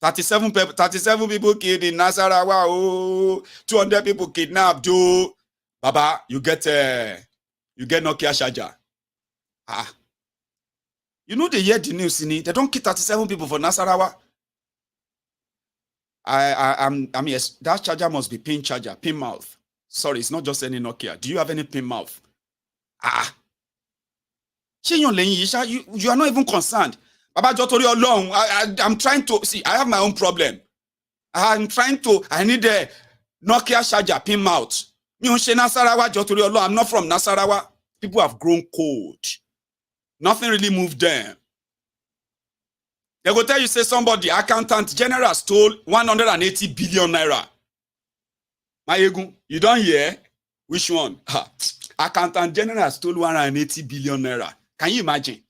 37 people killed in Nasarawa. Oh, 200 people kidnapped. Oh, Baba, you get Nokia Shaja. You know they hear the news in it. They don't kill 37 people for Nasarawa. I mean, yes, that charger must be pin charger, pin mouth. Sorry, it's not just any Nokia. Do you have any pin mouth? You are not even concerned. Baba Jotori alone. I'm trying to see. I have my own problem. I need a Nokia charger, pin mouth. I'm not from Nasarawa. People have grown cold. Nothing really moved them. They go tell you, say somebody, accountant general stole 180 billion naira. Mayegun, you don't hear? Which one? Accountant general stole 180 billion naira. Can you imagine?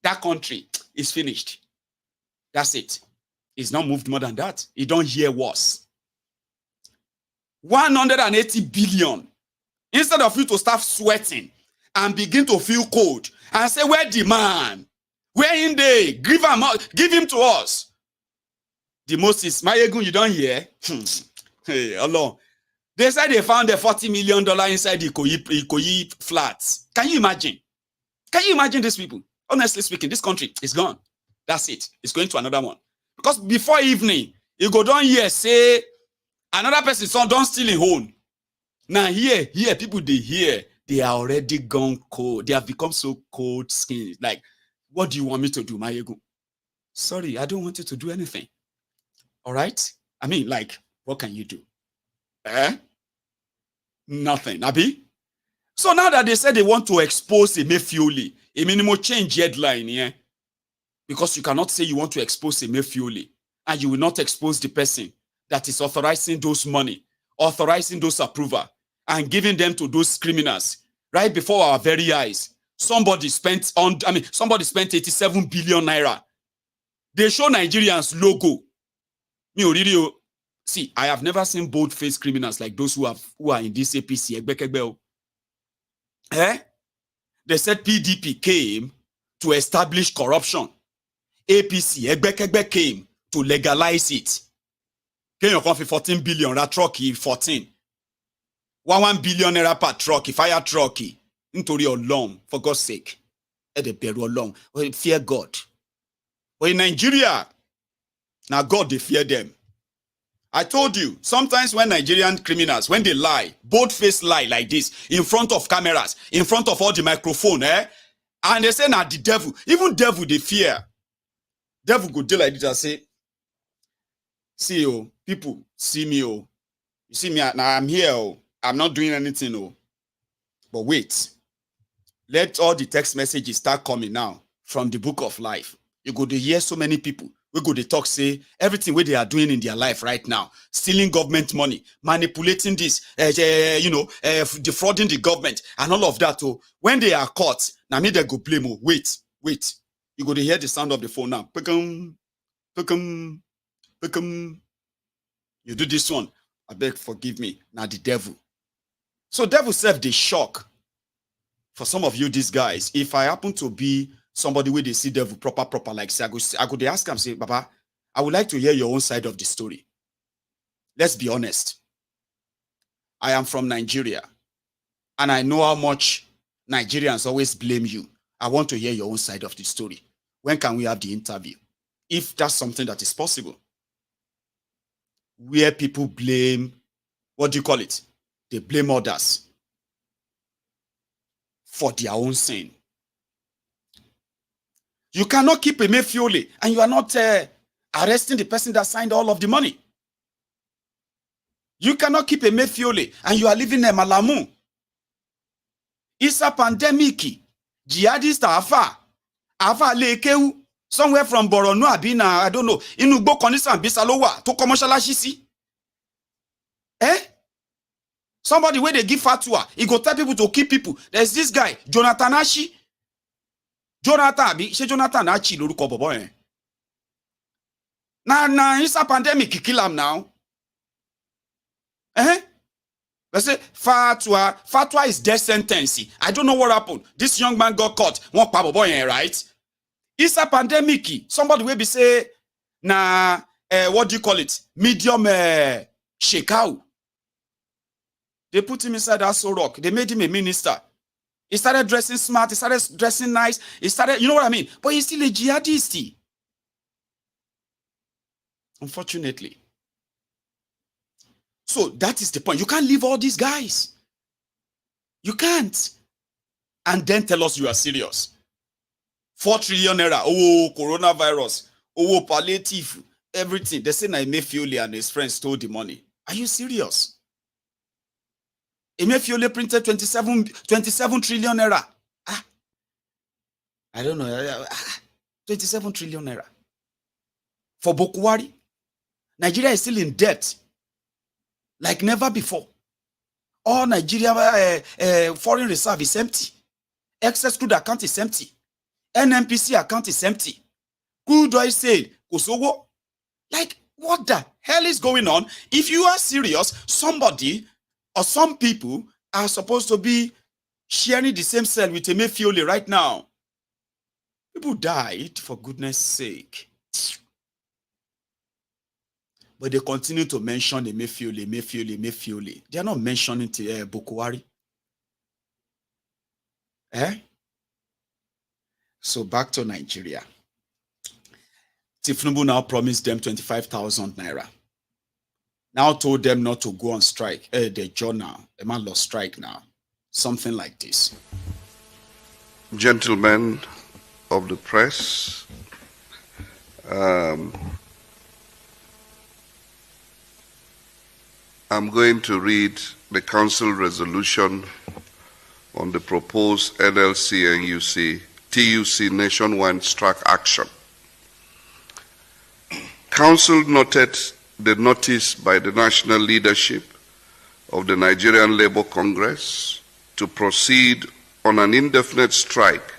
That country is finished. That's it. It's not moved more than that. You don't hear worse. 180 billion. Instead of you to start sweating and begin to feel cold and say, where the man? Where in they? Give him to us. The most is, Mayegun, you don't hear? Hey, Allah. They said they found a $40 million inside the Ikoyi flats. Can you imagine? Can you imagine these people? Honestly speaking, this country is gone. That's it. It's going to another one. Because before evening, you go down here, say, another person's son don't steal in home. Now here, people they are already gone cold. They have become so cold skinned. Like, what do you want me to do, Mayego? Sorry, I don't want you to do anything. All right? I mean, like, what can you do? Nothing, Abi? So now that they said they want to expose emefiole, a minimal change headline here, because you cannot say you want to expose emefiole and you will not expose the person that is authorizing those money, authorizing those approval, and giving them to those criminals right before our very eyes. Somebody spent 87 billion naira. They show Nigerians logo. See, I have never seen bold-faced criminals like those who are in this APC. They said PDP came to establish corruption. APC came to legalize it. Can you come for 14 billion? That truck 14. 1 billion naira per truck, fire truck. Into your long, for God's sake. Fear God. But in Nigeria, now God, they fear them. I told you, sometimes when Nigerian criminals, when they lie, bold-faced lie like this, in front of cameras, in front of all the microphone, and they say, now the devil, even devil, they fear. Devil go deal like this and say, see, oh, people, see me, oh. You see me, now I'm here, oh. I'm not doing anything, oh. But wait. Let all the text messages start coming now from the book of life. You go to hear so many people. We go to talk, say, everything what they are doing in their life right now, stealing government money, manipulating this, defrauding the government, and all of that. Oh, when they are caught, now me they go blame. Oh, wait. You go to hear the sound of the phone now. You do this one. I beg, forgive me. Now the devil. So devil self the shock. For some of you, these guys, if I happen to be somebody where they see devil proper, like say, I go they ask him, say, Baba, I would like to hear your own side of the story. Let's be honest. I am from Nigeria, and I know how much Nigerians always blame you. I want to hear your own side of the story. When can we have the interview? If that's something that is possible. Where people blame, what do you call it? They blame others for their own sin. You cannot keep emefiole and you are not arresting the person that signed all of the money. You cannot keep emefiole and you are living in Malamu. It's a pandemic. Jihadists are Afa Lekeu, somewhere from Borno, Abina, I don't know. Inugbo Konisa and Bisalowa to commercialize. Somebody where they give fatwa, he go tell people to keep people. There's this guy, Jonathan Ashi. Jonathan Achi loruko bobo eh. Now it's a pandemic kill him now. Let's say fatwa is death sentence. I don't know what happened. This young man got caught. One pa bobo eh, right? It's a pandemic. Somebody will be say what do you call it? Medium shakeout. They put him inside that rock. They made him a minister. He started dressing smart. He started dressing nice. He started, you know what I mean? But he's still a jihadist. Unfortunately. So that is the point. You can't leave all these guys. You can't. And then tell us you are serious. 4 trillion naira. Oh, coronavirus. Oh, palliative. Everything. They say Emefiole and his friends stole the money. Are you serious? Emefiole printed 27 trillion naira. I don't know. 27 trillion naira. For Bokuwari. Nigeria is still in debt. Like never before. All Nigeria foreign reserve is empty. Excess crude account is empty. NNPC account is empty. Crude oil sale, Kosovo. Like, what the hell is going on? If you are serious, somebody or some people are supposed to be sharing the same cell with Emefiole right now. People died, for goodness sake. But they continue to mention Emefiole. They are not mentioning Bokuwari. So back to Nigeria. Tinubu now promised them 25,000 naira. Now told them not to go on strike. The journal, the man lost strike now. Something like this. Gentlemen of the press, I'm going to read the Council resolution on the proposed NLC and TUC nationwide strike action. Council noted the notice by the national leadership of the Nigerian Labour Congress to proceed on an indefinite strike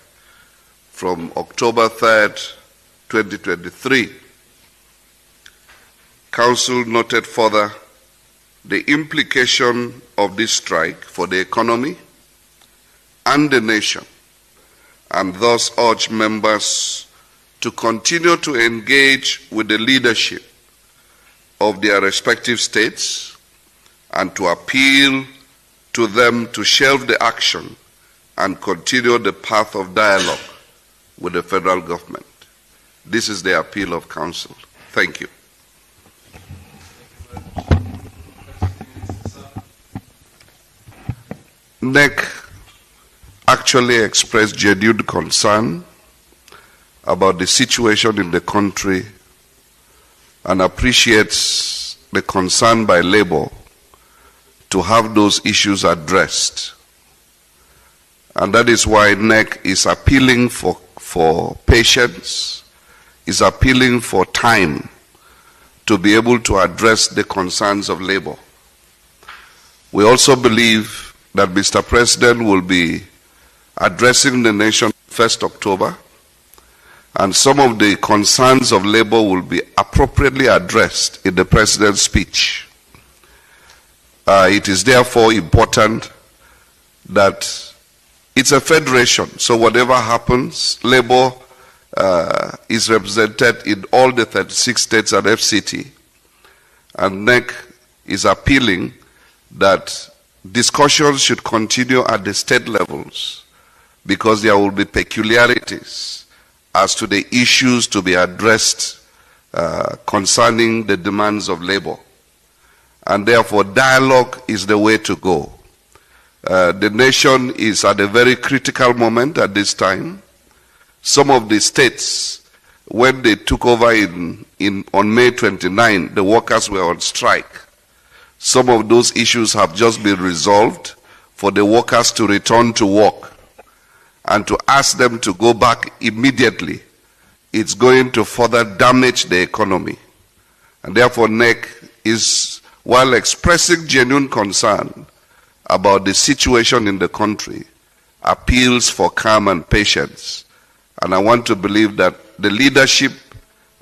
from October 3rd, 2023. Council noted further the implication of this strike for the economy and the nation, and thus urge members to continue to engage with the leadership of their respective states and to appeal to them to shelve the action and continue the path of dialogue with the federal government. This is the appeal of Council. Thank you. NEC actually expressed genuine concern about the situation in the country and appreciates the concern by Labour to have those issues addressed. And that is why NEC is appealing for patience, is appealing for time to be able to address the concerns of Labour. We also believe that Mr. President will be addressing the nation 1st October, and some of the concerns of Labour will be appropriately addressed in the President's speech. It is therefore important that it's a federation, so whatever happens, Labour is represented in all the 36 states and FCT, and NEC is appealing that discussions should continue at the state levels because there will be peculiarities as to the issues to be addressed concerning the demands of labor. And therefore, dialogue is the way to go. The nation is at a very critical moment at this time. Some of the states, when they took over on May 29, the workers were on strike. Some of those issues have just been resolved for the workers to return to work, and to ask them to go back immediately, it's going to further damage the economy. And therefore, NEC is, while expressing genuine concern about the situation in the country, appeals for calm and patience. And I want to believe that the leadership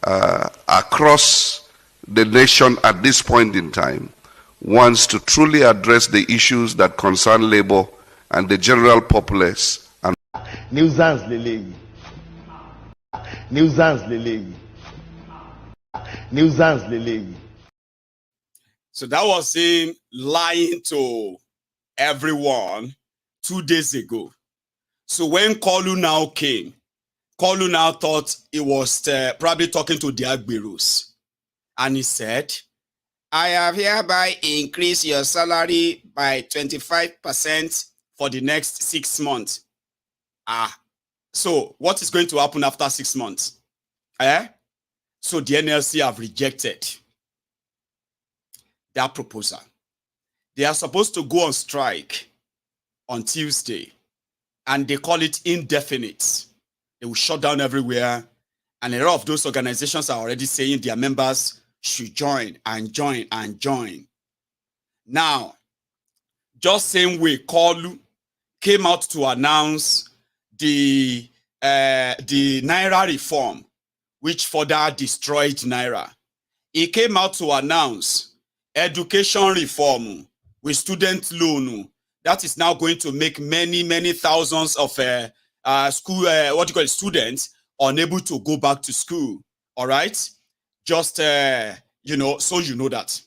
across the nation at this point in time wants to truly address the issues that concern labor and the general populace. And nuisance lele, nuisance lele, nuisance lele. So that was him lying to everyone 2 days ago. So when Koolu now came, Koolu now thought he was probably talking to the Agberos. And he said, I have hereby increased your salary by 25% for the next 6 months. So what is going to happen after 6 months? So the NLC have rejected that proposal. They are supposed to go on strike on Tuesday, and they call it indefinite. They will shut down everywhere, and a lot of those organizations are already saying their members should join and join and join. Now, just same way, Koolu came out to announce the Naira reform, which further destroyed Naira. He came out to announce education reform with student loan that is now going to make many thousands of students unable to go back to school. All right, just so you know that,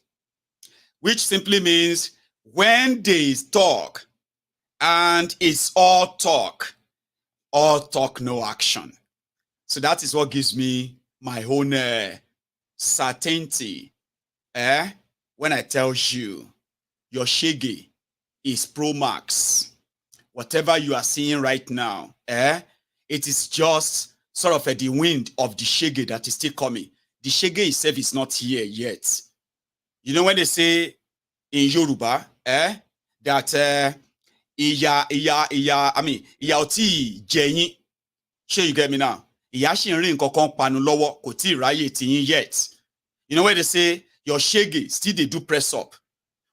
which simply means when there is talk and it's all talk, no action. So that is what gives me my own certainty. When I tell you your shege is Pro Max, whatever you are seeing right now, it is just sort of the wind of the shege that is still coming. The shege itself is not here yet. You know when they say in Yoruba, that iya oti jeyin. Sure, you get me now? Iya shi nrin nkankan panu lowo kò tí ráyè tiyín yet. You know when they say your shege still they do press up.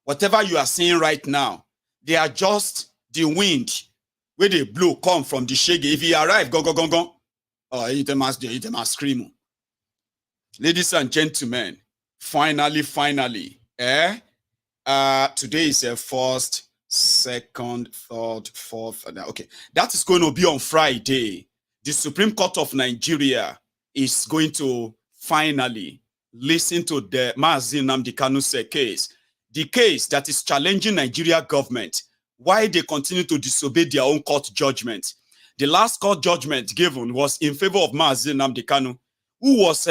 Whatever you are seeing right now, they are just the wind where they blow come from the shege. If he arrive, go. Oh, it must scream. Ladies and gentlemen, finally, today is a first, second, third, fourth. Okay, that is going to be on Friday. The Supreme Court of Nigeria is going to finally listen to the Mazi Nnamdi Kanu's case, the case that is challenging Nigeria government why they continue to disobey their own court judgment. The last court judgment given was in favor of Mazi Nnamdi Kanu, who was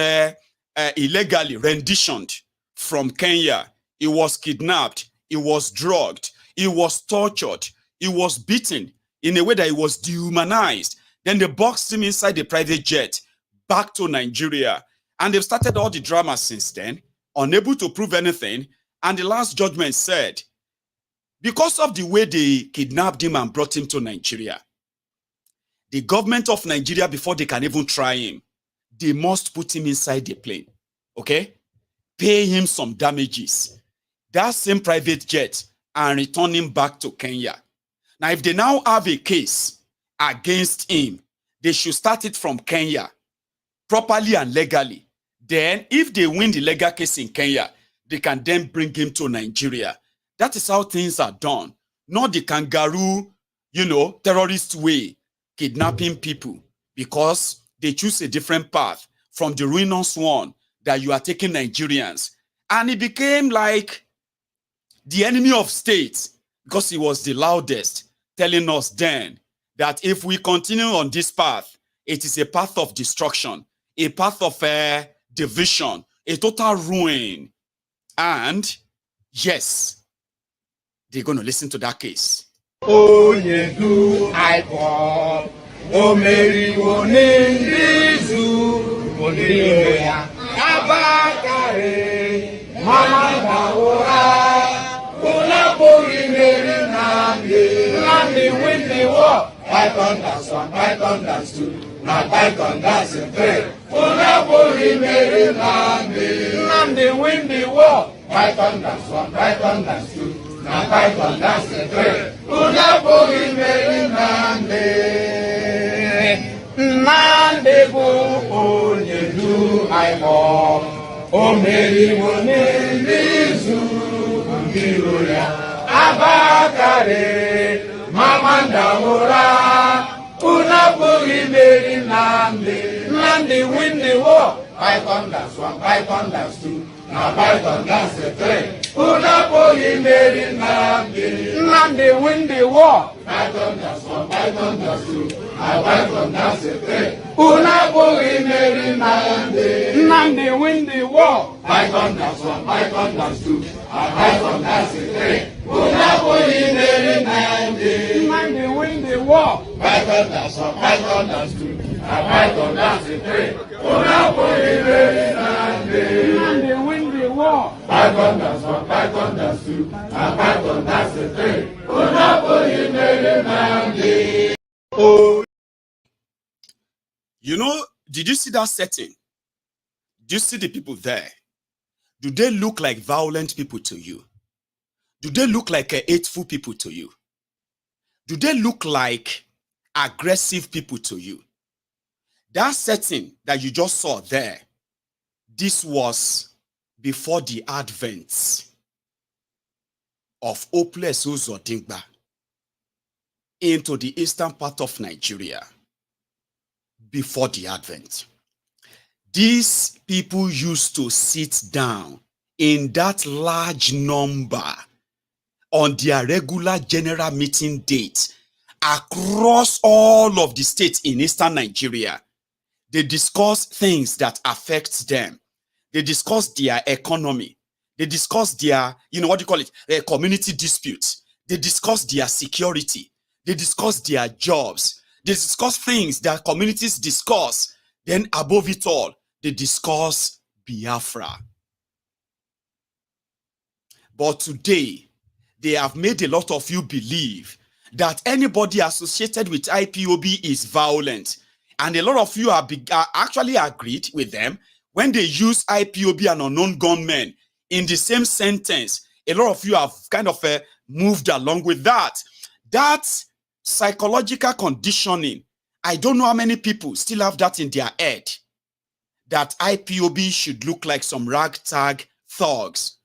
illegally renditioned from Kenya. He was kidnapped, he was drugged, he was tortured, he was beaten in a way that he was dehumanized. Then they boxed him inside the private jet back to Nigeria. And they've started all the drama since then, unable to prove anything. And the last judgment said, because of the way they kidnapped him and brought him to Nigeria, the government of Nigeria, before they can even try him, they must put him inside the plane, okay? Pay him some damages, that same private jet, and return him back to Kenya. Now, if they now have a case against him, they should start it from Kenya, properly and legally. Then, if they win the legal case in Kenya, they can then bring him to Nigeria. That is how things are done. Not the kangaroo, terrorist way, kidnapping people because they choose a different path from the ruinous one that you are taking Nigerians. And he became like the enemy of state because he was the loudest, telling us then that if we continue on this path, it is a path of destruction, a path of division, a total ruin. And yes, they're going to listen to that case. Oh, you do IPOB. Oh, Mary, oh, Nindizu. Oh, Nigeria. Abakare. Mama Daora. Unapuri Mary Nnamdi. Nnamdi win the war. Python that's one, Python that's two. Now Python that's a three. Unapuri Mary Nnamdi. Nnamdi win the war. Python that's one, Python that's two. Now Python that's a three. Unapuri Mary Nnamdi. Nnamdi bu onye du IPOB. O Mary Nindizu. Nigeria. Abakare. Mama Daora. Unapuri Mary Nnamdi. Nnamdi win the war. Python that's one, Python that's two. Now Python that's a three. Unapuri Mary Nnamdi. Nnamdi win the war. Python that's one, Python that's two. Now Python that's a three. Unapuri Mary Nnamdi. Nnamdi win the war. Python that's one, Python that's two. Now Python that's a three. Unapuri Mary Nnamdi. Nnamdi win the war. Python that's one, Python that's two. Now Python that's a three. Unapuri Mary Nnamdi. Nnamdi win the war. Python that's one, Python that's two. Now Python that's a three. Unapuri Mary Nnamdi. Oh. You know, did you see that setting? Do you see the people there? Do they look like violent people to you? Do they look like hateful people to you? Do they look like aggressive people to you? That setting that you just saw there, this was before the advent of Hopeless Uzodingba into the eastern part of Nigeria. Before the advent, these people used to sit down in that large number on their regular general meeting date across all of the states in eastern Nigeria. They discuss things that affect them. They discuss their economy. They discuss their, community disputes. They discuss their security. They discuss their jobs. They discuss things that communities discuss. Then above it all, they discuss Biafra. But today, they have made a lot of you believe that anybody associated with IPOB is violent. And a lot of you are actually agreed with them when they use IPOB and unknown gunmen in the same sentence. A lot of you have kind of moved along with that. That psychological conditioning, I don't know how many people still have that in their head, that IPOB should look like some ragtag thugs,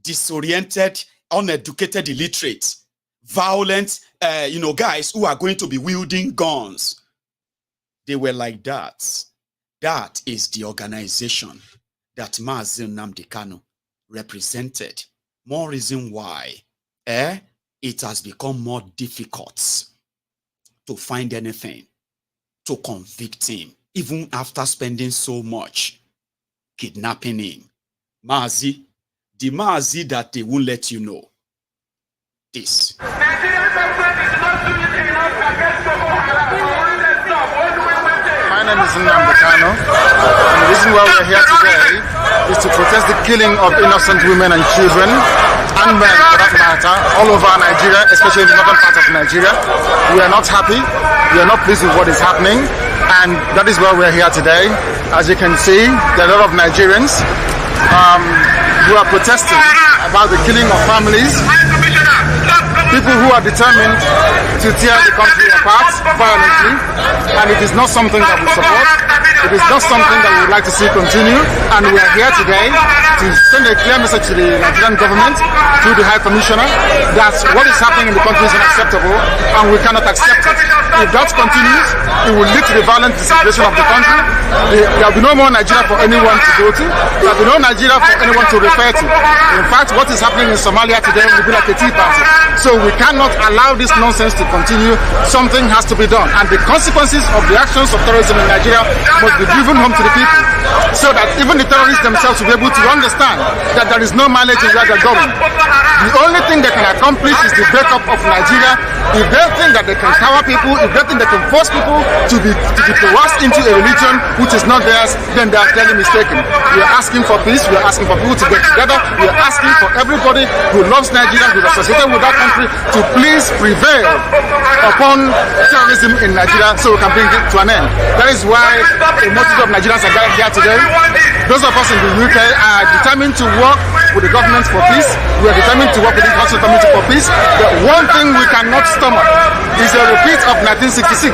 disoriented, uneducated illiterate, violent, guys who are going to be wielding guns. They were like that. That is the organization that Mazi Nnamdi Kanu represented. More reason why, it has become more difficult to find anything to convict him, even after spending so much kidnapping him. Mazi, the Mazi that they won't let you know. This. My name is Nnamdi Kanu, and the reason why we're here today is to protest the killing of innocent women and children, and men for that matter, all over Nigeria, especially in the northern part of Nigeria. We are not happy, we are not pleased with what is happening, and that is why we're here today. As you can see, there are a lot of Nigerians who are protesting about the killing of families, people who are determined to tear the country apart violently, and it is not something that we support. It is not something that we would like to see continue, and we are here today to send a clear message to the Nigerian government, to the High Commissioner, that what is happening in the country is unacceptable, and we cannot accept it. If that continues, it will lead to the violent disintegration of the country. There will be no more Nigeria for anyone to go to. There will be no Nigeria for anyone to refer to. In fact, what is happening in Somalia today will be like a tea party. So we cannot allow this nonsense to continue. Something has to be done, and the consequences of the actions of terrorism in Nigeria must be driven home to the people, so that even the terrorists themselves will be able to understand that there is no mileage in where they're going. The only thing they can accomplish is the breakup of Nigeria. If they think that they can cower people, if they think they can force people to be coerced into a religion which is not theirs, then they are clearly mistaken. We are asking for peace. We are asking for people to get together. We are asking for everybody who loves Nigeria, who is associated with that country, to please prevail upon terrorism in Nigeria so we can bring it to an end. That is why a multitude of Nigerians are gathered here today. Those of us in the UK are determined to work with the government for peace. We are determined to work with the international community for peace. But one thing we cannot stomach is a repeat of 1966.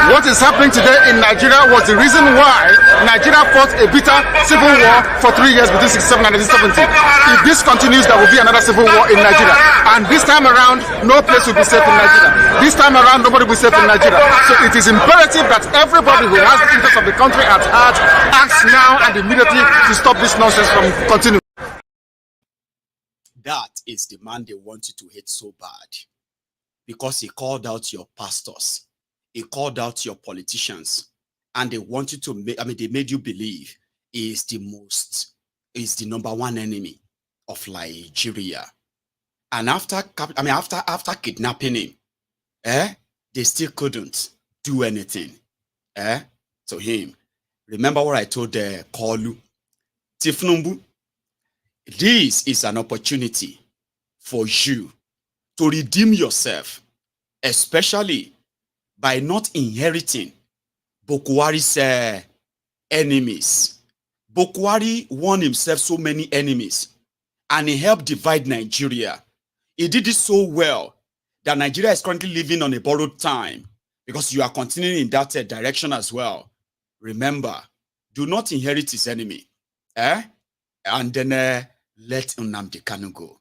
What is happening today in Nigeria was the reason why Nigeria fought a bitter civil war for 3 years between 1967 and 1970. If this continues, there will be another civil war in Nigeria. And this time around, no place will be safe in Nigeria. This time around, nobody will be safe in Nigeria. So it is imperative that everybody who has the interest of the country at heart acts now and immediately to stop this nonsense from continuing. That is the man they want you to hate so bad, because he called out your pastors, he called out your politicians, and they want you to make, they made you believe he is the number one enemy of Nigeria. And after kidnapping him, they still couldn't do anything to him. Remember what I told Koolu, Tinubu, this is an opportunity for you to redeem yourself, especially by not inheriting Bokwari's enemies. Bokwari won himself so many enemies, and he helped divide Nigeria. He did it so well that Nigeria is currently living on a borrowed time, because you are continuing in that direction as well. Remember, do not inherit his enemy. And then let Nnamdi Kanu go.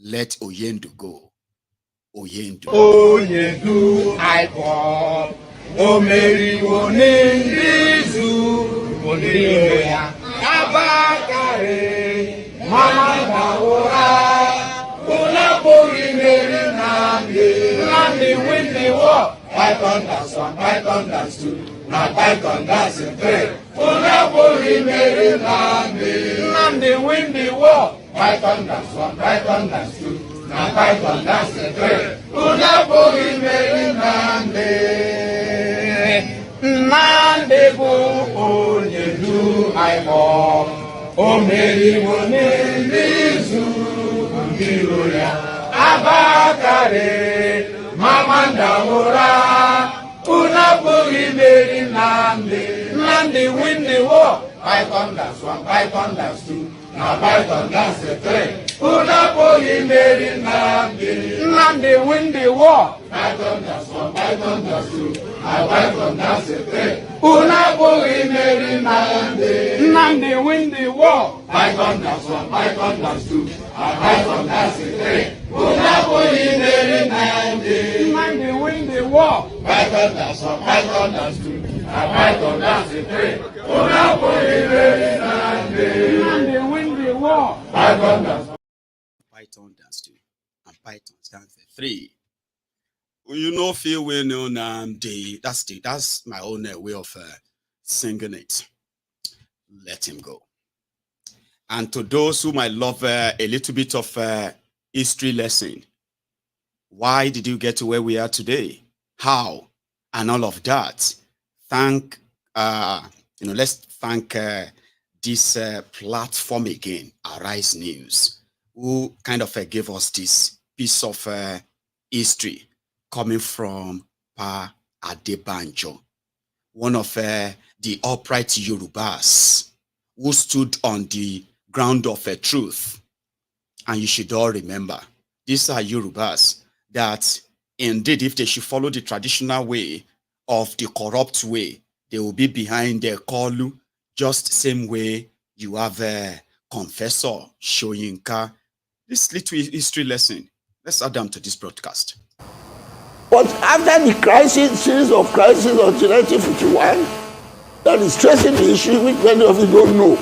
Let Oyendu go. Oyendu. Oyendu IPOB. Omeri Onindizu. Ondiya. Abakare. Mama Naora. Unapuri Meri Nnamdi. Nnamdi win the war. Python dance 1, Python dance 2. Now Python dance 3. Unapuri Meri Nnamdi. Nnamdi win the war. Python dance 1, Python dance 2. Now Python dance 3. Unapuri Meri Nnamdi. Nnamdi bu Oyendu IPOB. Omeri Onindizu. Ondiya. Abakare. Mama Naora. Unapuri Meri Nnamdi. Nnamdi win the war. Python dance 1, Python dance 2. Now Python dance 3. Unapuri Meri Nnamdi. Nnamdi win the war. Python dance 1, Python dance 2. Now Python dance 3. Unapuri Meri Nnamdi. Nnamdi win the war. Python dance 1, Python dance 2. Now Python dance 3. Unapuri Meri Nnamdi. Nnamdi win the war. Python dance 1, Python dance 2. Now Python dance 3. Unapuri Meri Nnamdi. Nnamdi win the war. Python dance 2 and Python dance 3. You know, feel we know Nnamdi. That's my own way of singing it. Let him go. And to those who might love a little bit of history lesson, why did you get to where we are today? How? And all of that. Let's thank this platform again, Arise News, who kind of gave us this piece of history coming from Pa Adebanjo, one of the upright Yorubas who stood on the ground of truth. And you should all remember, these are Yorubas that indeed, if they should follow the traditional way of the corrupt way, they will be behind their Koolu, just the same way you have a Confessor Shoyinka. This little history lesson, let's add them to this broadcast. But after the crisis, series of crises until 1951, that is stressing the issue which many of you don't know,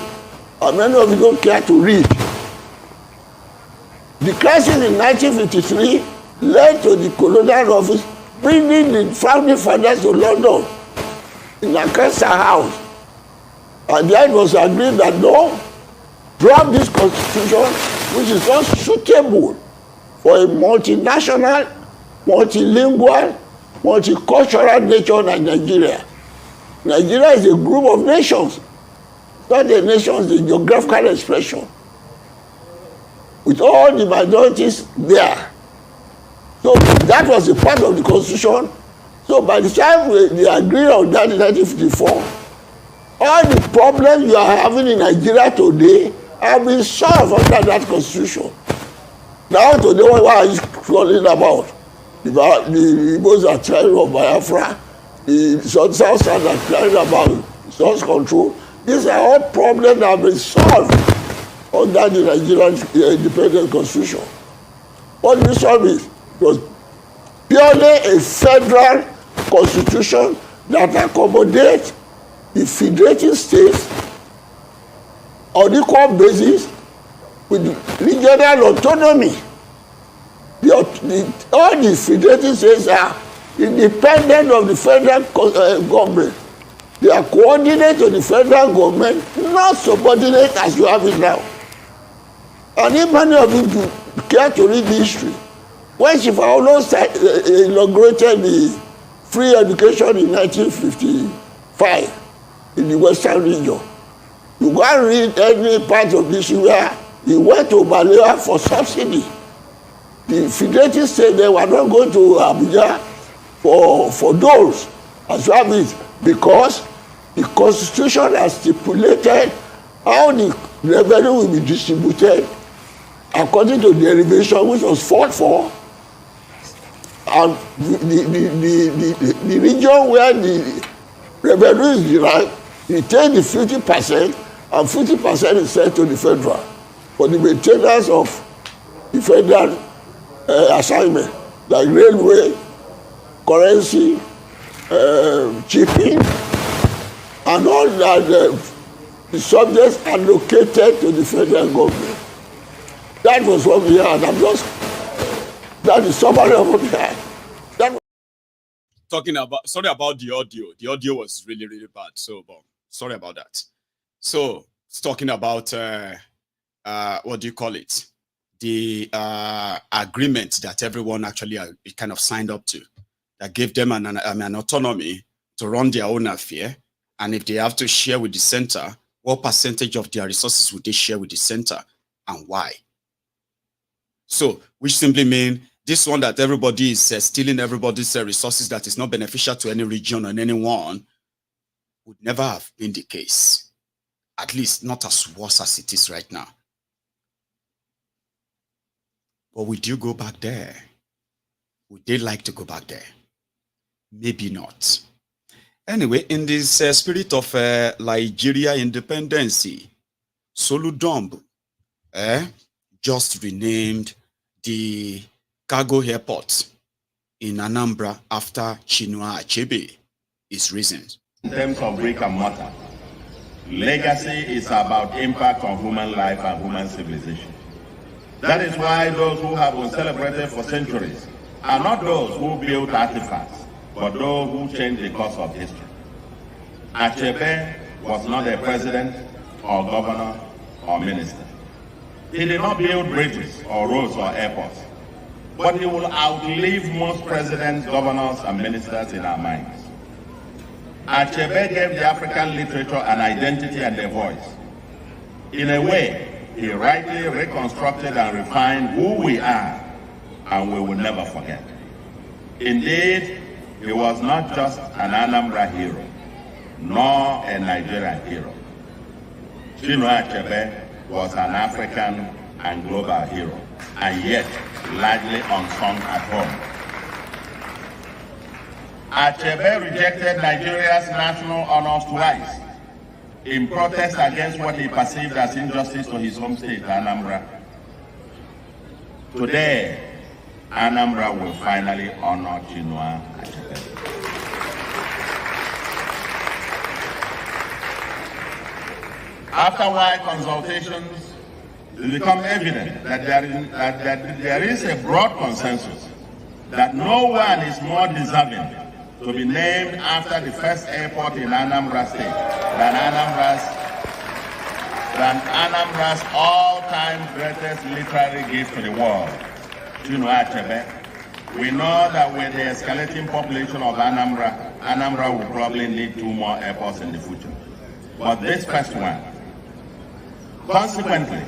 and many of you don't care to read. The crisis in 1953 led to the colonial office bringing the founding fathers to London in Lancaster House. And then it was agreed that no, drop this constitution, which is not suitable for a multinational, multilingual, multicultural nation like Nigeria. Nigeria is a group of nations, not a nation, it's a geographical expression, with all the minorities there. So that was a part of the constitution. So by the time they agreed on that in 1954, all the problems you are having in Nigeria today have been solved under that constitution. Now today, what are you calling about? The Igbos are trying of Biafra, the South are trying about source control. These are all problems that have been solved under the Nigerian independent constitution. What we solved is, it was purely a federal constitution that accommodates the federating states on equal basis with regional autonomy. All the federating states are independent of the federal government. They are coordinated to the federal government, not subordinate as you have it now. And if many of you care to read the history, when Chief Aolo inaugurated the free education in 1955 in the Western region, you go and read any part of this where he went to Balewa for subsidy. The federating state, they were not going to Abuja for those as well as because the constitution has stipulated how the revenue will be distributed according to derivation which was fought for, and the region where the revenue is derived, you take the 50% and 50% is sent to the federal for the maintenance of the federal assignment, like railway, currency, shipping, and all that the subjects allocated to the federal government. That was what we had. That is somebody of what we had. Talking about, sorry about the audio. The audio was really, really bad. So, sorry about that. So, it's talking about, what do you call it? The agreement that everyone actually kind of signed up to, that gave them an autonomy to run their own affair. And if they have to share with the center, what percentage of their resources would they share with the center and why? So, which simply means this one that everybody is stealing everybody's resources that is not beneficial to any region or anyone would never have been the case. At least not as worse as it is right now. But would you go back there? Would they like to go back there? Maybe not. Anyway, in this spirit of Nigeria independence, Soludumb just renamed the cargo airport in Anambra after Chinua Achebe. His reasons. In terms of brick and mortar, legacy is about impact on human life and human civilization. That is why those who have been celebrated for centuries are not those who built artifacts, but those who changed the course of history. Achebe was not a president or governor or minister. He did not build bridges or roads or airports, but he will outlive most presidents, governors, and ministers in our minds. Achebe gave the African literature an identity and a voice. In a way, he rightly reconstructed and refined who we are, and we will never forget. Indeed, he was not just an Anambra hero, nor a Nigerian hero. Chinua Achebe was an African and global hero, and yet largely unsung at home. Achebe rejected Nigeria's national honors twice in protest against what he perceived as injustice to his home state, Anambra. Today, Anambra will finally honor Chinua Achebe. After wide consultations, it became evident that there is a broad consensus that no one is more deserving to be named after the first airport in Anambra State than Anambra's all-time greatest literary gift to the world, Chinua Achebe. We know that with the escalating population of Anambra will probably need 2 more airports in the future. But this first one, consequently,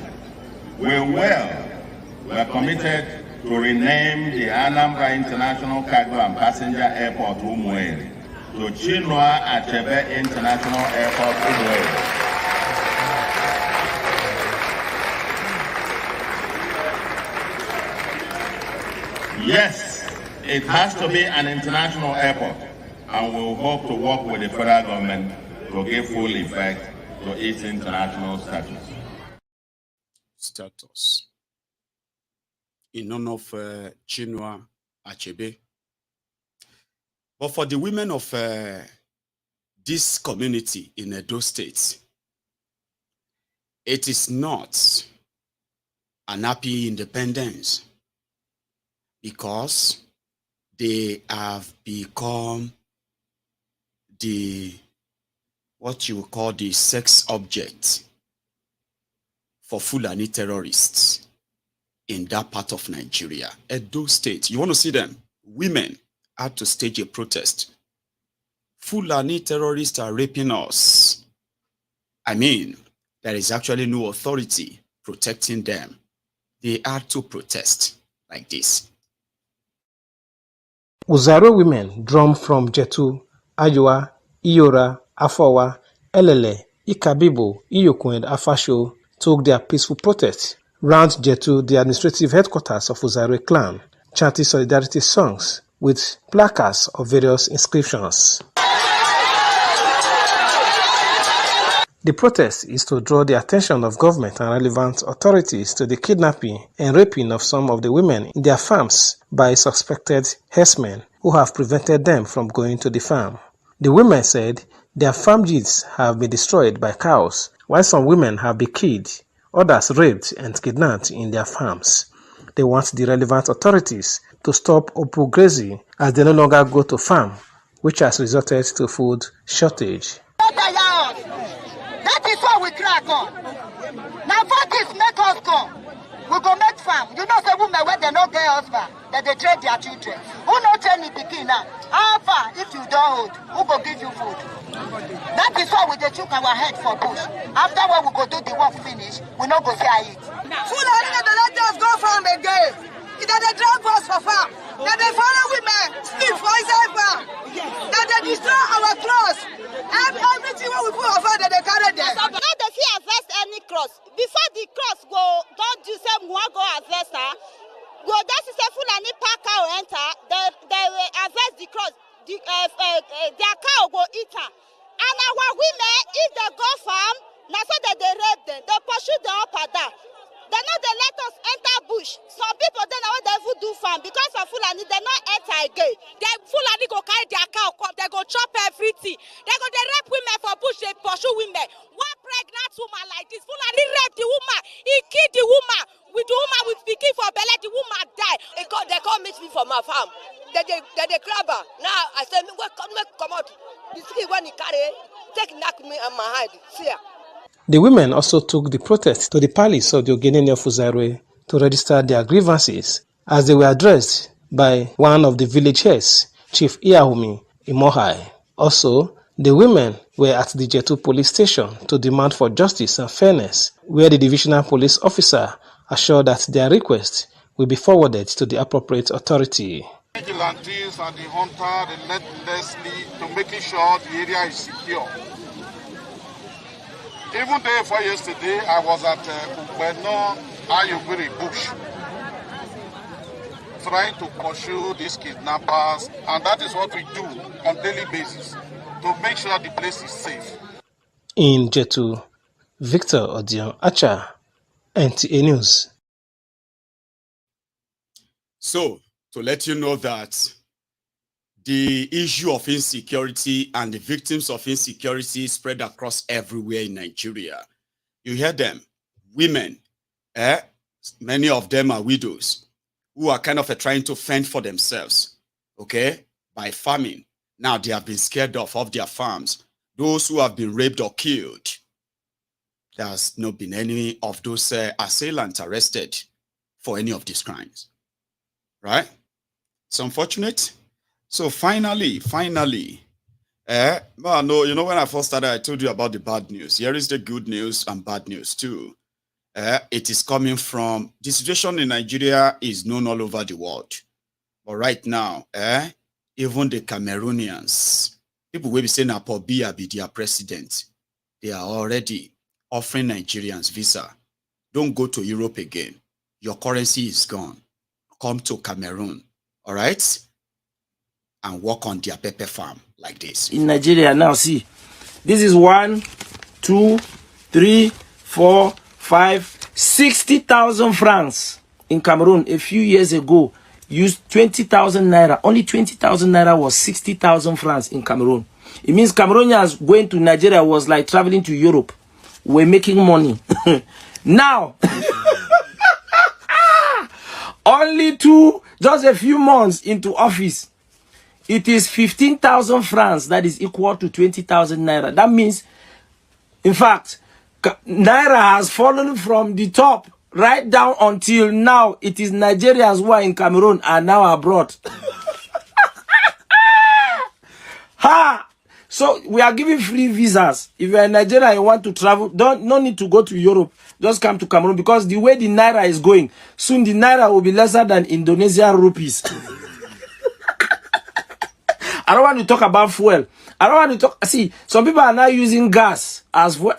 we're committed to rename the Anambra International Cargo and Passenger Airport Umueri to Chinua Achebe International Airport Umueri. Yes, it has to be an international airport, and we'll hope to work with the federal government to give full effect to its international status. In honor of Chinua Achebe. But for the women of this community in Edo State, it is not an happy independence, because they have become what you would call the sex object for Fulani terrorists in that part of Nigeria. Edo State, you want to see them? Women had to stage a protest. Fulani terrorists are raping us. I mean, there is actually no authority protecting them. They had to protest like this. Uzaro women drum from Jetu, Ayua, Iyora, Afowa, Elele, Ikabibo, Iyoku and Afasho took their peaceful protest round Jetu, the administrative headquarters of Uzaro clan, chanting solidarity songs with placards of various inscriptions. The protest is to draw the attention of government and relevant authorities to the kidnapping and raping of some of the women in their farms by suspected herdsmen who have prevented them from going to the farm. The women said their farm deeds have been destroyed by cows, while some women have been killed, others raped and kidnapped in their farms. They want the relevant authorities to stop open grazing as they no longer go to farm, which has resulted to food shortage. That is what we crack on. Now what is make us go? We go make farm. You know the women where they not get husband, that they trade their children. Who not train the pikin now? How far if you don't hold? Who go give you food? That is why we dey chook our head for bush. After when we go do the work finish, we not go say it. Food only they let us go farm again. That they drag us for farm. That they follow women sleep for inside farm. That they destroy our clothes. Everything what we put on farm, that they carry them. Now they see harvest any cross. Before the cross go, don't you say we want go harvest her. Go that is a full and pack cow enter. They will harvest the cross. Their cow go eat her. And our women, if they go farm, now so that they rape them, they pursue them up and down. They know they let us enter bush. Some people they know they will do farm because of Fulani, they not enter again. They Fulani go carry their cow come, they go chop everything. They go they rape women for bush, they pursue women. One pregnant woman like this, Fulani rape the woman, he killed the woman. With the woman with speaking for belly, the woman die. They come meet me for my farm. They grab her. Now I say, come out. You see when he carry, take knock me on my head. See her. The women also took the protest to the palace of the Ogenene of Uzarwe to register their grievances, as they were addressed by one of the village heads, Chief Iahumi Imohai. Also, the women were at the Jetu police station to demand for justice and fairness, where the divisional police officer assured that their request will be forwarded to the appropriate authority. Vigilantes and the hunter relentlessly to making sure the area is secure. Even day before yesterday, I was at Ubeno Ayubiri Bush. trying to pursue these kidnappers, and that is what we do on a daily basis to make sure the place is safe. In Jetu, Victor Odion Acha, NTA News. So, to let you know that the issue of insecurity and the victims of insecurity spread across everywhere in Nigeria. You hear them, women, many of them are widows who are kind of trying to fend for themselves, okay, by farming. Now they have been scared off their farms. Those who have been raped or killed, there's not been any of those assailants arrested for any of these crimes, right? It's unfortunate. So finally, well, no, you know, when I first started, I told you about the bad news. Here is the good news and bad news too. It is coming from, the situation in Nigeria is known all over the world. But right now, even the Cameroonians, people will be saying IPOB be their president. They are already offering Nigerians visa. Don't go to Europe again. Your currency is gone. Come to Cameroon, all right? And work on their pepper farm like this. In Nigeria now, see, this is 1, 2, 3, 4, 5, 60,000 francs in Cameroon a few years ago. Used 20,000 naira. Only 20,000 naira was 60,000 francs in Cameroon. It means Cameroonians going to Nigeria was like traveling to Europe. We're making money. Now, only just a few months into office, it is 15,000 francs that is equal to 20,000 naira. That means, in fact, naira has fallen from the top right down until now. It is Nigerians who are in Cameroon and now abroad. Ha! So we are giving free visas. If you are in Nigeria and you want to travel, no need to go to Europe. Just come to Cameroon, because the way the naira is going, soon the naira will be lesser than Indonesian rupees. I don't want to talk about fuel. I don't want to talk. See, some people are now using gas as fuel.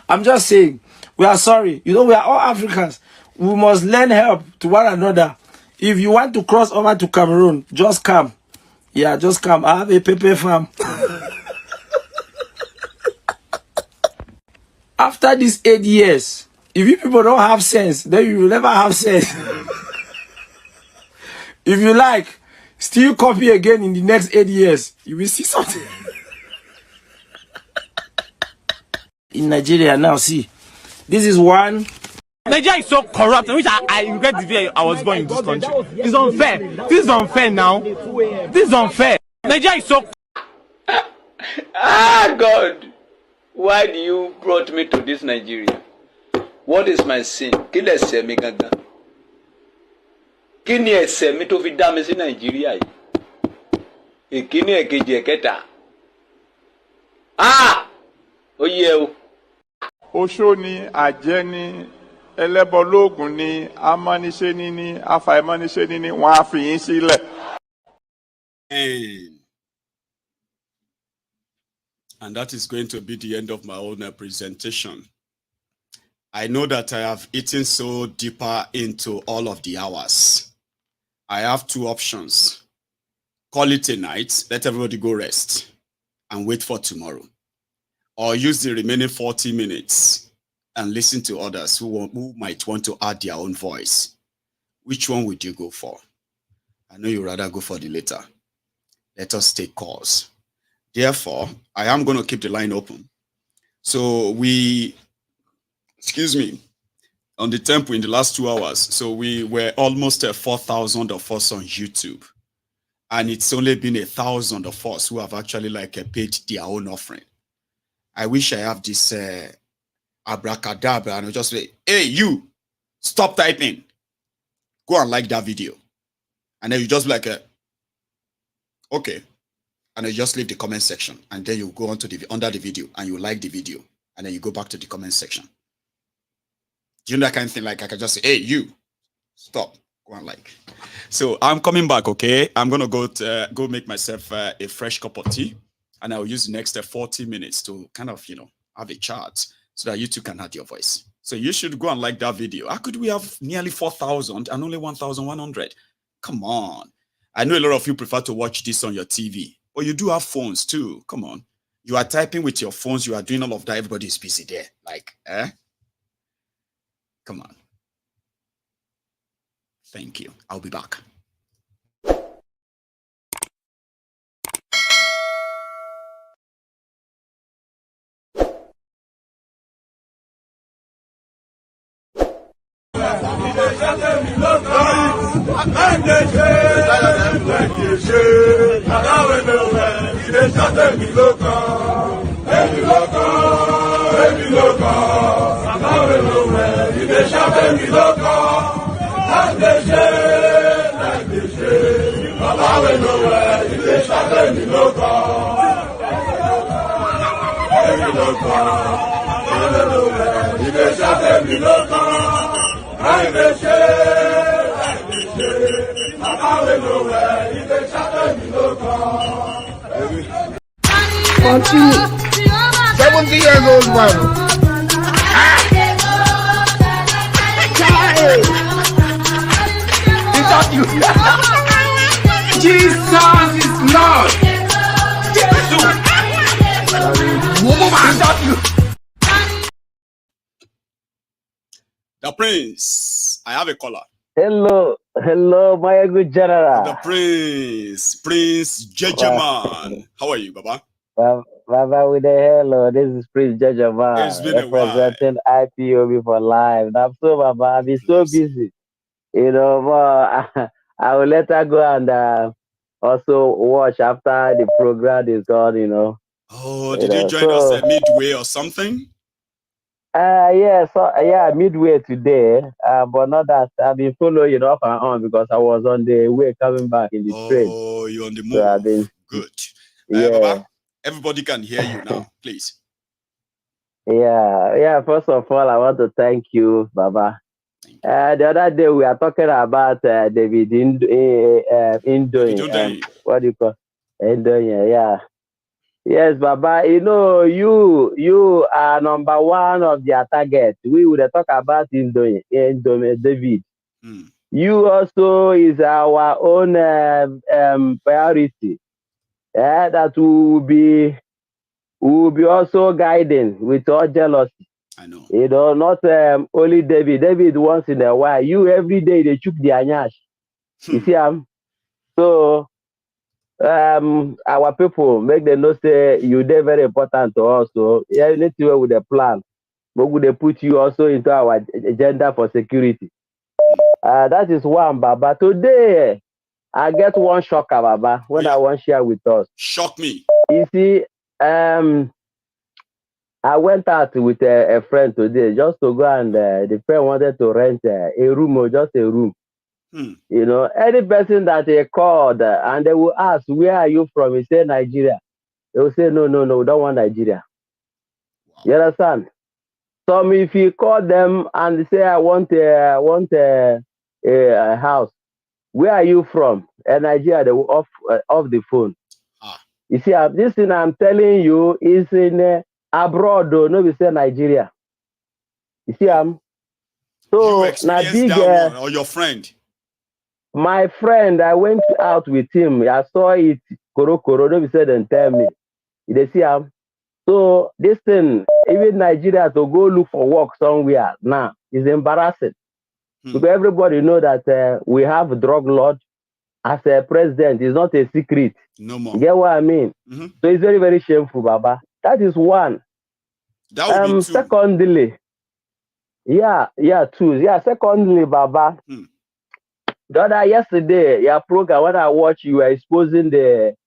I'm just saying, we are sorry. You know, we are all Africans. We must lend help to one another. If you want to cross over to Cameroon, just come. Yeah, just come. I have a pepper farm. After these 8 years, if you people don't have sense, then you will never have sense. If you like, still copy again in the next 8 years, you will see something. In Nigeria now, see, this is 1. Nigeria is so corrupt, which I regret the day I was born in this country. It's unfair. This is unfair now. This is unfair. Nigeria is so... Ah, God. Why do you brought me to this Nigeria? What is my sin? Kí lẹ ṣẹ̀ mi gangan? Kí ni ẹ̀ṣẹ̀ mi tó fi dá mi sí Nigeria yìí? Ìkíní, èkejì, ẹ̀kẹta. Ah! Ó yẹ o. Oṣó ni, àjẹ́ ni, ẹlẹ́bọlóògùn ni, amániṣẹ́ni ni, afàìmọ́niṣẹ́ni ni, wọ́n á fi yín sílẹ̀. And that is going to be the end of my own presentation. I know that I have eaten so deeper into all of the hours. I have 2 options. Call it a night, let everybody go rest, and wait for tomorrow. Or use the remaining 40 minutes and listen to others who might want to add their own voice. Which one would you go for? I know you'd rather go for the latter. Let us take calls. Therefore, I am going to keep the line open. So on the tempo in the last 2 hours, so we were almost 4,000 of us on YouTube. And it's only been 1,000 of us who have actually paid their own offering. I wish I have this abracadabra and I'll just say, hey, you, stop typing. Go and like that video. And then you just be like, okay. And you just leave the comment section. And then you go on to under the video and you like the video. And then you go back to the comment section. Do you know that kind of thing? Like I can just say, hey, you, stop. Go and like. So I'm coming back, okay? I'm going to go make myself a fresh cup of tea. And I'll use the next 40 minutes to kind of, have a chat so that you too can add your voice. So So you should go and like that video. How could we have nearly 4,000 and only 1,100? Come on. I know a lot of you prefer to watch this on your TV, but you do have phones too. Come on. You are typing with your phones. You are doing all of that. Everybody is busy there. Like, Come on. Thank you. I'll be back. Continue. 70 years old man. Is that you? Jesus is Lord. Is that you? The Prince. I have a caller. Hello, my good general. The Prince Judgement. How are you, Baba? Baba with the hello. This is Prince Judgement. It's been a while. Representing IPOB for life. I'm so Baba. I've been so busy. You know, but I will let her go and also watch after the program is gone. You know. Oh, did you join us at midway or something? Yeah, midway today, but not that I've been following off and on because I was on the way coming back in the train. Oh, you're on the move. So Good. Yeah. Baba, everybody can hear you now, please. Yeah. First of all, I want to thank you, Baba. The other day we are talking about David Indoyin. What do you call Indoyin? Yeah. Yes, Baba, you know, you are number one of their target. We would talk about David. You also is our own priority. That will be also guiding with all jealousy. I know. You know, not only David. David once in a while. You every day they chook the anyash. You see, so. Our people make them know say you they very important to us. So yeah, you need to work with the plan. But would they put you also into our agenda for security? That is one, Baba. Today I get one shocker, Baba, when I want to share with us. Shock me. You see, I went out with a friend today just to go and the friend wanted to rent a room or just a room. You know, any person that they called and they will ask, where are you from? He say Nigeria. They will say, no, we don't want Nigeria. Wow. You understand? Some if you call them and say, I want a house. Where are you from? Nigeria, they will off the phone. You see, this thing I'm telling you is in abroad, though, no, we say Nigeria. You see, so you experienced that one, or your friend? My friend, I went out with him. I saw it. Koro, they said and tell me. They see so this thing, even Nigeria to go look for work somewhere now is embarrassing. Because everybody know that we have a drug lord as a president. It's not a secret. No more. You get what I mean? So it's very, very shameful, Baba. That is one. That would be two. Secondly, two. Yeah, secondly, Baba. The other yesterday, your program when I watched, you were exposing the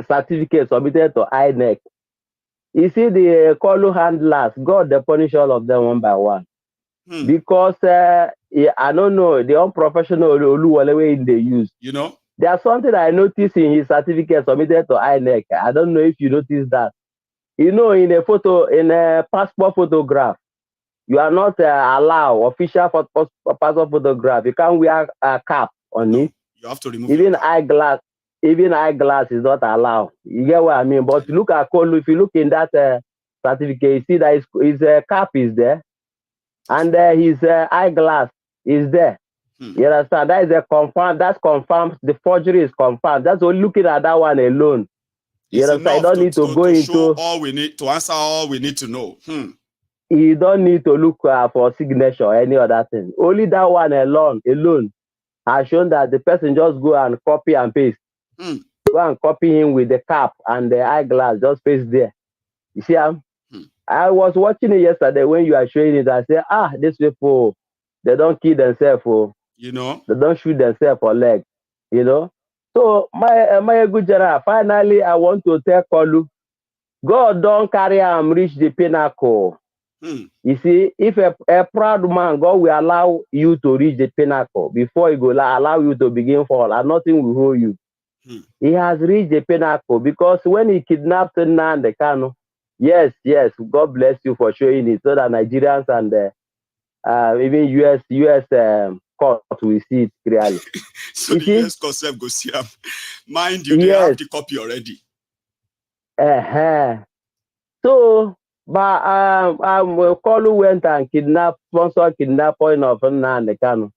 certificate submitted to INEC. You see the Koolu handlers got the punish all of them one by one because I don't know the unprofessional Oluwole they use. You know, there's something I noticed in his certificate submitted to INEC. I don't know if you noticed that. You know, in a passport photograph. You are not allowed official passport photograph. You can't wear a cap on it. You have to remove even eyeglass. Even eyeglass is not allowed. You get what I mean? But look at Koolu. If you look in that certificate. You see that his cap is there, and his eyeglass is there. You understand? That is a confirmed. That's confirmed. The forgery is confirmed. That's only looking at that one alone. You understand? You don't need to go into all we need to answer all we need to know. You don't need to look for signature or any other thing. Only that one alone has shown that the person just go and copy and paste. Go and copy him with the cap and the eyeglass, just paste there. You see, I was watching it yesterday when you are showing it. I said, these people, they don't kill themselves. You know, they don't shoot themselves for leg. You know. So my good general, finally, I want to tell Koolu, God don't carry him reach the pinnacle. You see, if a proud man, God will allow you to reach the pinnacle before he will allow you to begin fall, and nothing will hold you. He has reached the pinnacle because when he kidnapped Nnamdi Kanu, yes, God bless you for showing it so that Nigerians and even US court will see it clearly. So the US concept go see him. Mind you, they have the copy already. So, but Koolu went and sponsored kidnapping of Nnamdi Kanu.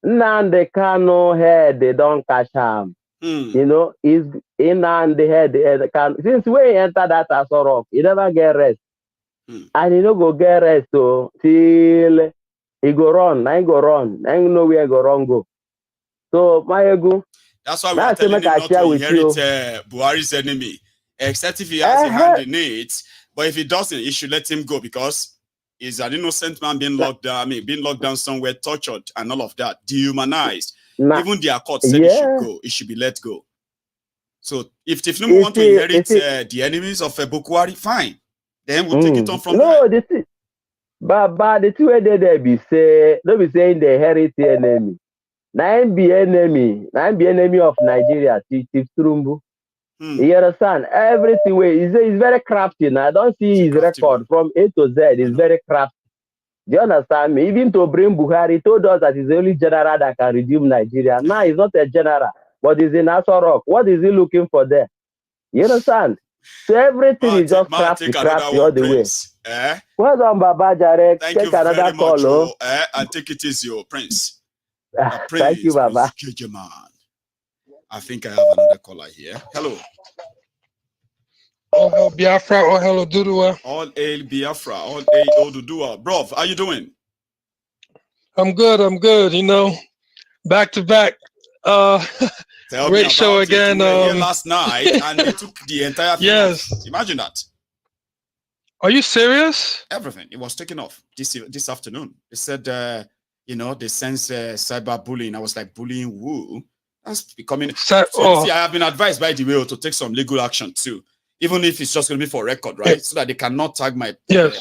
Nnamdi Kanu head, they don't catch him. You know, he's in and the head. Since we enter that Asorok, he never get rest. And he no go get rest till he go run. I go run. I know where go run go. So, my ego. That's why we're telling him not to inherit Buhari's enemy. Except if he has a hand in it. But if he doesn't, he should let him go because he's an innocent man being locked down. Being locked down somewhere, tortured, and all of that, dehumanized. Even their court said he should go. He should be let go. So if Tinubu want to inherit the enemies of Buhari, fine. Then we'll take it on from there. But the two they be say, don't be saying they inherit the enemy. Now be enemy of Nigeria. Tinubu. You understand? Everything he's very crafty. Now I don't see his record from A to Z. He's very crafty. Do you understand me? Even to bring Buhari, told us that he's the only general that can redeem Nigeria. Now he's not a general, but he's in Asorok. What is he looking for there? You understand? So everything is just crafty all the way. Well done, Baba Jare. Thank you very much. I think it is your prince. Thank you, Baba. I think I have another caller here. Hello. All hail Biafra, all hail Odudua. All hail Biafra, all hail Odudua. Bro, how you doing? I'm good, you know. Back to back. Great show again. We were here last night and they took the entire thing off. Imagine that. Are you serious? Everything. It was taken off this afternoon. They said, you know, they sense cyberbullying. I was like, bullying who? That's becoming... See, I have been advised, by the way, to take some legal action too. Even if it's just going to be for record, right? So that they cannot tag my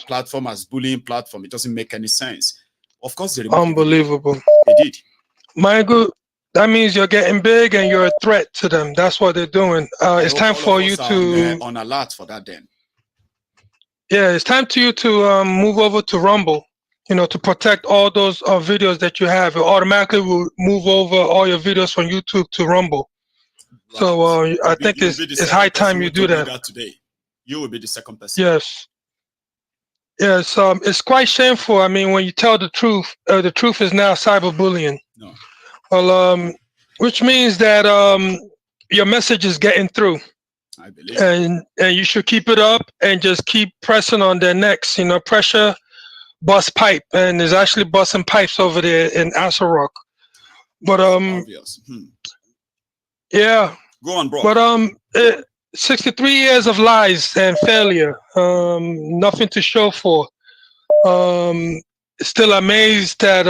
platform as bullying platform. It doesn't make any sense. Of course, they unbelievable. They did. My good, that means you're getting big and you're a threat to them. That's what they're doing. It's time for you to on alert for that. Then, yeah, it's time to you to move over to Rumble. You know, to protect all those videos that you have. It automatically will move over all your videos from YouTube to Rumble. Right. So I think it's high time you do that. Today. You will be the second person. Yes. Yes, it's quite shameful. I mean, when you tell the truth is now cyberbullying. No. Well, which means that your message is getting through. I believe. And you should keep it up and just keep pressing on their necks. You know, pressure bust pipe, and there's actually busting pipes over there in Asorok. But yeah. Go on, bro. But 63 years of lies and failure, nothing to show for. Still amazed that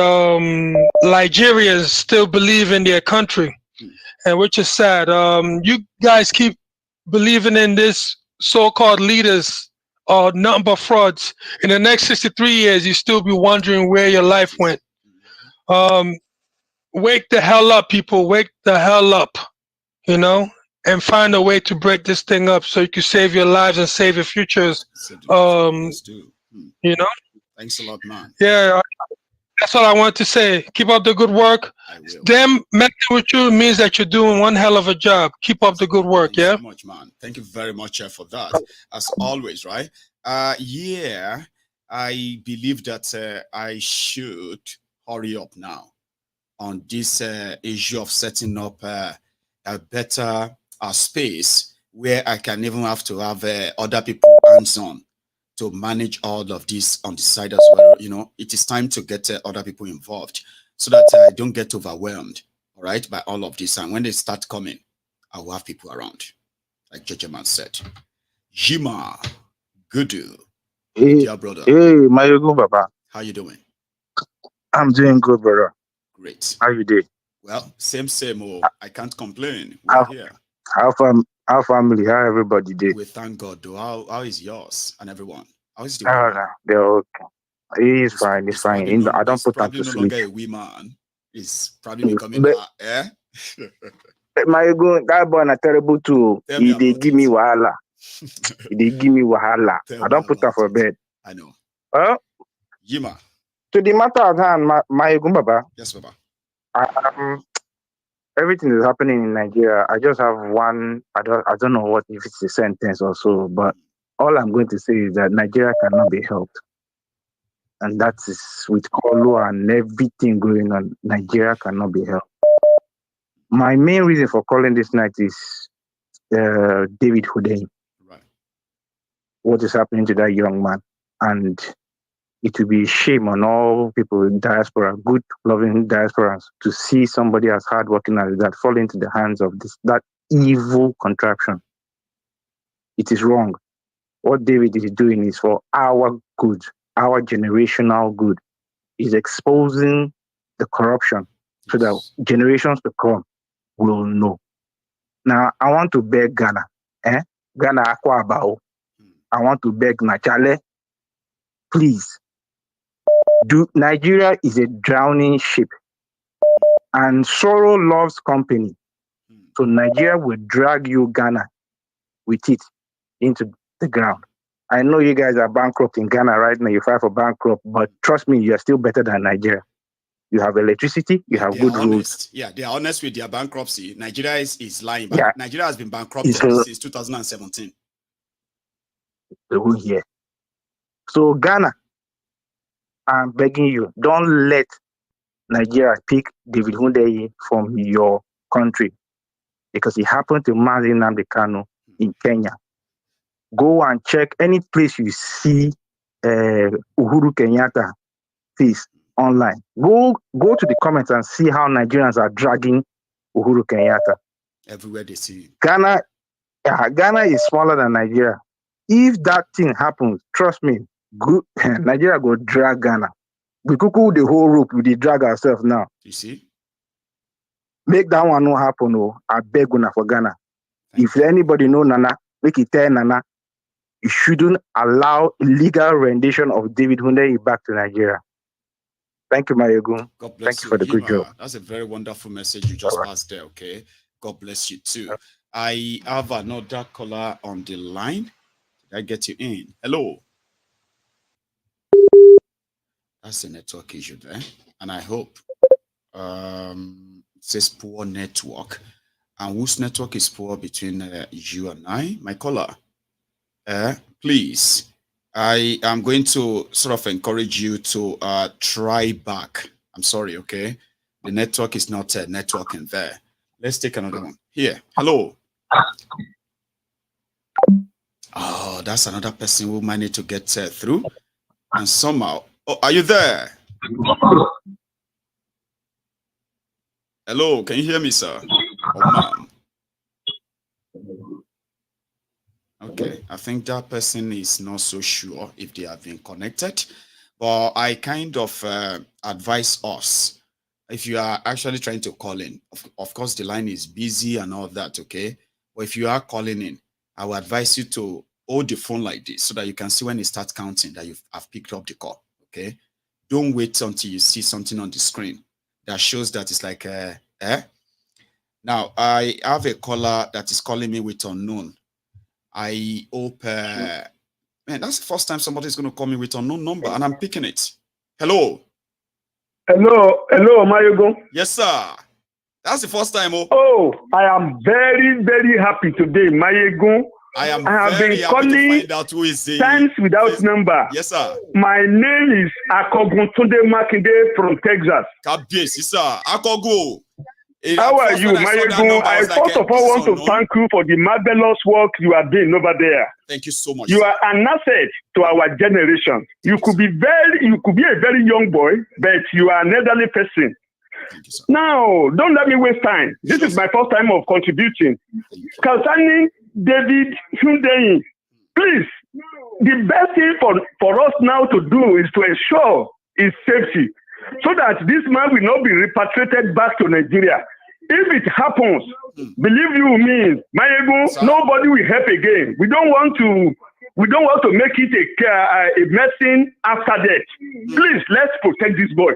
Nigerians still believe in their country, and which is sad. You guys keep believing in this so-called leaders or nothing but frauds. In the next 63 years, you still be wondering where your life went. Wake the hell up, people. Wake the hell up, you know, and find a way to break this thing up so you can save your lives and save your futures. You know? Thanks a lot, man. Yeah, that's all I want to say. Keep up the good work. Them messing with you means that you're doing one hell of a job. Keep up the good work, Thank you so much, man. Thank you very much for that. As always, right? Yeah, I believe that I should hurry up now on this issue of setting up a better space where I can even have to have other people hands-on to manage all of this on the side as well. You know, it is time to get other people involved so that I don't get overwhelmed, all right, by all of this. And when they start coming, I will have people around, like Judgment said. Jima, Gudu, dear brother. Hey, my good Baba. How you doing? I'm doing good, brother. Great. How you doing? Well, same. Oh, I can't complain. We're here. How family? How everybody did? We thank God. Though. How is yours and everyone? How is the no, they're okay. He's fine. He's fine. I don't put him to sleep. Longer a wee man. He's probably becoming My good, that boy is terrible too. He did give me wahala. He did give me wahala. I don't put her for bed. I know. Yima. To the matter at hand, my good Baba. Yes, Baba. Everything is happening in Nigeria. I just have one. I don't know what if it's a sentence or so, but all I'm going to say is that Nigeria cannot be helped, and that is with Koolu and everything going on. Nigeria cannot be helped. My main reason for calling this night is David Hundeyin. Right. What is happening to that young man, and it will be a shame on all people in diaspora, good, loving diasporans, to see somebody as hardworking as that fall into the hands of that evil contraption. It is wrong. What David is doing is for our good, our generational good. He's exposing the corruption so that generations to come will know. Now, I want to beg Ghana. Ghana Akwa Abao. I want to beg Nachale. Please. Nigeria is a drowning ship, and sorrow loves company. So Nigeria will drag you, Ghana, with it into the ground. I know you guys are bankrupt in Ghana right now. You file for bankrupt, but trust me, you are still better than Nigeria. You have electricity, you have good roads. Yeah, they are honest with their bankruptcy. Nigeria is lying. Yeah. Nigeria has been bankrupted since 2017. Yeah. So Ghana, I'm begging you, don't let Nigeria pick David Hundeyin from your country, because it happened to Mazi Nnamdi Kanu in Kenya. Go and check any place you see Uhuru Kenyatta face online. Go to the comments and see how Nigerians are dragging Uhuru Kenyatta. Everywhere they see. Ghana is smaller than Nigeria. If that thing happens, trust me, Nigeria go drag Ghana. We cuckoo the whole rope, we drag ourselves now. You see? Make that one not happen. Oh, I beg una for Ghana. If anybody know Nana, make it tell Nana, you shouldn't allow illegal rendition of David Hundeyin back to Nigeria. Thank you, Mayegun. God bless Thank you for the good job. That's a very wonderful message you just passed there, okay? God bless you too. I have another caller on the line. Did I get you in? Hello. That's a network issue there. And I hope it says poor network. And whose network is poor between you and I? My caller. Please, I am going to sort of encourage you to try back. I'm sorry, okay? The network is not networking there. Let's take another one. Here. Hello. Oh, that's another person who might need to get through. And somehow... Oh, are you there? Hello, can you hear me, sir? Oh, ma'am. Okay, I think that person is not so sure if they have been connected. But I kind of advise us, if you are actually trying to call in, of course, the line is busy and all that, okay? But if you are calling in, I will advise you to hold the phone like this so that you can see when it starts counting that you have picked up the call. Okay, don't wait until you see something on the screen that shows that it's like Now I have a caller that is calling me with unknown. I hope man, that's the first time somebody's going to call me with unknown number, and I'm picking it. Hello. Hello, Mayegun. Yes, sir. That's the first time. Oh, I am very, very happy today, Mayegun. I am have very been happy to calling find out who is the times without number. Yes, sir. My name is Akoguntunde Makinde from Texas. Kabiyesi, sir. Akogo. How are you, Mayegun? I first of all want to thank you for the marvelous work you are doing over there. Thank you so much. You sir. are an asset to our generation. You could be a very young boy, but you are an elderly person. Thank you, sir. Now, don't let me waste time. This is my first time of contributing. Concerning David Hundeyin, please, the best thing for us now to do is to ensure his safety so that this man will not be repatriated back to Nigeria. If it happens, believe you me, Mayegun, nobody will help again. We don't want to make it a medicine after death. Please, let's protect this boy.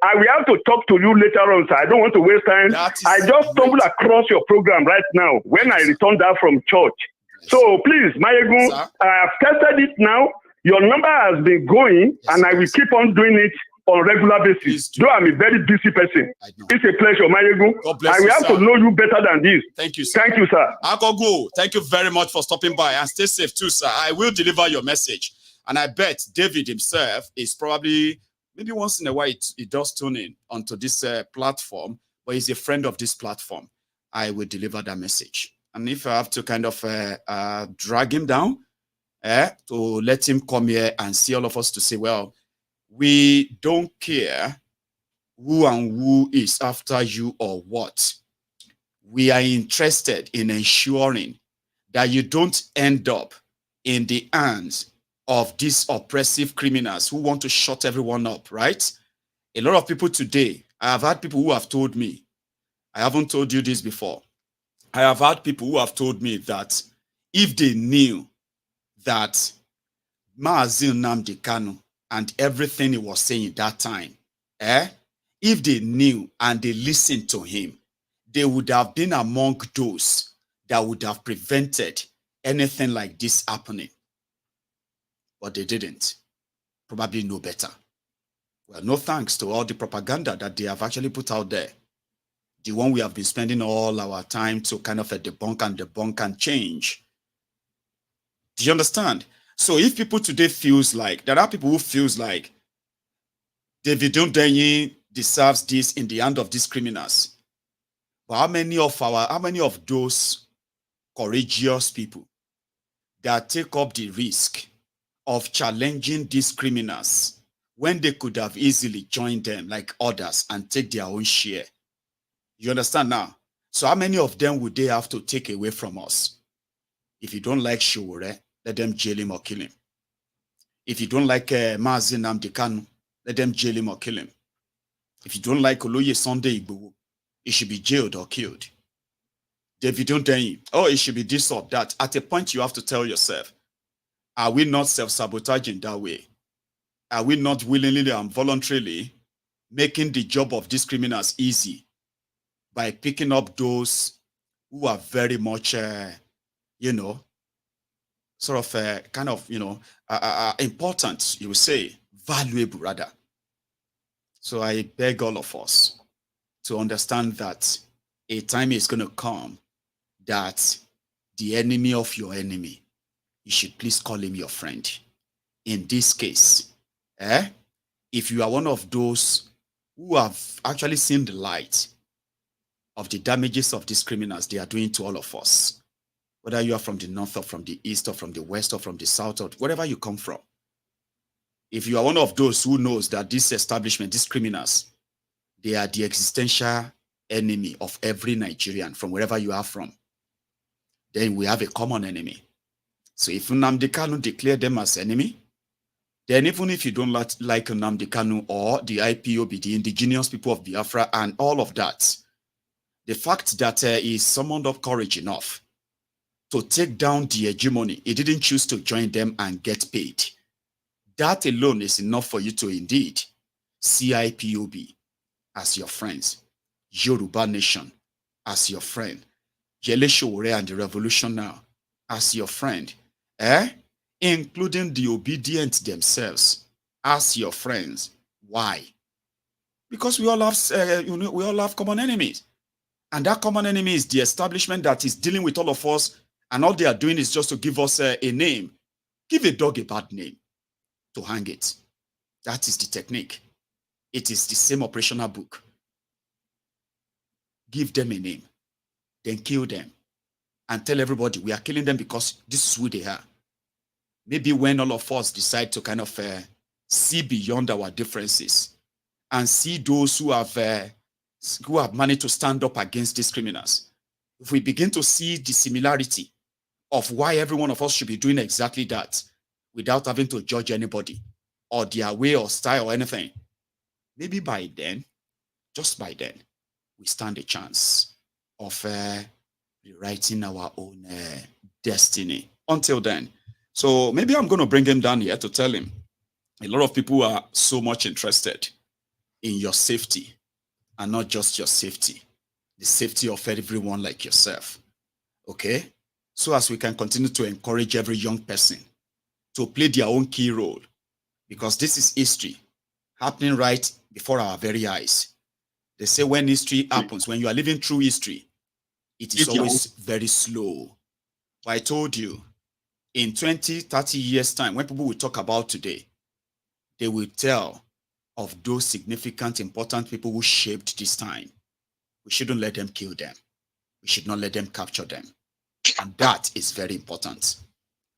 I will have to talk to you later on, sir. I don't want to waste time. I just stumbled across your program right now when I returned out from church. So please, Mayegun, I have tested it now. Your number has been going, and I will keep on doing it on a regular basis. Though I'm a very busy person. It's a pleasure, Mayegun. I will have to know you better than this. Thank you, sir. Thank you, sir. Akogo, thank you very much for stopping by, and stay safe too, sir. I will deliver your message. And I bet David himself is probably, maybe once in a while, he does tune in onto this platform, but he's a friend of this platform. I will deliver that message. And if I have to kind of drag him down, to let him come here and see all of us to say, well, we don't care who and who is after you or what. We are interested in ensuring that you don't end up in the hands of these oppressive criminals who want to shut everyone up, right? A lot of people today, I have had people who have told me, I haven't told you this before, I have had people who have told me that if they knew that Mazi Nnamdi Kanu and everything he was saying that time, if they knew and they listened to him, they would have been among those that would have prevented anything like this happening. But they didn't. Probably know better. Well, no thanks to all the propaganda that they have actually put out there. The one we have been spending all our time to kind of debunk and change. Do you understand? So if people today feels like, there are people who feels like David Hundeyin deserves this in the hand of these criminals. But how many of those courageous people that take up the risk of challenging these criminals when they could have easily joined them like others and take their own share? You understand now? So how many of them would they have to take away from us? If you don't like Showore, let them jail him or kill him. If you don't like Mazi Nnamdi Kanu, let them jail him or kill him. If you don't like Oloye Sunday Igboho, he should be jailed or killed. David Hundeyin, oh, it should be this or that. At a point, you have to tell yourself, are we not self-sabotaging that way? Are we not willingly and voluntarily making the job of these criminals easy by picking up those who are very much, important, you would say, valuable rather. So I beg all of us to understand that a time is going to come that the enemy of your enemy, you should please call him your friend. In this case, if you are one of those who have actually seen the light of the damages of these criminals they are doing to all of us, whether you are from the north or from the east or from the west or from the south or wherever you come from, if you are one of those who knows that this establishment, these criminals, they are the existential enemy of every Nigerian from wherever you are from, then we have a common enemy. So if Nnamdi Kanu declare them as enemy, then even if you don't like Nnamdi Kanu or the IPOB, the indigenous people of Biafra and all of that, the fact that he summoned up courage enough to take down the hegemony, he didn't choose to join them and get paid. That alone is enough for you to indeed see IPOB as your friends, Yoruba Nation as your friend, Yele Sowore and the Revolution Now as your friend, including the obedient themselves as your friends. Why? Because we all have common enemies, and that common enemy is the establishment that is dealing with all of us And all they are doing is just to give us a name. Give a dog a bad name to hang it. That is the technique. It is the same operational book. Give them a name, then kill them, and tell everybody we are killing them because this is who they are. Maybe when all of us decide to kind of see beyond our differences and see those who have managed to stand up against these criminals, if we begin to see the similarity of why every one of us should be doing exactly that without having to judge anybody or their way or style or anything, maybe by then, just by then, we stand a chance of rewriting our own destiny. Until then, so maybe I'm going to bring him down here to tell him a lot of people are so much interested in your safety, and not just your safety, the safety of everyone like yourself. Okay? So as we can continue to encourage every young person to play their own key role, because this is history happening right before our very eyes. They say when history happens, when you are living through history, it is always very slow. But I told you, in 20, 30 years' time, when people will talk about today, they will tell of those significant, important people who shaped this time. We shouldn't let them kill them. We should not let them capture them. And that is very important.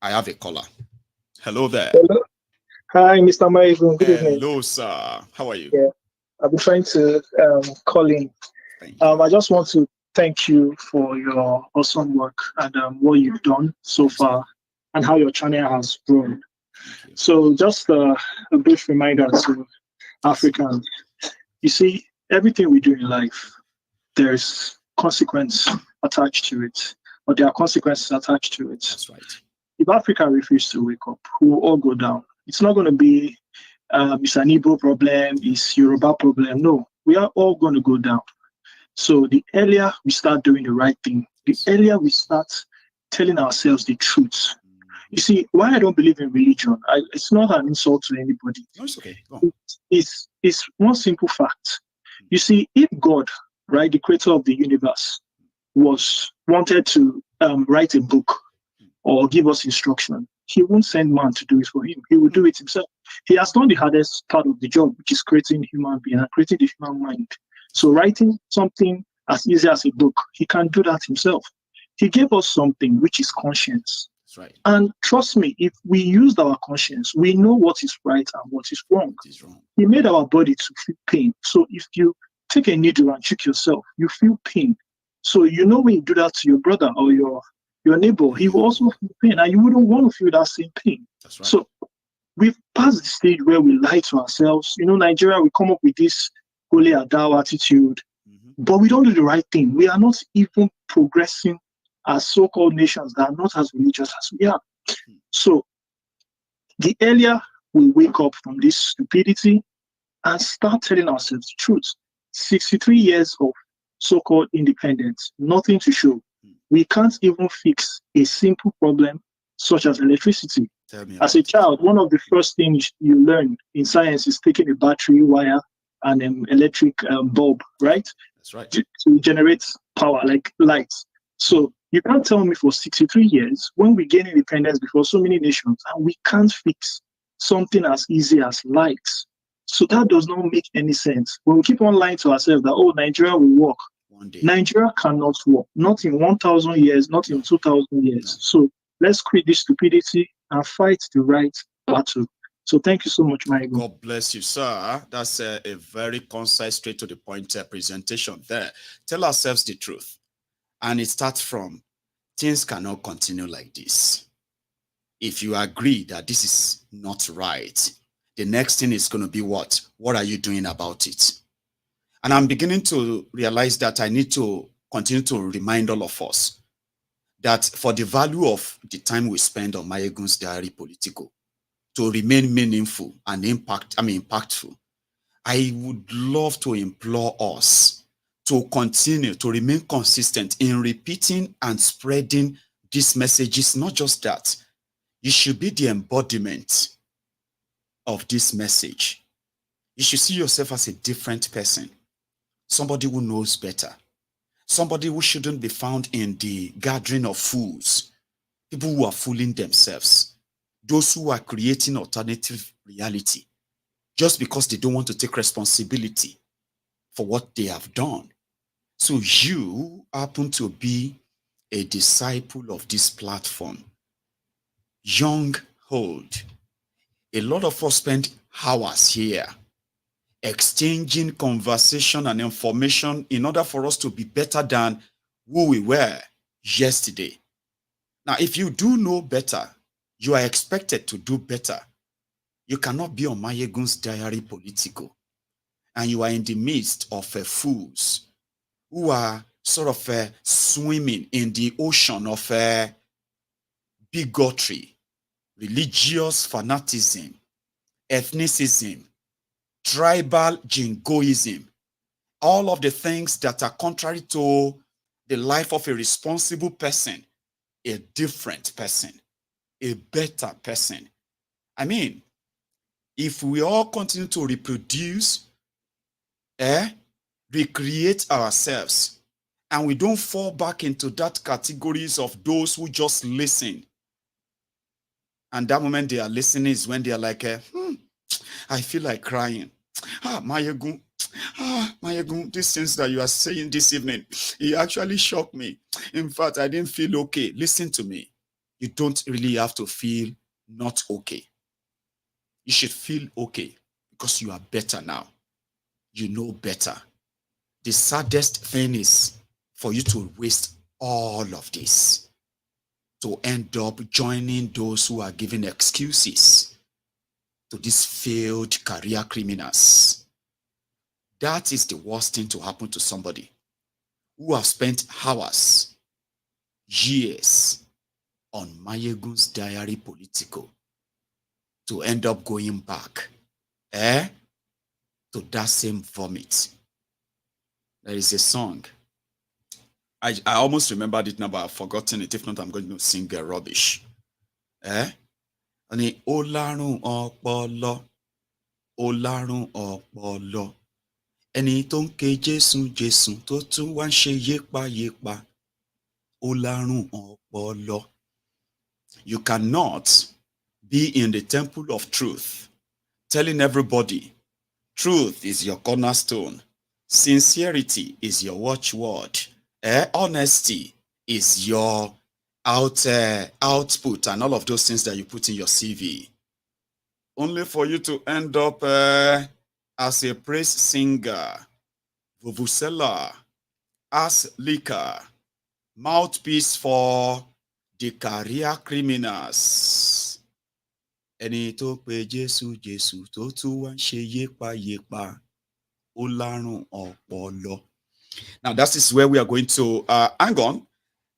I have a caller. Hello there. Hello. Hi, Mr. Maizun. Good evening. Hello, sir. How are you? Yeah, I've been trying to call in. I just want to thank you for your awesome work and what you've done so far and how your channel has grown. So just a brief reminder to Africans. You see, everything we do in life, there's consequence attached to it, or there are consequences attached to it. That's right. If Africa refuses to wake up, we will all go down. It's not going to be it's an Igbo problem, it's Yoruba problem. No, we are all going to go down. So the earlier we start doing the right thing, the earlier we start telling ourselves the truth. You see, why I don't believe in religion, it's not an insult to anybody. No, it's okay. Go on. It's one simple fact. You see, if God, right, the creator of the universe, wanted to write a book or give us instruction, he won't send man to do it for him. He will do it himself. He has done the hardest part of the job, which is creating human being and creating the human mind. So writing something as easy as a book, he can do that himself. He gave us something which is conscience. That's right. And trust me, if we used our conscience, we know what is right and what is wrong. He made our body to feel pain. So if you take a needle and check yourself, you feel pain. So you know when you do that to your brother or your neighbor, he will also feel pain, and you wouldn't want to feel that same pain. That's right. So we've passed the stage where we lie to ourselves. You know, Nigeria, we come up with this holy adao attitude, but we don't do the right thing. We are not even progressing as so-called nations that are not as religious as we are. So the earlier we wake up from this stupidity and start telling ourselves the truth, 63 years of so-called independence, nothing to show. We can't even fix a simple problem such as electricity. As a child, one of the first things you learn in science is taking a battery, wire, and an electric bulb, right? That's right. To generate power, like lights. So you can't tell me for 63 years, when we gain independence before so many nations, and we can't fix something as easy as lights. So that does not make any sense. When we keep on lying to ourselves that, oh, Nigeria will work. Nigeria cannot work, not in 1,000 years, not in 2,000 years. So let's quit this stupidity and fight the right battle. So thank you so much, Michael. God bless you, sir. That's a very concise, straight to the point presentation there. Tell ourselves the truth. And it starts from, things cannot continue like this. If you agree that this is not right, the next thing is going to be what? What are you doing about it? And I'm beginning to realize that I need to continue to remind all of us that for the value of the time we spend on Mayegun's Diary Politico to remain meaningful and impactful, I would love to implore us to continue to remain consistent in repeating and spreading these messages. Not just that, you should be the embodiment of this message. You should see yourself as a different person. Somebody who knows better. Somebody who shouldn't be found in the gathering of fools. people who are fooling themselves, those who are creating alternative reality just because they don't want to take responsibility for what they have done. So you happen to be a disciple of this platform, young, old. A lot of us spend hours here exchanging conversation and information in order for us to be better than who we were yesterday. Now, if you do know better, you are expected to do better. You cannot be on Mayegun's diary political, and you are in the midst of fools who are sort of swimming in the ocean of bigotry, religious fanaticism, ethnicism, tribal jingoism, all of the things that are contrary to the life of a responsible person, a different person, a better person. I mean, if we all continue to reproduce, recreate ourselves, and we don't fall back into that categories of those who just listen, and that moment they are listening is when they are like, I feel like crying. Mayegun, these things that you are saying this evening, it actually shocked me. In fact, I didn't feel okay. Listen to me. You don't really have to feel not okay. You should feel okay because you are better now. You know better. The saddest thing is for you to waste all of this to end up joining those who are giving excuses to these failed career criminals. That is the worst thing to happen to somebody who have spent hours, years on Mayegun's diary political to end up going back to that same vomit. There is a song. I almost remembered it now, but I've forgotten it. If not, I'm going to sing rubbish. Ani Olarun ọpọlọ, Olarun ọpọlọ. Ẹni tó ń ké Jésù Jésù tó tún wá ń ṣe yépa. Olarun ọpọlọ. You cannot be in the temple of truth, telling everybody, truth is your cornerstone, sincerity is your watchword, honesty is your output, and all of those things that you put in your CV, only for you to end up as a praise singer, vuvuzela, ass liquor, mouthpiece for the career criminals. Ẹni tó pe Jésù Jésù tó tún wá ń ṣe yépa, ó lárùn ọpọlọ. Now that is where we are going to hang on.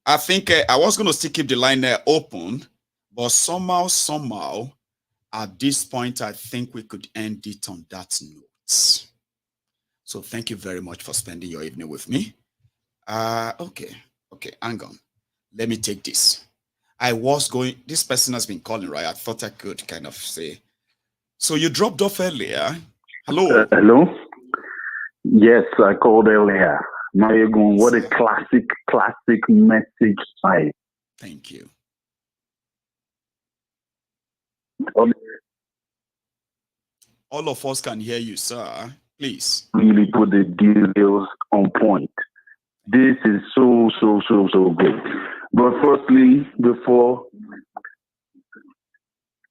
I think I was going to still keep the line open, but somehow, at this point, I think we could end it on that note. So thank you very much for spending your evening with me. Okay, hang on. Let me take this. This person has been calling, right? I thought I could kind of say. So you dropped off earlier. Hello? Hello? Yes, I called earlier. Mayegun, what a classic message side. Thank you. All of us can hear you, sir. Please. Really put the details on point. This is so good. But firstly, before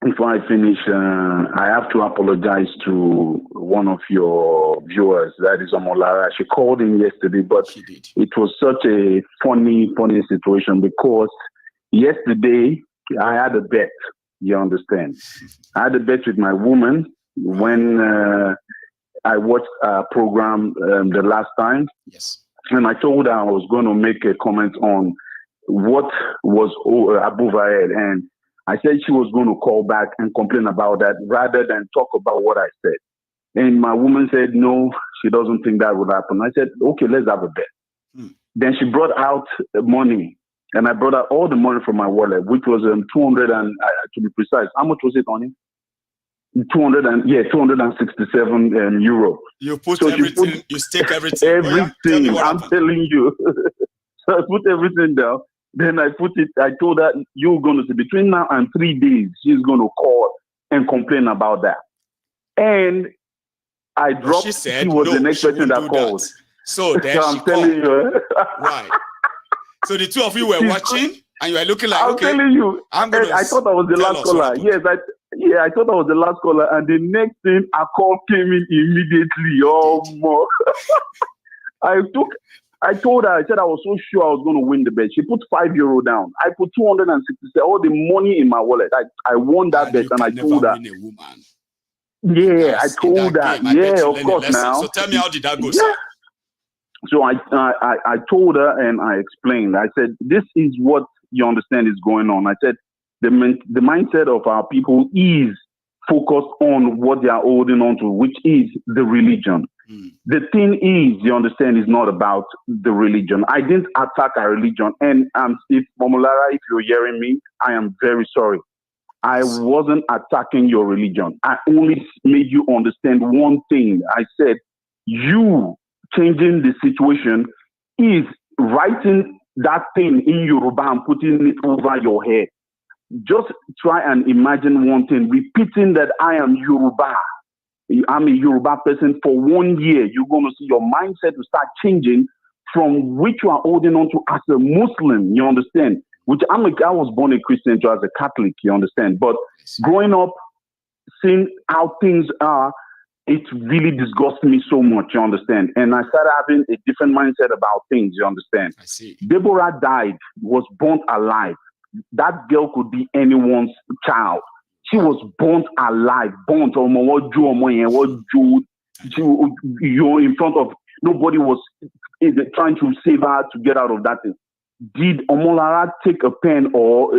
I finish, I have to apologize to one of your viewers, that is Omolara. She called in yesterday, but it was such a funny situation because yesterday I had a bet, you understand. I had a bet with my woman when I watched a program the last time. Yes. And I told her I was going to make a comment on what was above her head. And I said she was going to call back and complain about that rather than talk about what I said. And my woman said, no, she doesn't think that would happen. I said, okay, let's have a bet. Then she brought out money. And I brought out all the money from my wallet, which was 200 and, to be precise, how much was it on it? 267 euro. You put everything, you stake everything. Everything, I'm telling you. So I put everything down. Then I told her, you're going to see between now and 3 days, she's going to call and complain about that. And I dropped, she was the next person that called. So then I'm telling you. Right. So the two of you were watching and you were looking like, I'm okay, telling you. I thought I was the last caller. Yes, I thought I was the last caller. And the next thing, a call came in immediately. Oh, more. I told her, I said I was so sure I was going to win the bet. She put €5 down. I put 260, all the money in my wallet. I won that bet, and I told her. Yeah, I told her. Yeah, of course now. So tell me, how did that go? Yeah. So I told her and I explained. I said, this is what you understand is going on. I said, the mindset of our people is focused on what they are holding on to, which is the religion. The thing is, you understand, is not about the religion. I didn't attack our religion. And if Momolara, if you're hearing me, I am very sorry. I wasn't attacking your religion. I only made you understand one thing. I said, you changing the situation is writing that thing in Yoruba and putting it over your head. Just try and imagine one thing, repeating that I am Yoruba. I'm a Yoruba person for 1 year. You're going to see your mindset to start changing from which you are holding on to as a Muslim, you understand? Which I was born a Christian too, as a Catholic, you understand? But growing up, seeing how things are, it really disgusts me so much, you understand? And I started having a different mindset about things, you understand? I see. Deborah died, was burnt alive. That girl could be anyone's child. She was burnt alive, burnt. You're in front of, nobody was trying to save her to get out of that thing. Did Omolara take a pen or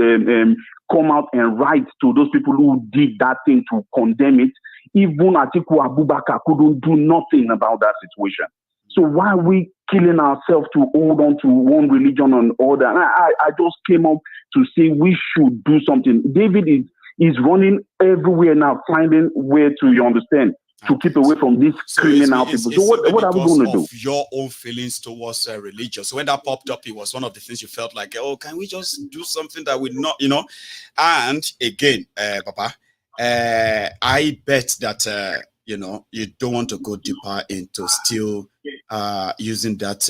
come out and write to those people who did that thing to condemn it? Even Atiku Abubakar couldn't do nothing about that situation. So why are we killing ourselves to hold on to one religion and other? And I just came up to say we should do something. David is running everywhere now, finding where to, you understand, to keep away from these criminal people. So what are we going to do? Your own feelings towards religion. So when that popped up, it was one of the things you felt like, oh, can we just do something that would not, And again, Papa, I bet that, you don't want to go deeper into still using that,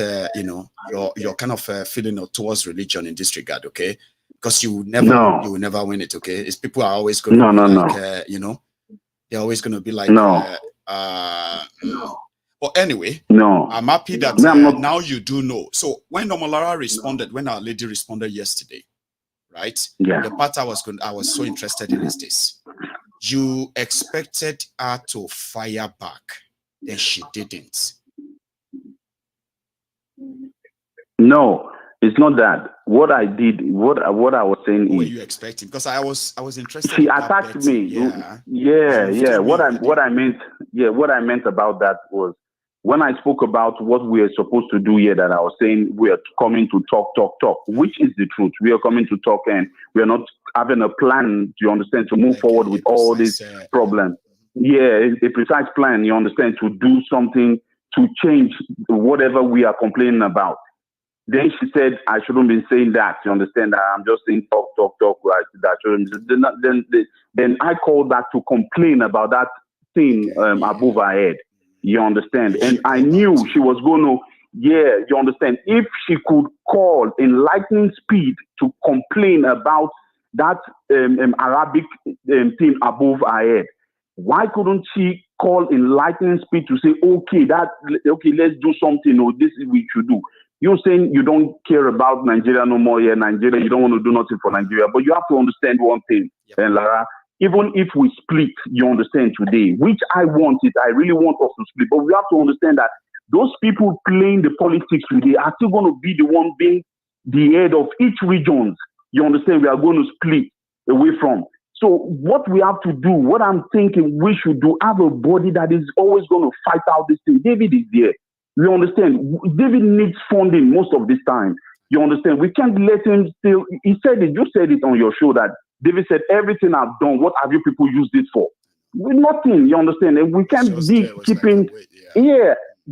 your kind of feeling towards religion in this regard, okay? Because you will never win it, okay? It's people are always going to be like, they're always going to be like, But anyway, I'm happy that now you do know. So when Omolara responded, when our lady responded yesterday, right? Yeah. The part I was so interested in is this. You expected her to fire back, then she didn't. No, it's not that. What I did, what I was saying What were is, you expecting? Because I was interested. She attacked me. Yeah. What I meant about that was when I spoke about what we are supposed to do here, that I was saying we are coming to talk, which is the truth. We are coming to talk, and we are not having a plan, you understand, to move forward with all these problems. Yeah, a precise plan, you understand, to do something to change whatever we are complaining about. Then she said, I shouldn't be saying that. You understand? That I'm just saying talk. Right? That then I called back to complain about that thing above her head. You understand? And I knew she was going to, you understand? If she could call in lightning speed to complain about that Arabic thing above her head, why couldn't she call in lightning speed to say, okay, let's do something, or this is what we should do? You're saying you don't care about Nigeria no more here, Nigeria, you don't want to do nothing for Nigeria, but you have to understand one thing, Lara, even if we split, you understand today, which I really want us to split, but we have to understand that those people playing the politics today are still going to be the one being the head of each region. You understand? We are going to split away from. So what we have to do, what I'm thinking we should do, have a body that is always going to fight out this thing. David is there. You understand? David needs funding most of this time. You understand? We can't let him still. He said it. You said it on your show that David said, everything I've done, what have you people used it for? Nothing. You understand? And we can't be keeping.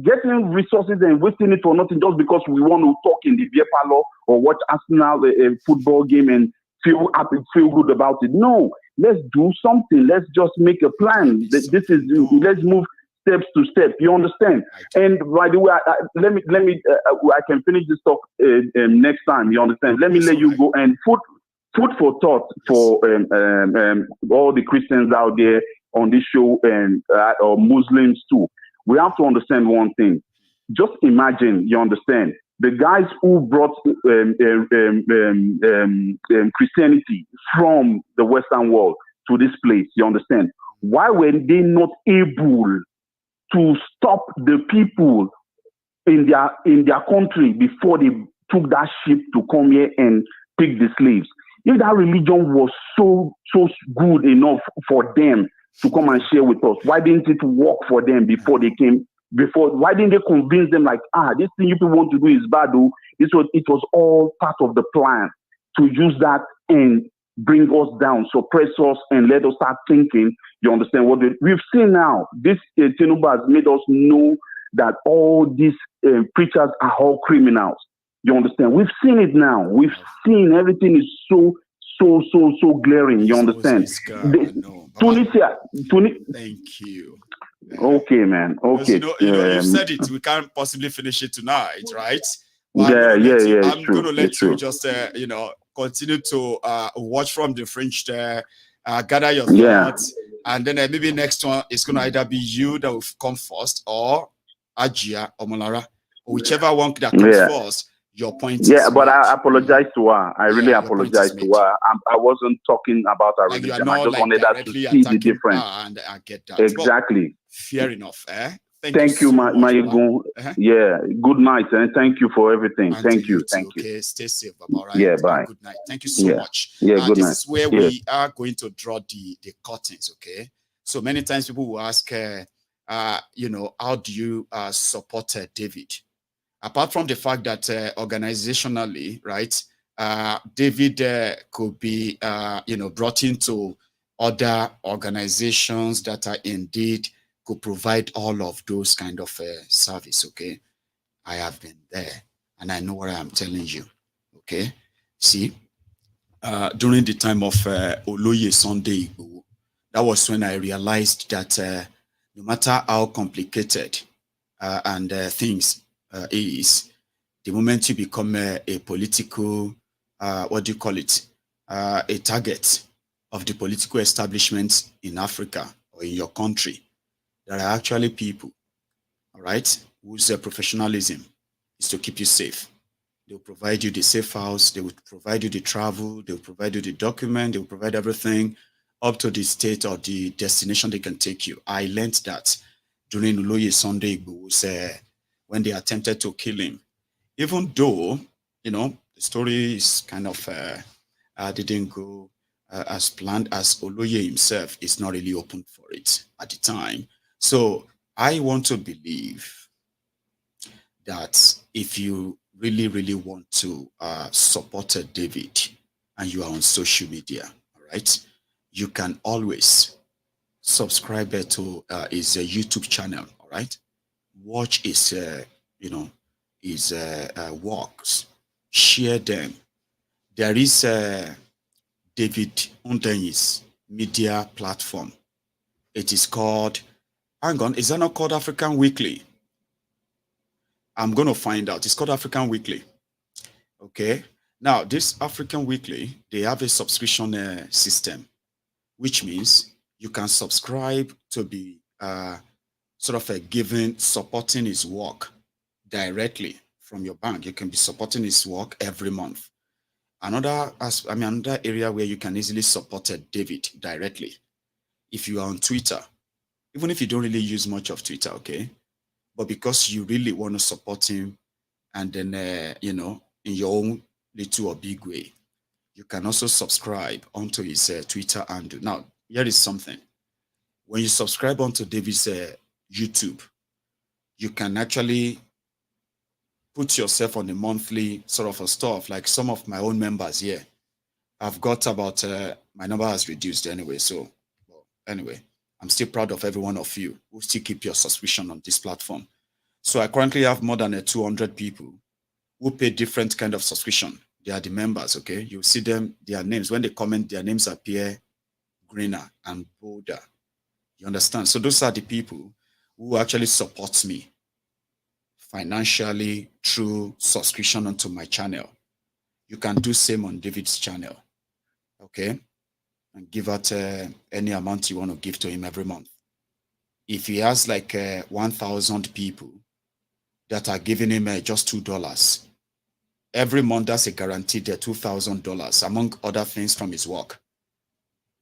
getting resources and wasting it for nothing just because we want to talk in the beer parlor or watch Arsenal a football game and feel happy, feel good about it. No, let's do something. Let's just make a plan. Let's move steps to step. You understand? And by the way, let me. I can finish this talk next time. You understand? Let me let you go and food for thought for all the Christians out there on this show and or Muslims too. We have to understand one thing. Just imagine, you understand, the guys who brought Christianity from the Western world to this place, you understand? Why were they not able to stop the people in their country before they took that ship to come here and take the slaves? If that religion was so good enough for them to come and share with us, why didn't it work for them before they came? Why didn't they convince them like, this thing you people want to do is bad, though? It was all part of the plan to use that and bring us down, suppress us, and let us start thinking. You understand what we've seen now? This Tinubu has made us know that all these preachers are all criminals. You understand? We've seen it now. We've seen everything is so glaring. You understand? Tunisia. Thank you. Okay, man. Okay. You said it. We can't possibly finish it tonight, right? But I'm going to let you just, continue to watch from the fringe there, gather your thoughts, and then maybe next one is going to either be you that will come first, or Ajia or Molara, or whichever one that comes first. Your point is but made. I apologize to her. I really apologize to her. I wasn't talking about her religion. I just wanted her to see the difference. And I get that. Exactly. Fair enough. Thank you, my ego. Yeah. Good night, and thank you for everything. And thank you. Okay. Stay safe, Baba. Right? Yeah. Bye. Good night. Thank you so much. Yeah. Good night. This is where we are going to draw the curtains. Okay. So many times people will ask, how do you support David? Apart from the fact that organizationally, right, David could be, brought into other organizations that are indeed could provide all of those kind of service. Okay, I have been there and I know what I am telling you. Okay, see, during the time of Oloye Sunday Igboho, that was when I realized that no matter how complicated and things is, the moment you become a political, a target of the political establishment in Africa or in your country, there are actually people, all right, whose professionalism is to keep you safe. They'll provide you the safe house, they will provide you the travel, they'll provide you the document, they'll provide everything up to the state or the destination they can take you. I learned that during Oloye Sunday Igboho's when they attempted to kill him, even though, the story is kind of didn't go as planned, as Oloye himself is not really open for it at the time. So I want to believe that if you really, really want to support David and you are on social media, all right, you can always subscribe to his YouTube channel, all right? Watch his, his works, share them. There is David Undenyi's media platform. It is called, hang on, is that not called African Weekly? I'm going to find out. It's called African Weekly. Okay. Now, this African Weekly, they have a subscription system, which means you can subscribe to be sort of supporting his work directly from your bank. You can be supporting his work every month. Another area where you can easily support David directly, if you are on Twitter, even if you don't really use much of Twitter, okay, but because you really want to support him, and then in your own little or big way, you can also subscribe onto his Twitter handle. Now, here is something: when you subscribe onto David's YouTube, you can actually put yourself on a monthly sort of a stuff. Like some of my own members here, I've got about my number has reduced anyway. So anyway, I'm still proud of every one of you who still keep your subscription on this platform. So I currently have more than 200 people who pay different kind of subscription. They are the members, okay? You see them, their names. When they comment, their names appear greener and bolder. You understand? So those are the people who actually support me financially through subscription onto my channel. You can do same on David's channel, okay? And give out any amount you want to give to him every month. If he has like 1,000 people that are giving him just $2, every month that's a guaranteed $2,000 among other things from his work.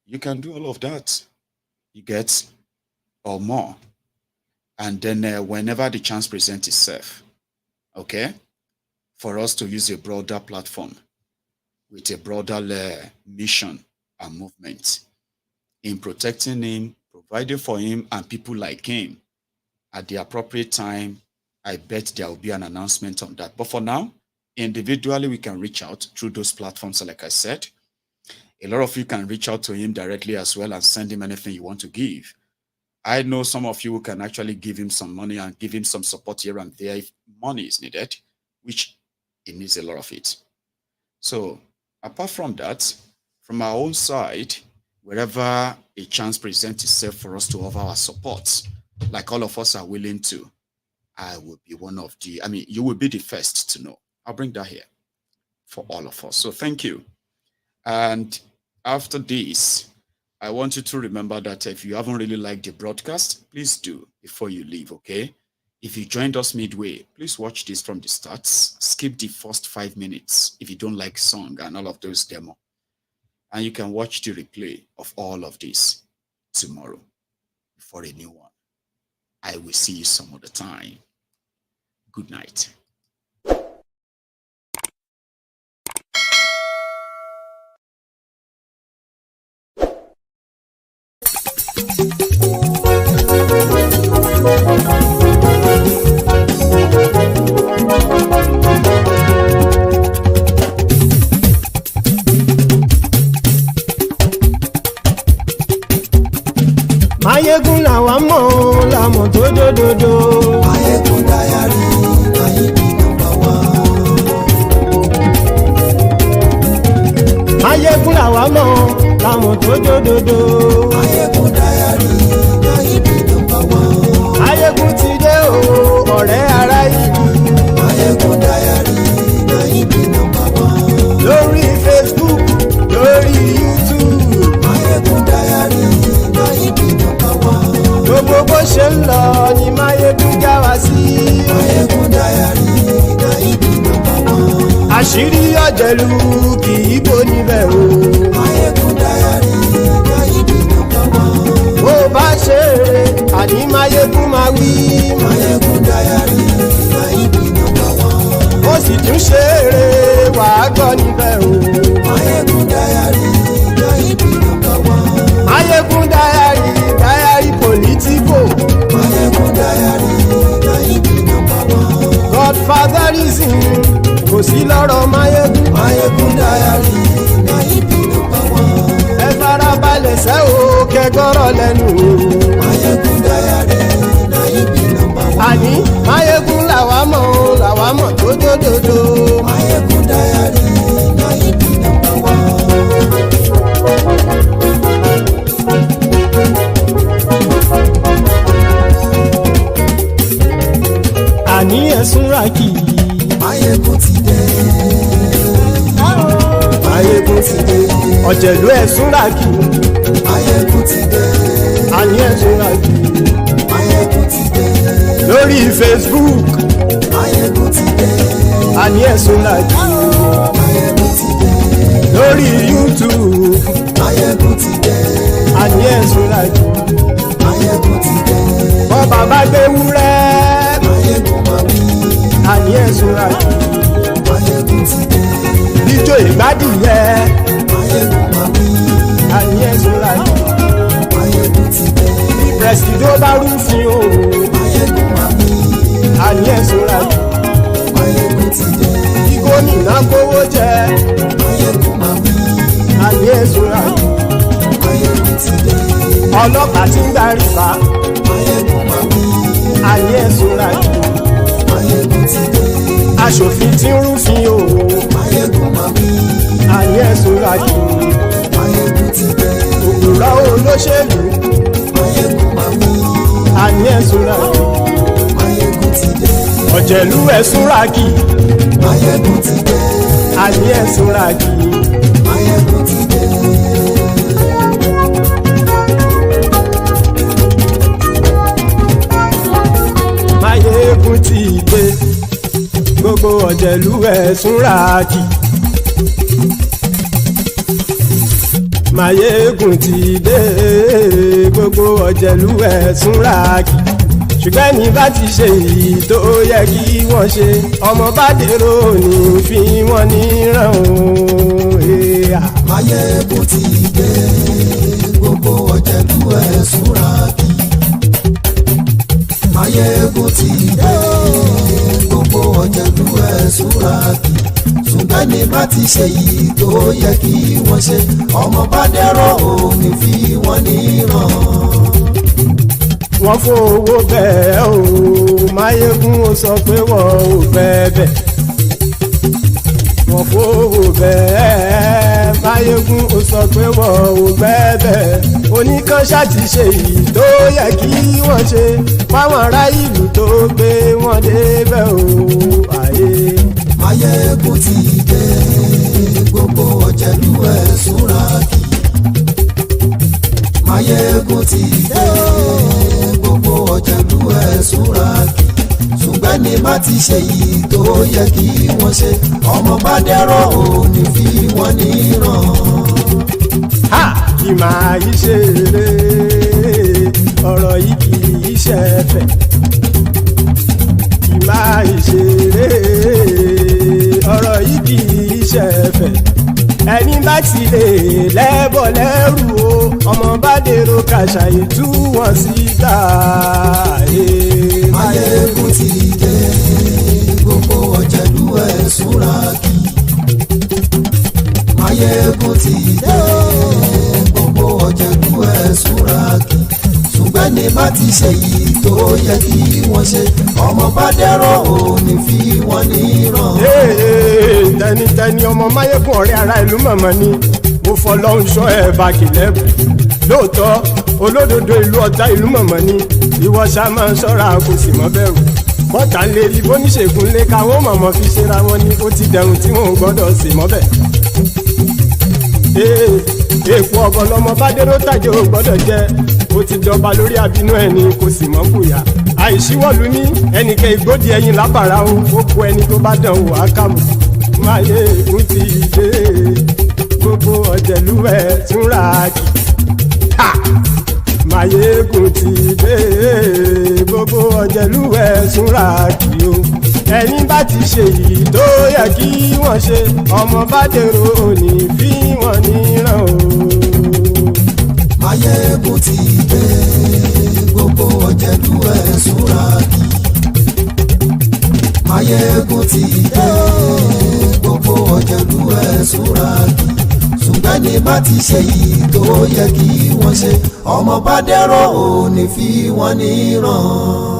You can do all of that. You get or more. And then whenever the chance presents itself, okay, for us to use a broader platform with a broader mission and movement in protecting him, providing for him and people like him at the appropriate time, I bet there will be an announcement on that. But for now, individually, we can reach out through those platforms, like I said. A lot of you can reach out to him directly as well and send him anything you want to give. I know some of you can actually give him some money and give him some support here and there if money is needed, which he needs a lot of it. So apart from that, from our own side, wherever a chance presents itself for us to offer our support, like all of us are willing to, I will be one of the, you will be the first to know. I'll bring that here for all of us. So thank you. And after this, I want you to remember that if you haven't really liked the broadcast, please do before you leave, okay? If you joined us midway, please watch this from the start. Skip the first 5 minutes if you don't like song and all of those demo. And you can watch the replay of all of this tomorrow for a new one. I will see you some other time. Good night. Mayegun làwa mọ̀ làmọ̀ tó dòdòdò. Mayegun dayari Nayibi #1. Mayegun làwa mọ̀ làmọ̀ tó dòdòdò. Mayegun dayari Nayibi #1. Mayegun ti dé o ọ̀rẹ́ ara ìlú. Mayegun dayari Nayibi #1. Lórí Facebook lórí YouTube. Mayegun dayari Nayibi #1. Gbogbo bó ṣe ń lọ ni Mayegun já wa sí. Mayegun dayari Nayibi #1. Àṣírí ọ̀jẹ̀lú kì í bò níbẹ̀ o. Mayegun dayari Nayibi #1. Bó bá ṣe eré àní Mayegun máa wí. Mayegun dayari Nayibi #1. Ó sì tún ṣe eré wàá gbọ́ níbẹ̀ o. Mayegun dayari Nayibi #1. Mayegun dayari political. Mayegun dayari Nayibi #1. Godfatherism kò sí lọ́rọ̀ Mayegun. Mayegun dayari Nayibi #1. Ẹ farabalẹ̀ sẹ́ o kẹgọ́rọ̀ lẹ́nu o. Mayegun dayari Nayibi #1. Àní Mayegun làwa mọ̀ tó dòdòdò. Mayegun dayari Nayibi #1. Àní ẹ̀sùn ràkì. Mayegun ti dé. Mayegun ti dé. Ọ̀jẹ̀lú ẹ̀sùn ràkì. Mayegun ti dé. Àní ẹ̀sùn ràkì. Mayegun ti dé. Lórí Facebook. Mayegun ti dé. Àní ẹ̀sùn ràkì. Mayegun ti dé. Lórí YouTube. Mayegun ti dé. Àní ẹ̀sùn ràkì. Mayegun ti dé. Bọ́ bàbá gbé wúrẹ́. Mayegun máa wí. Àní ẹ̀sùn ràkì. Mayegun ti dé. Ijó ìgbádìyẹ. Mayegun máa wí. Àní ẹ̀sùn ràkì. Mayegun ti dé. Bí pẹ̀sìdó bá rúfin o. Mayegun máa wí. Àní ẹ̀sùn ràkì. Mayegun ti dé. Bí gómìnà kówó jẹ. Mayegun máa wí. Àní ẹ̀sùn ràkì. Mayegun ti dé. Ọlọ́pàá ti ń gbà rìbá. Mayegun máa wí. Àní ẹ̀sùn ràkì. aṣòfin tí ń rúfin o. Máyégún máa wí. Àní ẹ̀sùn ràjò. Máyégún ti dé. Òkúra olóṣèlú. Máyégún máa wí. Àní ẹ̀sùn ràjò. Máyégún ti dé. Ọ̀jẹ̀lú ẹ̀sùn ràgì. Máyégún ti dé. Àní ẹ̀sùn ràgì. Máyégún ti dé. Máyégún ti dé. Gbogbo ọ̀jẹ̀lú ẹ̀sùn ràgì. Máyégún ti dé. Gbogbo ọ̀jẹ̀lú ẹ̀sùn ràgì. Ṣùgbọ́n ní bá ti ṣe èyí tó yẹ kí wọ́n ṣe ọmọ bá dèrò ní fi wọ́n níran o. Máyégún ti dé. Gbogbo ọ̀jẹ̀lú ẹ̀sùn ràgì. Máyégún ti dé. Gbogbo ọ̀jẹ̀lú ẹ̀sùn ràgì. Ṣùgbọ́n ní bá ti ṣe èyí tó yẹ kí wọ́n ṣe ọmọ bá dèrò ní fi wọ́n níran. Wọ́n fowó bẹ́ẹ̀ o. Máyégún ó sọ pé wọ́n ò bẹ́ẹ̀. Wọ́n fowó bẹ́ẹ̀. Máyégún ó sọ pé wọ́n ò bẹ́ẹ̀. Oníkan ṣáàtì ṣe èyí tó yẹ kí wọ́n ṣe fáwọn ará ìlú tó gbé wọn débẹ̀ o. Máyégún ti dé. Gbogbo ọ̀jẹ̀lú ẹ̀sùn ràgì. Máyégún ti dé. Gbogbo ọ̀jẹ̀lú ẹ̀sùn ràgì. Ṣùgbọ́n ní má ti ṣe yìí tó yẹ kí wọ́n ṣe ọmọ bá dẹ́rọ̀ ò ní fi wọ́n níran. Kì máa yí ṣe eré ọ̀rọ̀ yìí kì í ṣe ẹ̀fẹ̀. Kì máa yí ṣe eré ọ̀rọ̀ yìí kì í ṣe ẹ̀fẹ̀. Ẹni bá ti lè lẹ́bọ̀ lẹ́rù o ọmọ bá dèrò kàṣàyè tú wọn síta. Máyégún ti dé. Gbogbo ọ̀jẹ̀lú ẹ̀sùn ràgì. Máyégún ti dé. Gbogbo ọ̀jẹ̀lú ẹ̀sùn ràgì. Ṣùgbọ́n ní bá ti ṣe yìí tó yẹ kí wọ́n ṣe ọmọ bá dẹ́rọ̀ ò ní fi wọ́n níran. Tẹnitẹni ọmọ Máyégún ọ̀rẹ́ ara ìlú mọ̀mọ́ ni mo fọlọ́hún ṣọ́ ẹ̀ bá kìlẹ́bù. Lóòótọ́ olódodo ìlú ọ̀tá ìlú mọ̀mọ́ ni ìwọ ṣá máa ń ṣọ́ra kò sì mọ́ bẹ̀rù. Bọ́tà ń lè rí bóníṣègùn lé káwọn mọ̀mọ́ fi ṣera wọn ni ó ti dẹrùn tí wọn ò gbọ́dọ̀ sì mọ́bẹ̀. Èèpo ọ̀bọ lọmọ bá dérò tàjẹ́ ò gbọ́dọ̀ jẹ́ ó ti jọba lórí abínú ẹni kò sì mọ́ bùyà. Àìsíwọ́lu ní ẹnìkẹ́ ìgbódì ẹyin lábàrá o ó kó ẹni tó bá dán o àkàmù. Máyégún ti dé. Gbogbo ọ̀jẹ̀lú ẹ̀sùn ràgì. Máyégún ti dé. Gbogbo ọ̀jẹ̀lú ẹ̀sùn ràgì o. Ẹni bá ti ṣe yìí tó yẹ kí wọ́n ṣe ọmọ bá dèrò òní fi wọ́n níran o. Máyégún ti dé. Gbogbo ọ̀jẹ̀lú ẹ̀sùn ràgì. Máyégún ti dé. Gbogbo ọ̀jẹ̀lú ẹ̀sùn ràgì. Ṣùgbọ́n ní bá ti ṣe yìí tó yẹ kí wọ́n ṣe ọmọ bá dẹ́rọ̀ ò ní fi wọ́n níran.